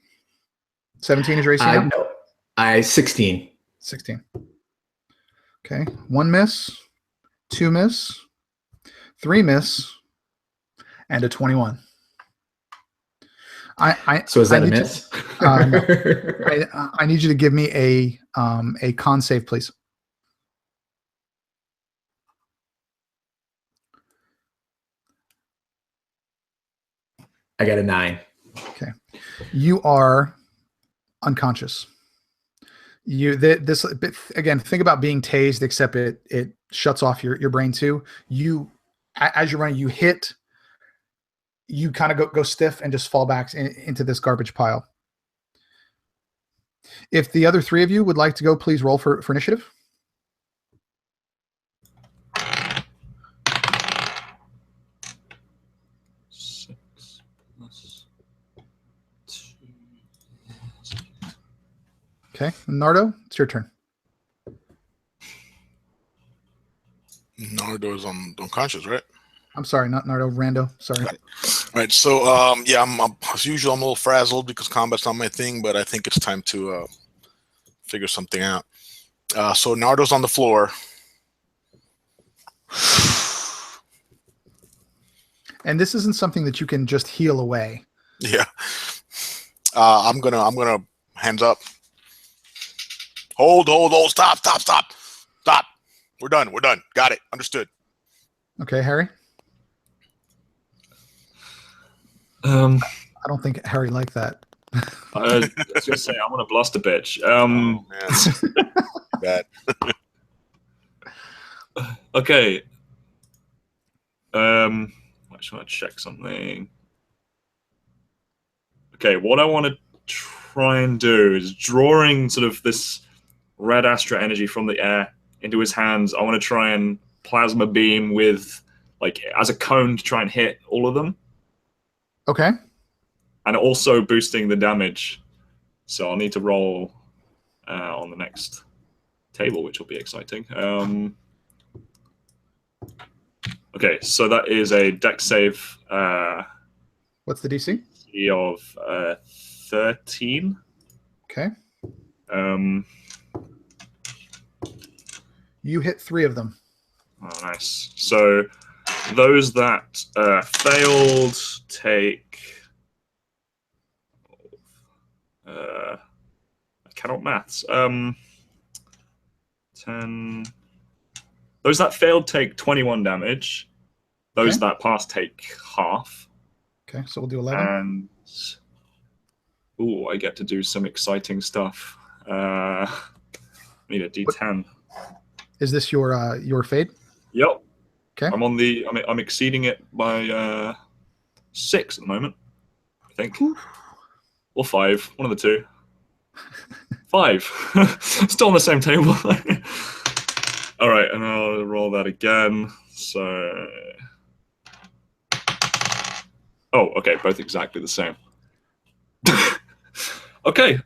A: 17 is your AC now?
E: No, I 16.
A: 16. Okay. 1 miss, 2 miss, 3 miss, and a 21.
E: So is that a miss?
A: No. I need you to give me a con save, please.
E: I got a 9.
A: Okay. You are unconscious. This again, think about being tased, except it shuts off your brain too. As you're running, you hit, you kind of go stiff and just fall back into this garbage pile. If the other 3 of you would like to go, please roll for initiative. Okay, Nardo, it's your turn.
F: Nardo is unconscious, right?
A: I'm sorry, not Nardo, Rando. Sorry.
F: All right. So, yeah, I'm as usual. I'm a little frazzled because combat's not my thing, but I think it's time to figure something out. So Nardo's on the floor.
A: And this isn't something that you can just heal away.
F: Yeah. I'm gonna hands up. Hold. Stop. We're done. Got it. Understood.
A: Okay, Harry? I don't think Harry liked that.
D: I was gonna say I want to blast a bitch.
F: Oh, man. Bad.
D: Okay. I just want to check something. Okay, what I want to try and do is drawing sort of this red Astra energy from the air into his hands. I want to try and plasma beam with, like, as a cone to try and hit all of them.
A: Okay.
D: And also boosting the damage. So I'll need to roll on the next table, which will be exciting. Okay, so that is a dex save.
A: What's the DC?
D: Of 13.
A: Okay. You hit 3 of them.
D: Oh, nice. So those that failed take... I cannot maths. 10... Those that failed take 21 damage. Those that passed take half.
A: Okay, so we'll do 11.
D: And Ooh, I get to do some exciting stuff. Need a D10.
A: Is this your fate?
D: Yep.
A: Okay.
D: I'm exceeding it by 6 at the moment, I think.
A: Oof.
D: Or 5. One of the two. 5. Still on the same table. All right, and I'll roll that again. So, oh, okay, both exactly the same. Okay,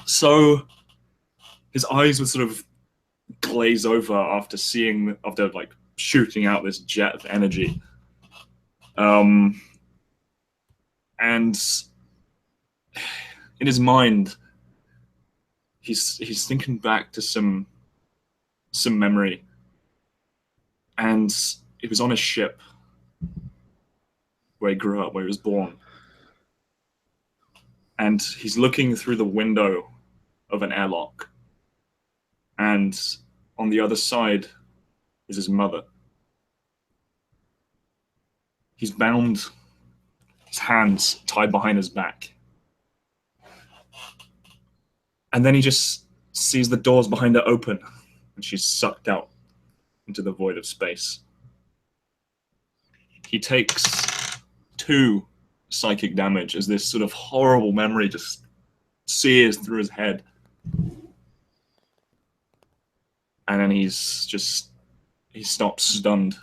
D: so his eyes would sort of glaze over after like shooting out this jet of energy. And in his mind, he's thinking back to some memory, and it was on a ship where he grew up, where he was born, and he's looking through the window of an airlock, and on the other side is his mother. He's bound, his hands tied behind his back. And then he just sees the doors behind her open, and she's sucked out into the void of space. He takes 2 psychic damage as this sort of horrible memory just sears through his head. And then he stops stunned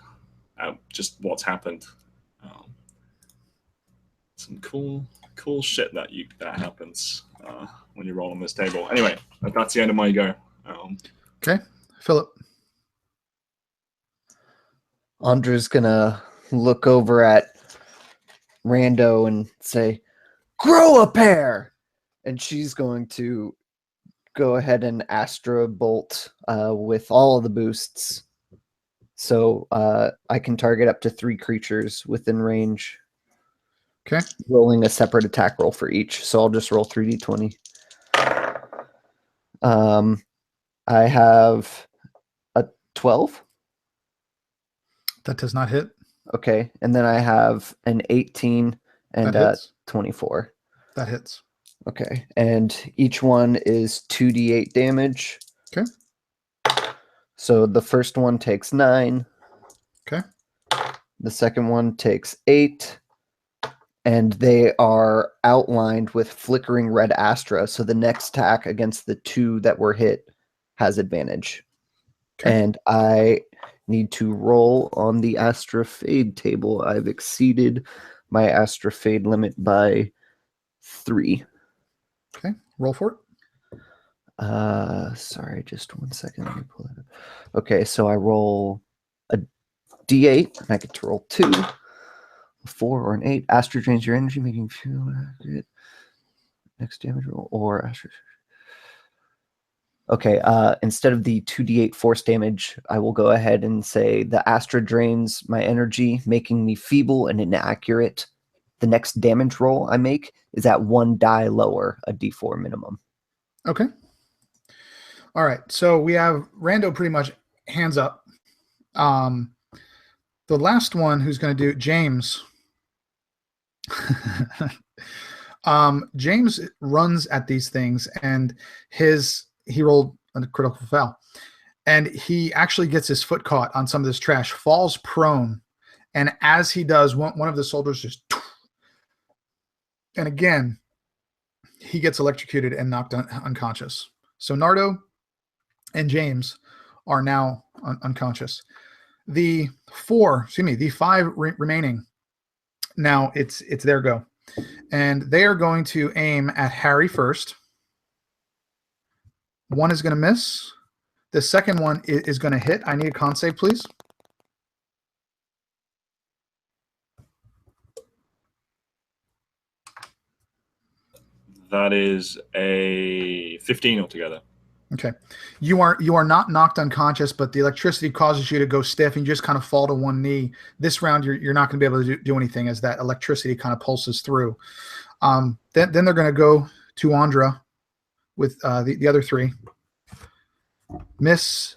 D: at just what's happened. Some cool shit that happens when you roll on this table. Anyway, that's the end of my go.
A: Okay, Philip.
C: Andra's gonna look over at Rando and say, "Grow a pair!" And she's going to go ahead and Astra Bolt with all of the boosts. So I can target up to 3 creatures within range.
A: Okay.
C: Rolling a separate attack roll for each. So I'll just roll 3d20. I have a 12.
A: That does not hit.
C: Okay. And then I have an 18 and a 24.
A: That hits.
C: Okay. And each one is 2d8 damage.
A: Okay.
C: So the first one takes 9.
A: Okay.
C: The second one takes 8. And they are outlined with flickering red astra. So the next attack against the 2 that were hit has advantage. Okay. And I need to roll on the Astra Fade table. I've exceeded my Astra Fade limit by 3.
A: Okay, roll for
C: it. Sorry, just 1 second. Let me pull it up. Okay, so I roll a d8, and I get to roll 2. 4 or an 8. Astra drains your energy, making you feel accurate. Next damage roll or Astra. Okay, instead of the 2d8 force damage, I will go ahead and say the Astra drains my energy, making me feeble and inaccurate. The next damage roll I make is at 1 die lower, a d4 minimum.
A: Okay. All right, so we have Rando pretty much hands up. The last one who's going to do James. James runs at these things, and he rolled a critical foul, and he actually gets his foot caught on some of this trash, falls prone, and as he does, one of the soldiers just, and again, he gets electrocuted and knocked unconscious. So Nardo and James are now unconscious. The 5 remaining. Now it's their go, and they are going to aim at Harry first. One is going to miss. The second one is going to hit. I need a con save, please.
D: That is a 15 altogether.
A: Okay. You are not knocked unconscious, but the electricity causes you to go stiff and you just kind of fall to one knee. This round, you're not going to be able to do anything as that electricity kind of pulses through. Then they're going to go to Andra with the other 3. Miss,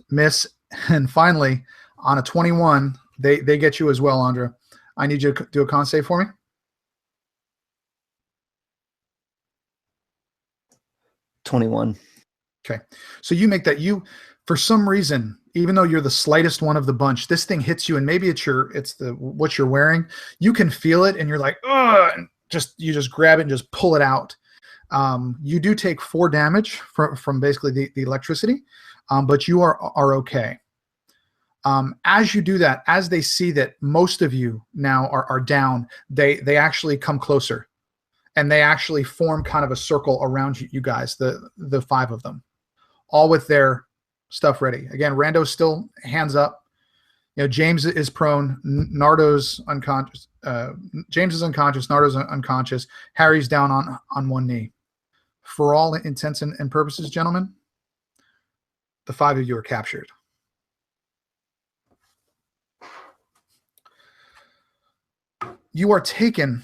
A: and finally, on a 21, they get you as well, Andra. I need you to do a con save for me.
C: 21.
A: Okay. So you make that. For some reason, even though you're the slightest one of the bunch, this thing hits you, and maybe it's what you're wearing. You can feel it, and you're like, ugh, and you just grab it and just pull it out. You do take 4 damage from basically the electricity, but you are okay. As you do that, as they see that most of you now are down, they actually come closer, and they actually form kind of a circle around you guys, the 5 of them, all with their stuff ready. Again, Rando's still hands up. James is prone. Nardo's unconscious. James is unconscious. Nardo's unconscious. Harry's down on one knee. For all intents and purposes, gentlemen, the 5 of you are captured. You are taken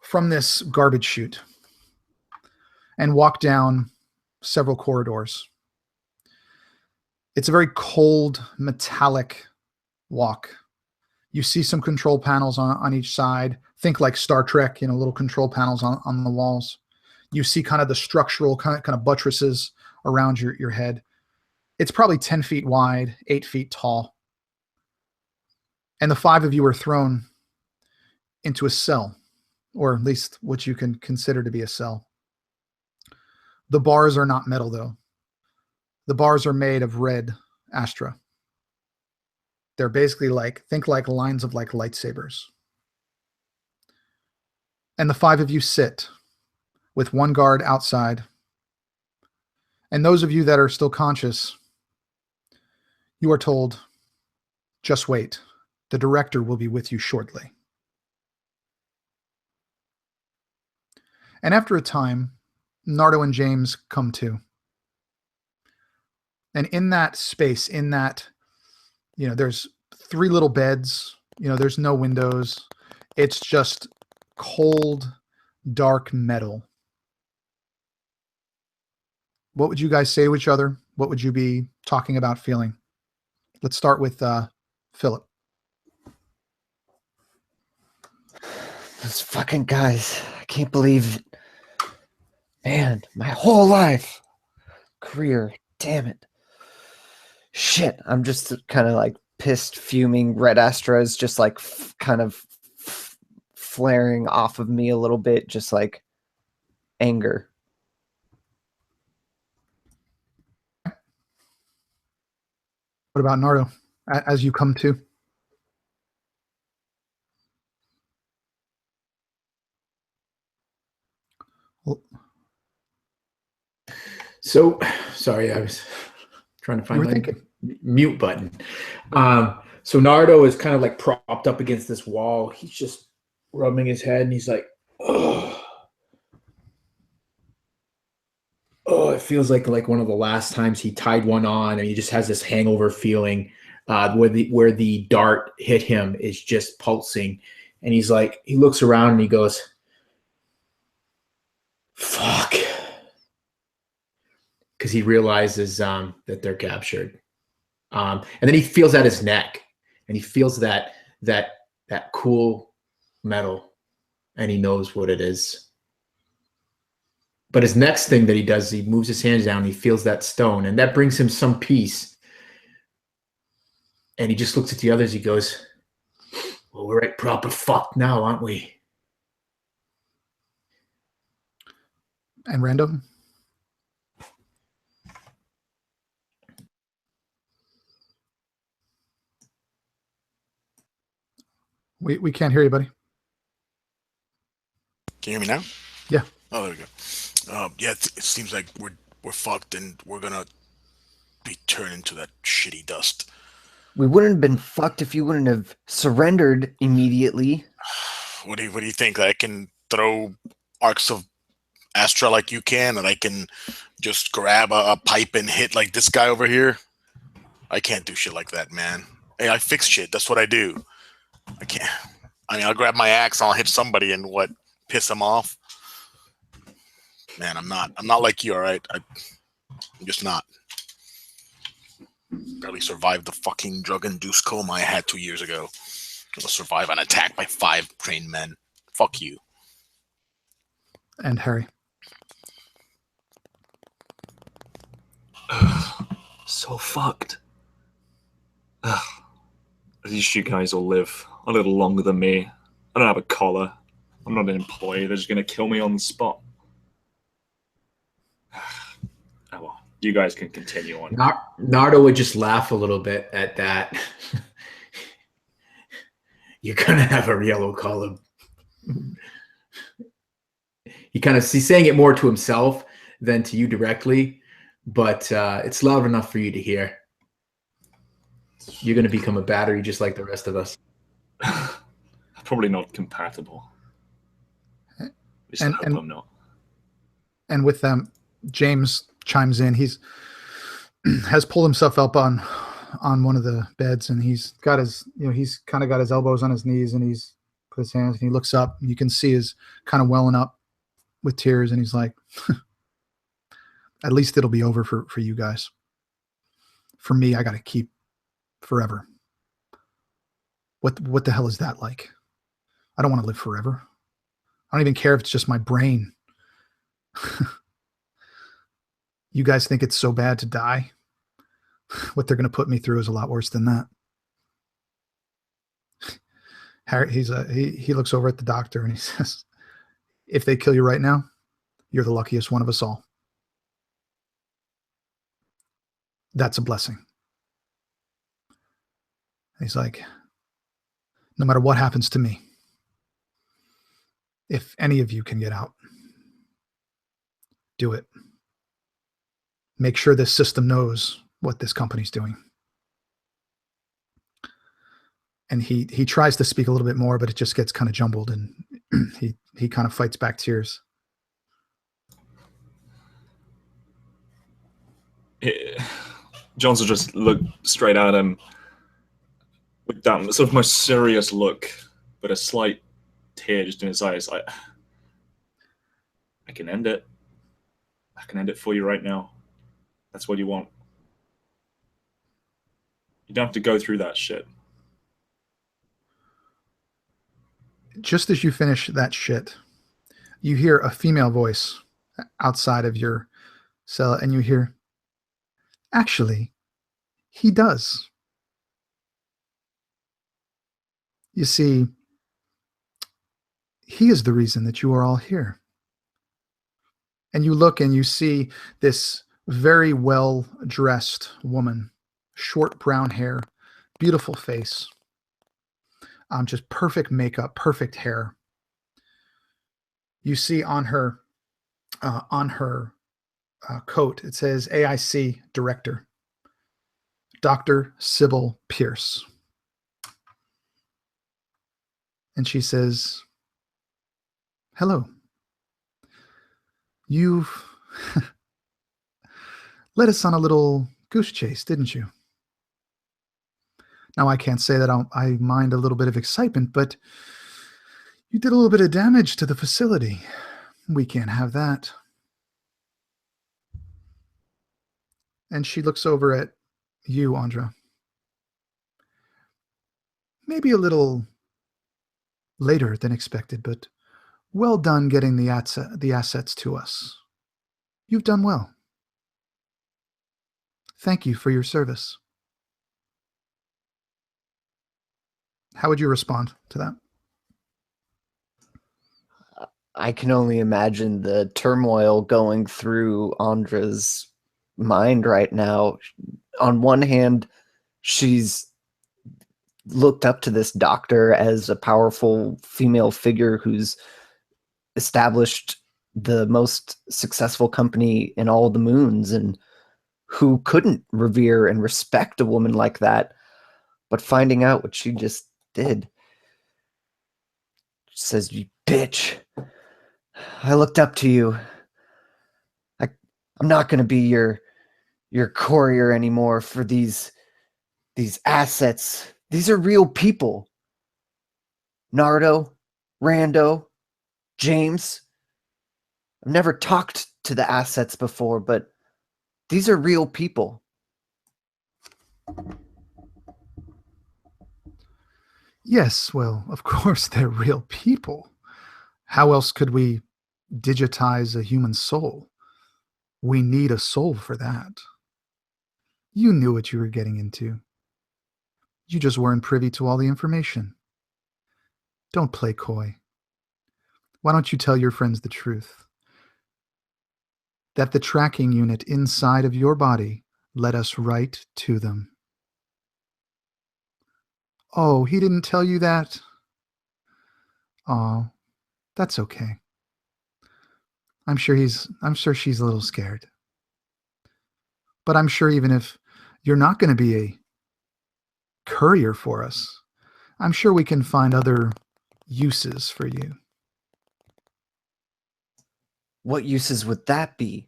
A: from this garbage chute and walk down several corridors. It's a very cold, metallic walk. You see some control panels on each side. Think like Star Trek, little control panels on the walls. You see kind of the structural kind of buttresses around your head. It's probably 10 feet wide, 8 feet tall. And the 5 of you are thrown into a cell, or at least what you can consider to be a cell. The bars are not metal, though. The bars are made of red Astra. They're basically think like lines of lightsabers. And the 5 of you sit with 1 guard outside. And those of you that are still conscious, you are told, just wait. The director will be with you shortly. And after a time, Nardo and James come to. And in that space, there's 3 little beds, there's no windows. It's just cold, dark metal. What would you guys say to each other? What would you be talking about, feeling? Let's start with Philip.
C: Those fucking guys. I can't believe it. Man, my whole life. Career. Damn it. Shit. I'm just kind of pissed, fuming. Red Astra is just kind of flaring off of me a little bit, just anger.
A: What about Nardo, as you come to?
E: So, sorry, I was trying to find my mute button. So Nardo is kind of propped up against this wall. He's just rubbing his head, and he's like, oh, it feels like one of the last times he tied one on, and he just has this hangover feeling where the dart hit him is just pulsing. And he looks around and he goes, fuck. Because he realizes that they're captured. And then he feels at his neck, and he feels that cool metal, and he knows what it is. But his next thing that he does, he moves his hands down, and he feels that stone, and that brings him some peace. And he just looks at the others. He goes, well, we're right proper fucked now, aren't we?
A: And Random? We can't hear you, buddy.
F: Can you hear me now?
A: Yeah.
F: Oh, there we go. Yeah, it seems like we're fucked, and we're gonna be turned into that shitty dust.
C: We wouldn't have been fucked if you wouldn't have surrendered immediately.
F: What do you think? I can throw arcs of Astra like you can, and I can just grab a pipe and hit like this guy over here? I can't do shit like that, man. Hey, I fix shit. That's what I do. I can't. I mean, I'll grab my axe and I'll hit somebody and piss them off. Man, I'm not like you, all right? I'm just not. Barely survived the fucking drug-induced coma I had 2 years ago. I'll survive an attack by 5 trained men. Fuck you.
A: And Harry.
D: So fucked. At least you guys will live a little longer than me. I don't have a collar. I'm not an employee. They're just going to kill me on the spot. Oh, well, you guys can continue on.
E: Nardo would just laugh a little bit at that. You're going to have a yellow collar. He's saying it more to himself than to you directly, but it's loud enough for you to hear. You're going to become a battery just like the rest of us.
D: Probably not compatible. At least I hope I'm not.
A: And with them, James chimes in. He's has pulled himself up on one of the beds, and he's got his, he's kind of got his elbows on his knees, and he's put his hands, and he looks up. And you can see his kind of welling up with tears, and he's like, "At least it'll be over for you guys. For me, I got to keep forever. What the hell is that like? I don't want to live forever. I don't even care if it's just my brain." You guys think it's so bad to die? What they're going to put me through is a lot worse than that. Harry, he looks over at the doctor and he says, "If they kill you right now, you're the luckiest one of us all. That's a blessing." He's like, "No matter what happens to me, if any of you can get out, do it. Make sure this system knows what this company's doing." And he tries to speak a little bit more, but it just gets kind of jumbled, and he kind of fights back tears.
D: Johnson just looked straight at him with that sort of most serious look, but a slight tear just in his eyes. I can end it. I can end it for you right now. That's what you want. You don't have to go through that shit.
A: Just as you finish that shit, you hear a female voice outside of your cell, and you hear, "Actually, he does." You see, he is the reason that you are all here. And you look and you see this very well-dressed woman, short brown hair, beautiful face, just perfect makeup, perfect hair. You see on her coat, it says AIC Director, Dr. Sybil Pierce. And she says, "Hello. You've led us on a little goose chase, didn't you? Now, I can't say that I mind a little bit of excitement, but you did a little bit of damage to the facility. We can't have that." And she looks over at you, Andra. "Maybe a little later than expected, but well done getting the assets to us. You've done well. Thank you for your service." How would you respond to that?
C: I can only imagine the turmoil going through Andra's mind right now. On one hand, she's looked up to this doctor as a powerful female figure who's established the most successful company in all the moons, and who couldn't revere and respect a woman like that. But finding out what she just did, she says, "You bitch. I looked up to you. I'm not going to be your courier anymore for these assets. These are real people. Nardo, Rando, James. I've never talked to the assets before, but these are real people."
A: Yes, well, of course they're real people. How else could we digitize a human soul? We need a soul for that. You knew what you were getting into. You just weren't privy to all the information. Don't play coy. Why don't you tell your friends the truth? That the tracking unit inside of your body led us right to them. Oh, he didn't tell you that? Oh, that's okay. I'm sure she's a little scared. But I'm sure even if you're not going to be a courier for us, I'm sure we can find other uses for you.
C: What uses would that be?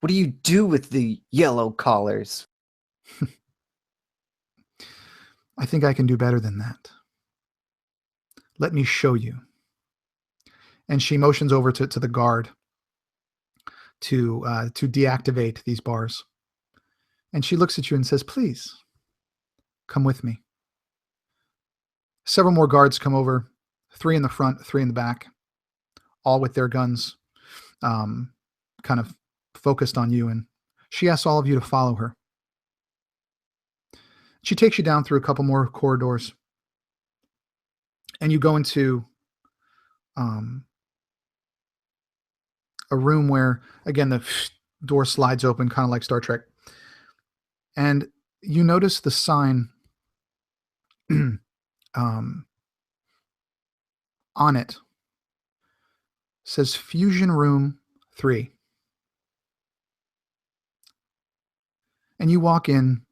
C: What do you do with the yellow collars?
A: I think I can do better than that. Let me show you. And she motions over to the guard to deactivate these bars. And she looks at you and says, please, come with me. Several more guards come over, 3 in the front, 3 in the back, all with their guns kind of focused on you. And she asks all of you to follow her. She takes you down through a couple more corridors. And you go into a room where, again, the door slides open, kind of like Star Trek. And you notice the sign on it says Fusion Room 3. And you walk in,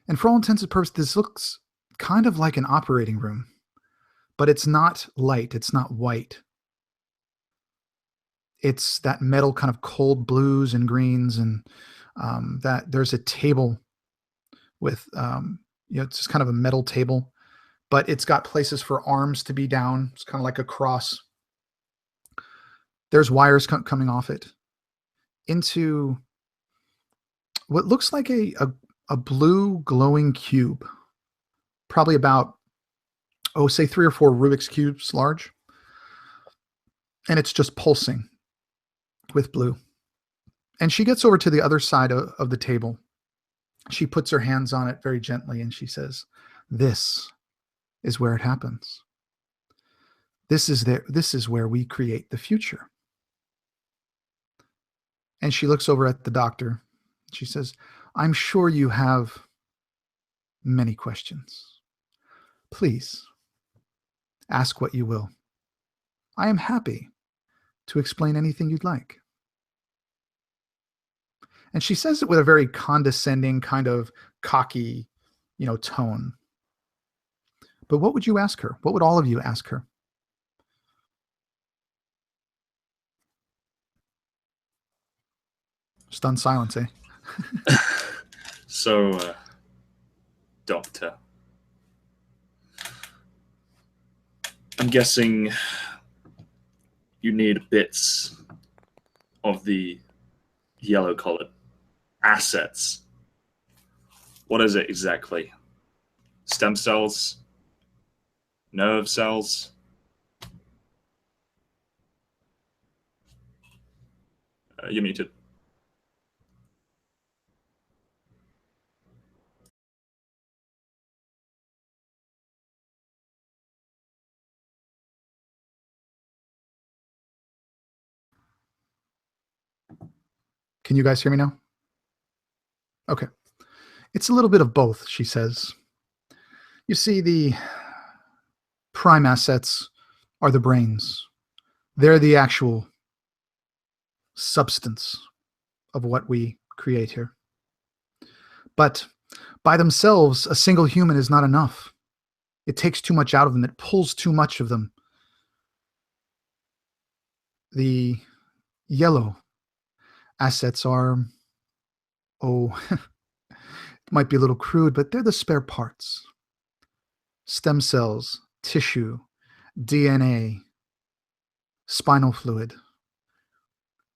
A: and for all intents and purposes, this looks kind of like an operating room, but it's not light. It's not white. It's that metal kind of cold blues and greens, and that there's a table with, it's just kind of a metal table, but it's got places for arms to be down. It's kind of like a cross. There's wires coming off it into what looks like a blue glowing cube, probably about, say 3 or 4 Rubik's cubes large. And it's just pulsing with blue. And she gets over to the other side of the table. She puts her hands on it very gently and she says, this is where it happens. This is where we create the future. And she looks over at the doctor. She says, I'm sure you have many questions. Please, ask what you will. I am happy to explain anything you'd like. And she says it with a very condescending, kind of cocky, tone. But what would you ask her? What would all of you ask her? Stunned silence, eh?
D: So, Doctor, I'm guessing you need bits of the yellow-collared assets. What is it exactly? Stem cells? Nerve cells? You're muted.
A: Can you guys hear me now? Okay. It's a little bit of both, she says. You see, the prime assets are the brains. They're the actual substance of what we create here. But by themselves, a single human is not enough. It takes too much out of them. It pulls too much of them. The yellow assets are, it might be a little crude, but they're the spare parts. Stem cells, tissue, DNA, spinal fluid.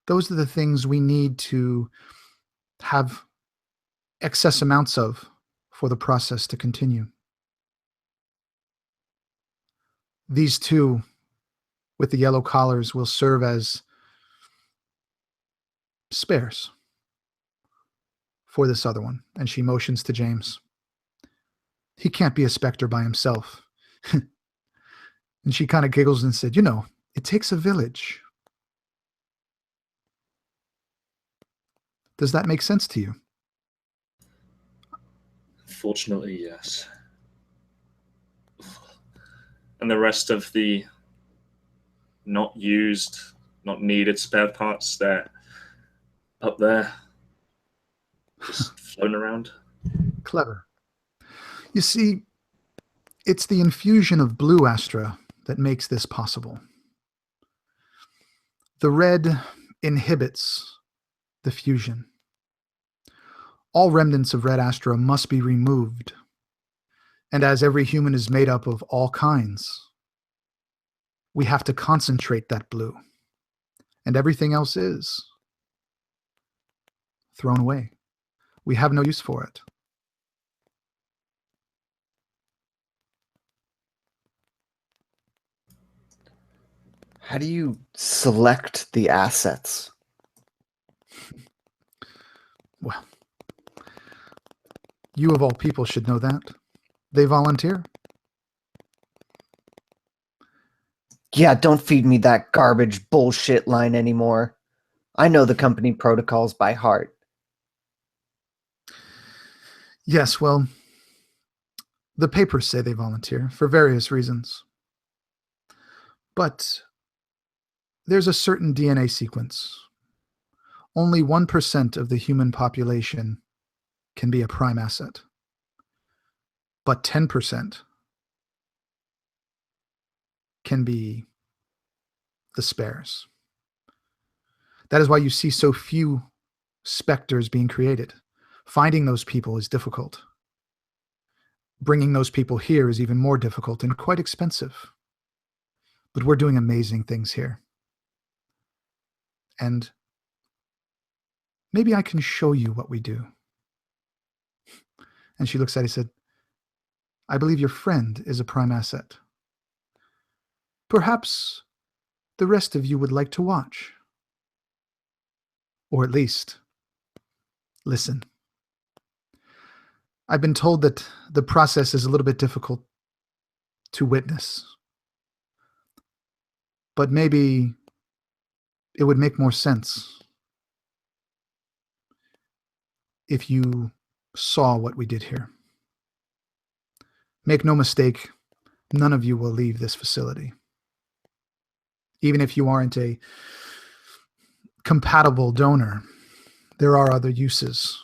A: Those are the things we need to have excess amounts of for the process to continue. These two with the yellow collars will serve as spares for this other one. And she motions to James. He can't be a Spectre by himself. And she kind of giggles and said, it takes a village. Does that make sense to you?
D: Fortunately, yes. And the rest of the not used, not needed spare parts, they're up there, just floating around.
A: Clever. You see, it's the infusion of blue Astra that makes this possible. The red inhibits the fusion. All remnants of red Astra must be removed. And as every human is made up of all kinds, we have to concentrate that blue. And everything else is thrown away. We have no use for it.
C: How do you select the assets?
A: Well, you of all people should know that. They volunteer.
C: Yeah, don't feed me that garbage bullshit line anymore. I know the company protocols by heart.
A: Yes, well, the papers say they volunteer for various reasons. But there's a certain DNA sequence. Only 1% of the human population can be a prime asset. But 10% can be the spares. That is why you see so few Spectres being created. Finding those people is difficult. Bringing those people here is even more difficult and quite expensive. But we're doing amazing things here. And maybe I can show you what we do. And she looks at it and said, I believe your friend is a prime asset. Perhaps the rest of you would like to watch. Or at least listen. I've been told that the process is a little bit difficult to witness. But maybe it would make more sense if you saw what we did here. Make no mistake, none of you will leave this facility. Even if you aren't a compatible donor, there are other uses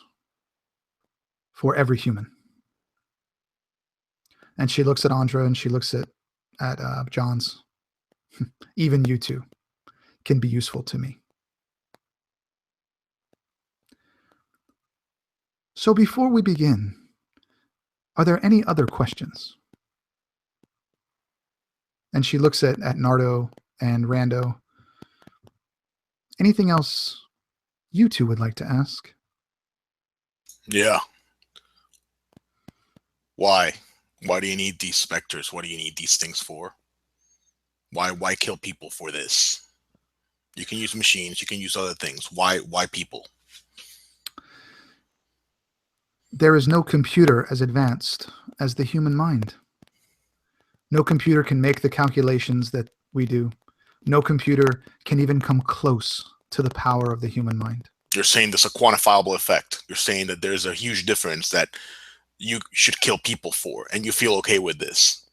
A: for every human. And she looks at Andra and she looks at Johns. Even you two can be useful to me. So before we begin, are there any other questions? And she looks at Nardo and Rando. Anything else you two would like to ask?
F: Yeah. Why? Why do you need these Spectres? What do you need these things for? Why kill people for this? You can use machines, you can use other things. Why people?
A: There is no computer as advanced as the human mind. No computer can make the calculations that we do. No computer can even come close to the power of the human mind.
F: You're saying there's a quantifiable effect. You're saying that there's a huge difference that you should kill people for, and you feel okay with this.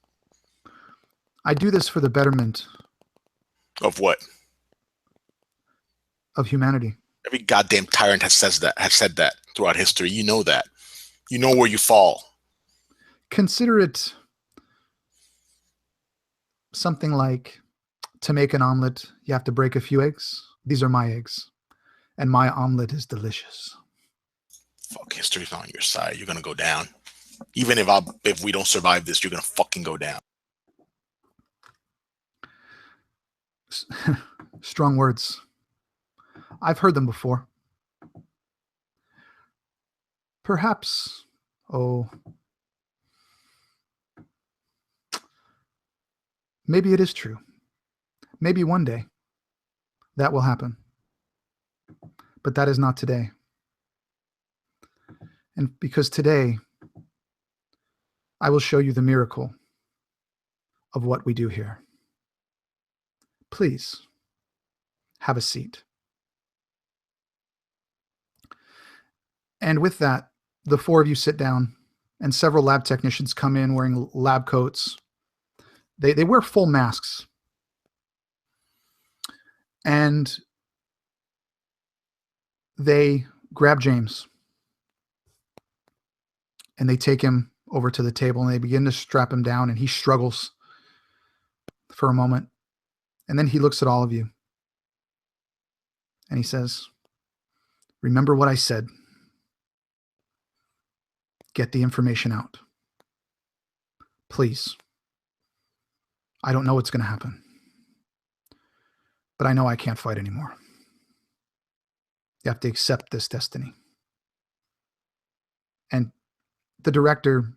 A: I do this for the betterment
F: Of what?
A: of humanity.
F: Every goddamn tyrant has said that throughout history. You know that. You know where you fall.
A: Consider it something like, to make an omelet, you have to break a few eggs. These are my eggs. And my omelet is delicious.
F: Fuck, history's not on your side. You're gonna go down. Even if we don't survive this, you're gonna fucking go down.
A: Strong words. I've heard them before. Perhaps, maybe it is true. Maybe one day that will happen. But that is not today. And because today, I will show you the miracle of what we do here. Please, have a seat. And with that, the four of you sit down, and several lab technicians come in wearing lab coats. They wear full masks. And they grab James. And they take him over to the table, and they begin to strap him down, and he struggles for a moment. And then he looks at all of you. And he says, remember what I said. Get the information out. Please. I don't know what's going to happen. But I know I can't fight anymore. You have to accept this destiny. And the director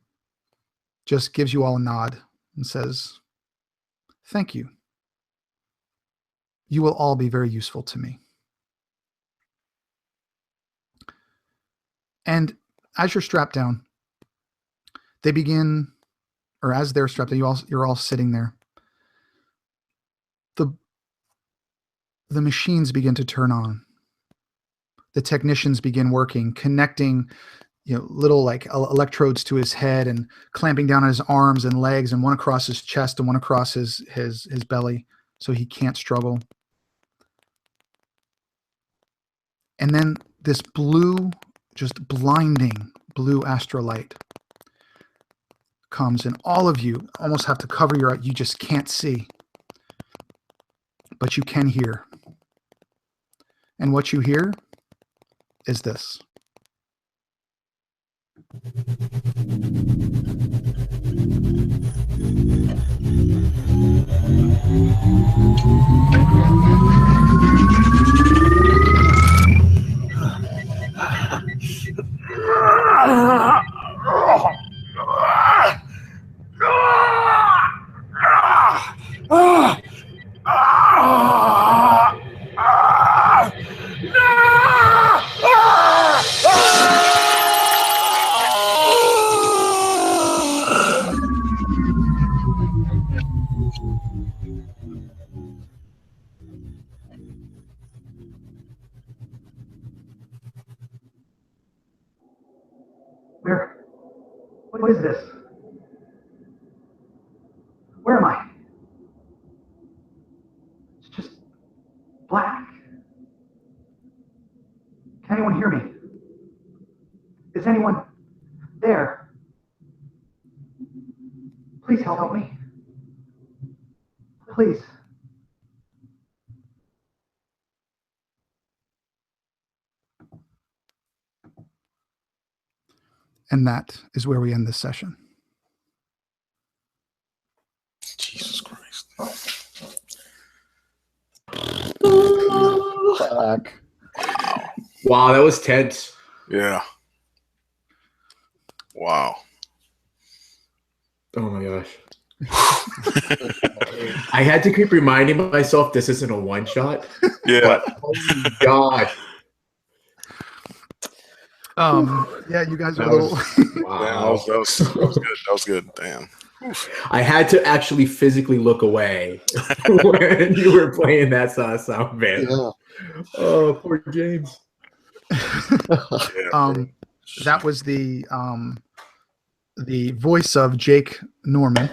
A: just gives you all a nod and says, thank you. You will all be very useful to me. And as you're strapped down, they begin, or as they're strapped down, you're all sitting there. The machines begin to turn on. The technicians begin working, connecting, little like electrodes to his head and clamping down on his arms and legs, and one across his chest and one across his belly, so he can't struggle. And then this blue, just blinding blue astrolight comes, and all of you almost have to cover your eyes. You just can't see, but you can hear. And what you hear is this. What is this? Where am I? It's just black. Can anyone hear me? Is anyone there? Please help me. Please. And that is where we end this session.
F: Jesus Christ.
C: Fuck.
E: Wow, that was tense.
F: Yeah. Wow.
E: Oh my gosh. I had to keep reminding myself this isn't a one shot.
F: Yeah.
E: But, oh my god.
A: Yeah, you guys are
E: That
A: a little.
E: Wow.
F: That was good. That was good. Damn.
E: I had to actually physically look away when you were playing that sound, man.
C: Yeah.
E: Oh, poor James.
A: That was the voice of Jake Norman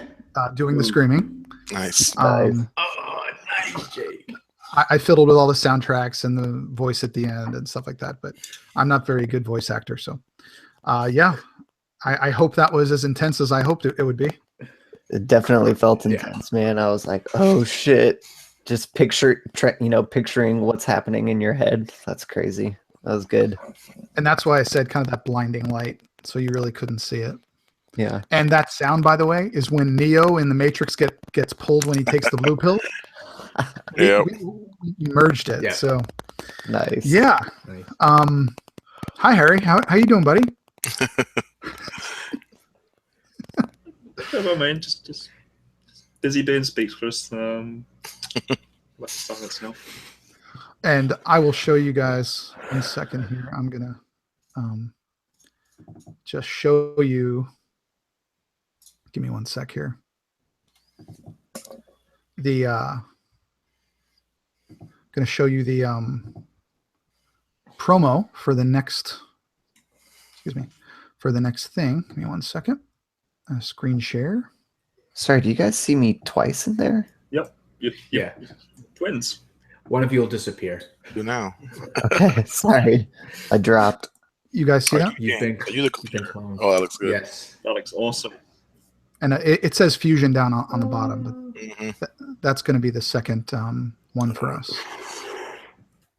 A: doing the screaming.
F: Nice.
E: Oh, nice, Jake.
A: I fiddled with all the soundtracks and the voice at the end and stuff like that, but I'm not very good voice actor. So, yeah, I hope that was as intense as I hoped it would be.
C: It definitely felt intense, man. I was like, oh shit. Just picturing what's happening in your head. That's crazy. That was good.
A: And that's why I said kind of that blinding light, so you really couldn't see it.
C: Yeah.
A: And that sound, by the way, is when Neo in the Matrix gets pulled when he takes the blue pill.
F: Yeah.
A: We merged it.
E: Yeah.
A: So
C: Nice.
A: yeah.
E: Nice.
A: Hi Harry. How you doing, buddy?
D: Never mind. Just busy doing speaks for us. Let silence now.
A: And I will show you guys in a second here. I'm gonna just show you. Give me one sec here. The going to show you the promo for the next. Excuse me, for the next thing. Give me one second. Screen share.
C: Sorry, do you guys see me twice in there?
D: Yep.
E: Yeah.
D: Twins.
E: One of you will disappear.
F: Do now.
C: Okay, sorry. I dropped.
A: You guys see that?
E: You've been cloned.
F: Oh, that looks good.
E: Yes.
D: That looks awesome.
A: And it says fusion down on the bottom, but
F: Mhm.
A: that's going to be the second one for us.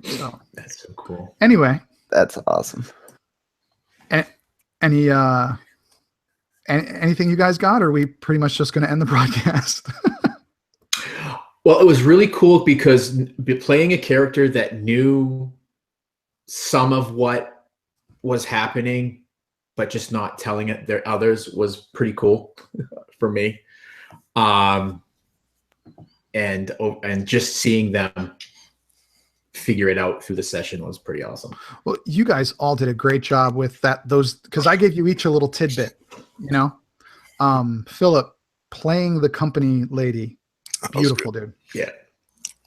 A: So
E: That's so cool.
A: anyway,
C: That's awesome.
A: anything you guys got, or are we pretty much just going to end the broadcast?
E: Well, it was really cool because playing a character that knew some of what was happening, but just not telling it their others was pretty cool for me. And just seeing them figure it out through the session was pretty awesome.
A: Well, you guys all did a great job with those, because I gave you each a little tidbit, you know. Philip playing the company lady, beautiful dude.
E: Yeah,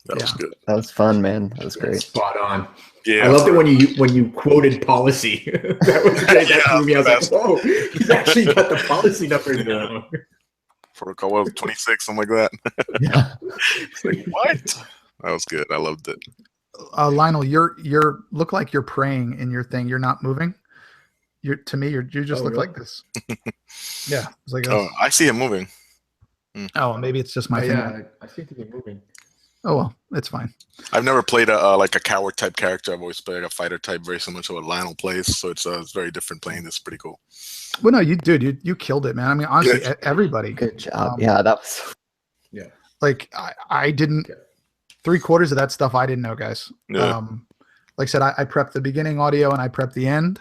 F: That was good.
C: That was fun, man. That was great.
E: spot on.
F: Yeah.
E: I loved it when you quoted policy. That was great. That
F: Yeah,
E: threw me. I was
F: best.
E: like, "Whoa, he's actually got the policy numbers down."
F: Protocol was 26, something like that.
C: Yeah.
F: It's like, what? That was good. I loved it.
A: Lionel, you're look like you're praying in your thing. You're not moving. You just
E: Oh,
A: look
E: really?
A: like this. Yeah, it's like
F: Oh, I see him moving.
A: oh, maybe it's just my thing.
E: Yeah, I seem to be moving.
A: Oh well, it's fine.
F: I've never played a coward type character. I've always played a fighter type, very similar to what Lionel plays. So it's very different playing this. Pretty cool.
A: Well, no, you killed it, man. I mean, honestly, everybody.
C: Good job.
A: Um,
C: Yeah, that was
E: Yeah.
A: Like I didn't. 3/4 of that stuff I didn't know, guys.
F: Yeah.
A: Like I said, I prepped the beginning audio and I prepped the end,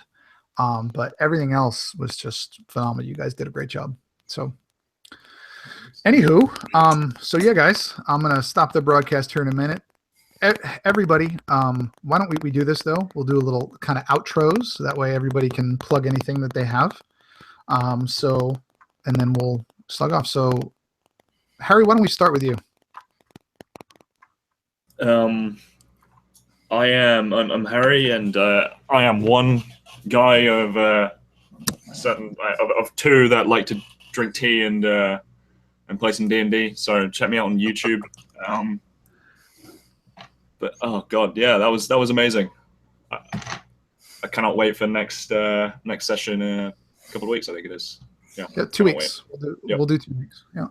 A: but everything else was just phenomenal. You guys did a great job. So, anywho, so yeah, guys, I'm gonna stop the broadcast here in a minute. Everybody, why don't we do this though? We'll do a little kind of outros, so that way everybody can plug anything that they have. So, and then we'll slug off. So, Harry, why don't we start with you?
D: I'm Harry, and I am one guy of of two that like to drink tea and play some D&D. So check me out on YouTube. But oh god, yeah, that was amazing. I cannot wait for next session in a couple of weeks. I think it is. Yeah,
A: Yeah, 2
D: can't
A: weeks.
D: Yep.
A: We'll do 2 weeks. Yeah,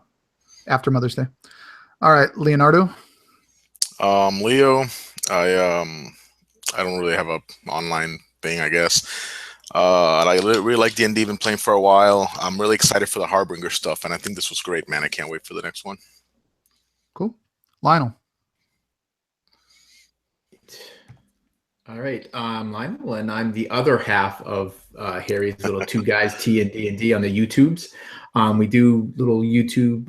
A: after Mother's Day. All right, Leonardo.
F: Leo, I don't really have a online thing, I guess. I really like D&D. Been playing for a while. I'm really excited for the Harbinger stuff, and I think this was great, man. I can't wait for the next one.
A: Cool. Lionel.
E: All right, I'm Lionel, and I'm the other half of Harry's little two guys T and D on the YouTubes. We do little YouTube,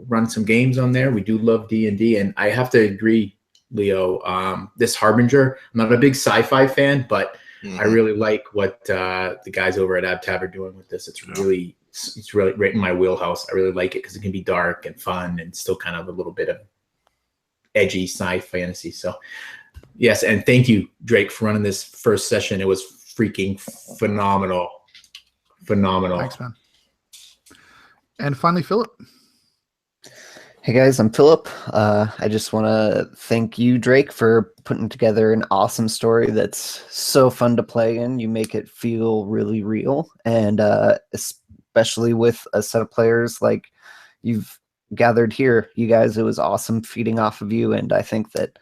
E: run some games on there. We do love D&D, and I have to agree, Leo. This Harbinger, I'm not a big sci-fi fan, but I really like what the guys over at AbTab are doing with this. It's really right in my wheelhouse. I really like it because it can be dark and fun and still kind of a little bit of edgy sci fantasy. So yes, and thank you, Drake, for running this first session. It was freaking phenomenal.
A: Thanks, man. And finally, Philip.
C: Hey guys, I'm Philip. I just want to thank you, Drake, for putting together an awesome story that's so fun to play in. You make it feel really real, and especially with a set of players like you've gathered here. You guys, it was awesome feeding off of you, and I think that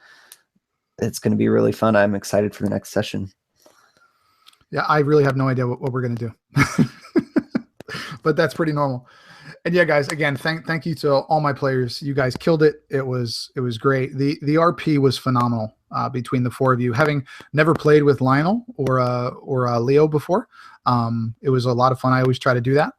C: it's going to be really fun. I'm excited for the next session.
A: Yeah, I really have no idea what we're going to do, but that's pretty normal. And yeah, guys, again, thank you to all my players. You guys killed it. It was great. The RP was phenomenal between the four of you. Having never played with Lionel or Leo before, it was a lot of fun. I always try to do that.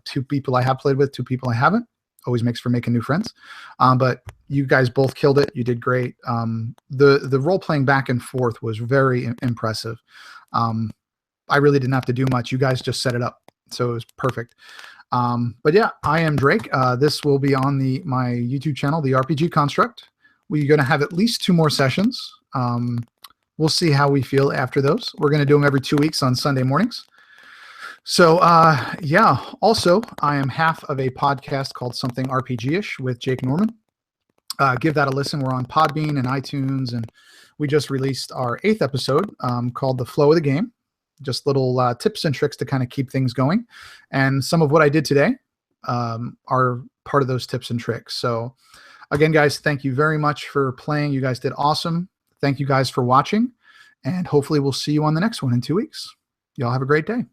A: 2 people I have played with, 2 people I haven't. Always makes for making new friends. But you guys both killed it. You did great. The role playing back and forth was very impressive. I really didn't have to do much. You guys just set it up, so it was perfect. But yeah, I am Drake. This will be on my YouTube channel, The RPG Construct. We're going to have at least 2 more sessions. We'll see how we feel after those. We're going to do them every 2 weeks on Sunday mornings. So yeah, also, I am half of a podcast called Something RPG-ish with Jake Norman. Give that a listen. We're on Podbean and iTunes, and we just released our 8th episode called The Flow of the Game. Just little tips and tricks to kind of keep things going. And some of what I did today are part of those tips and tricks. So again, guys, thank you very much for playing. You guys did awesome. Thank you guys for watching. And hopefully we'll see you on the next one in 2 weeks. Y'all have a great day.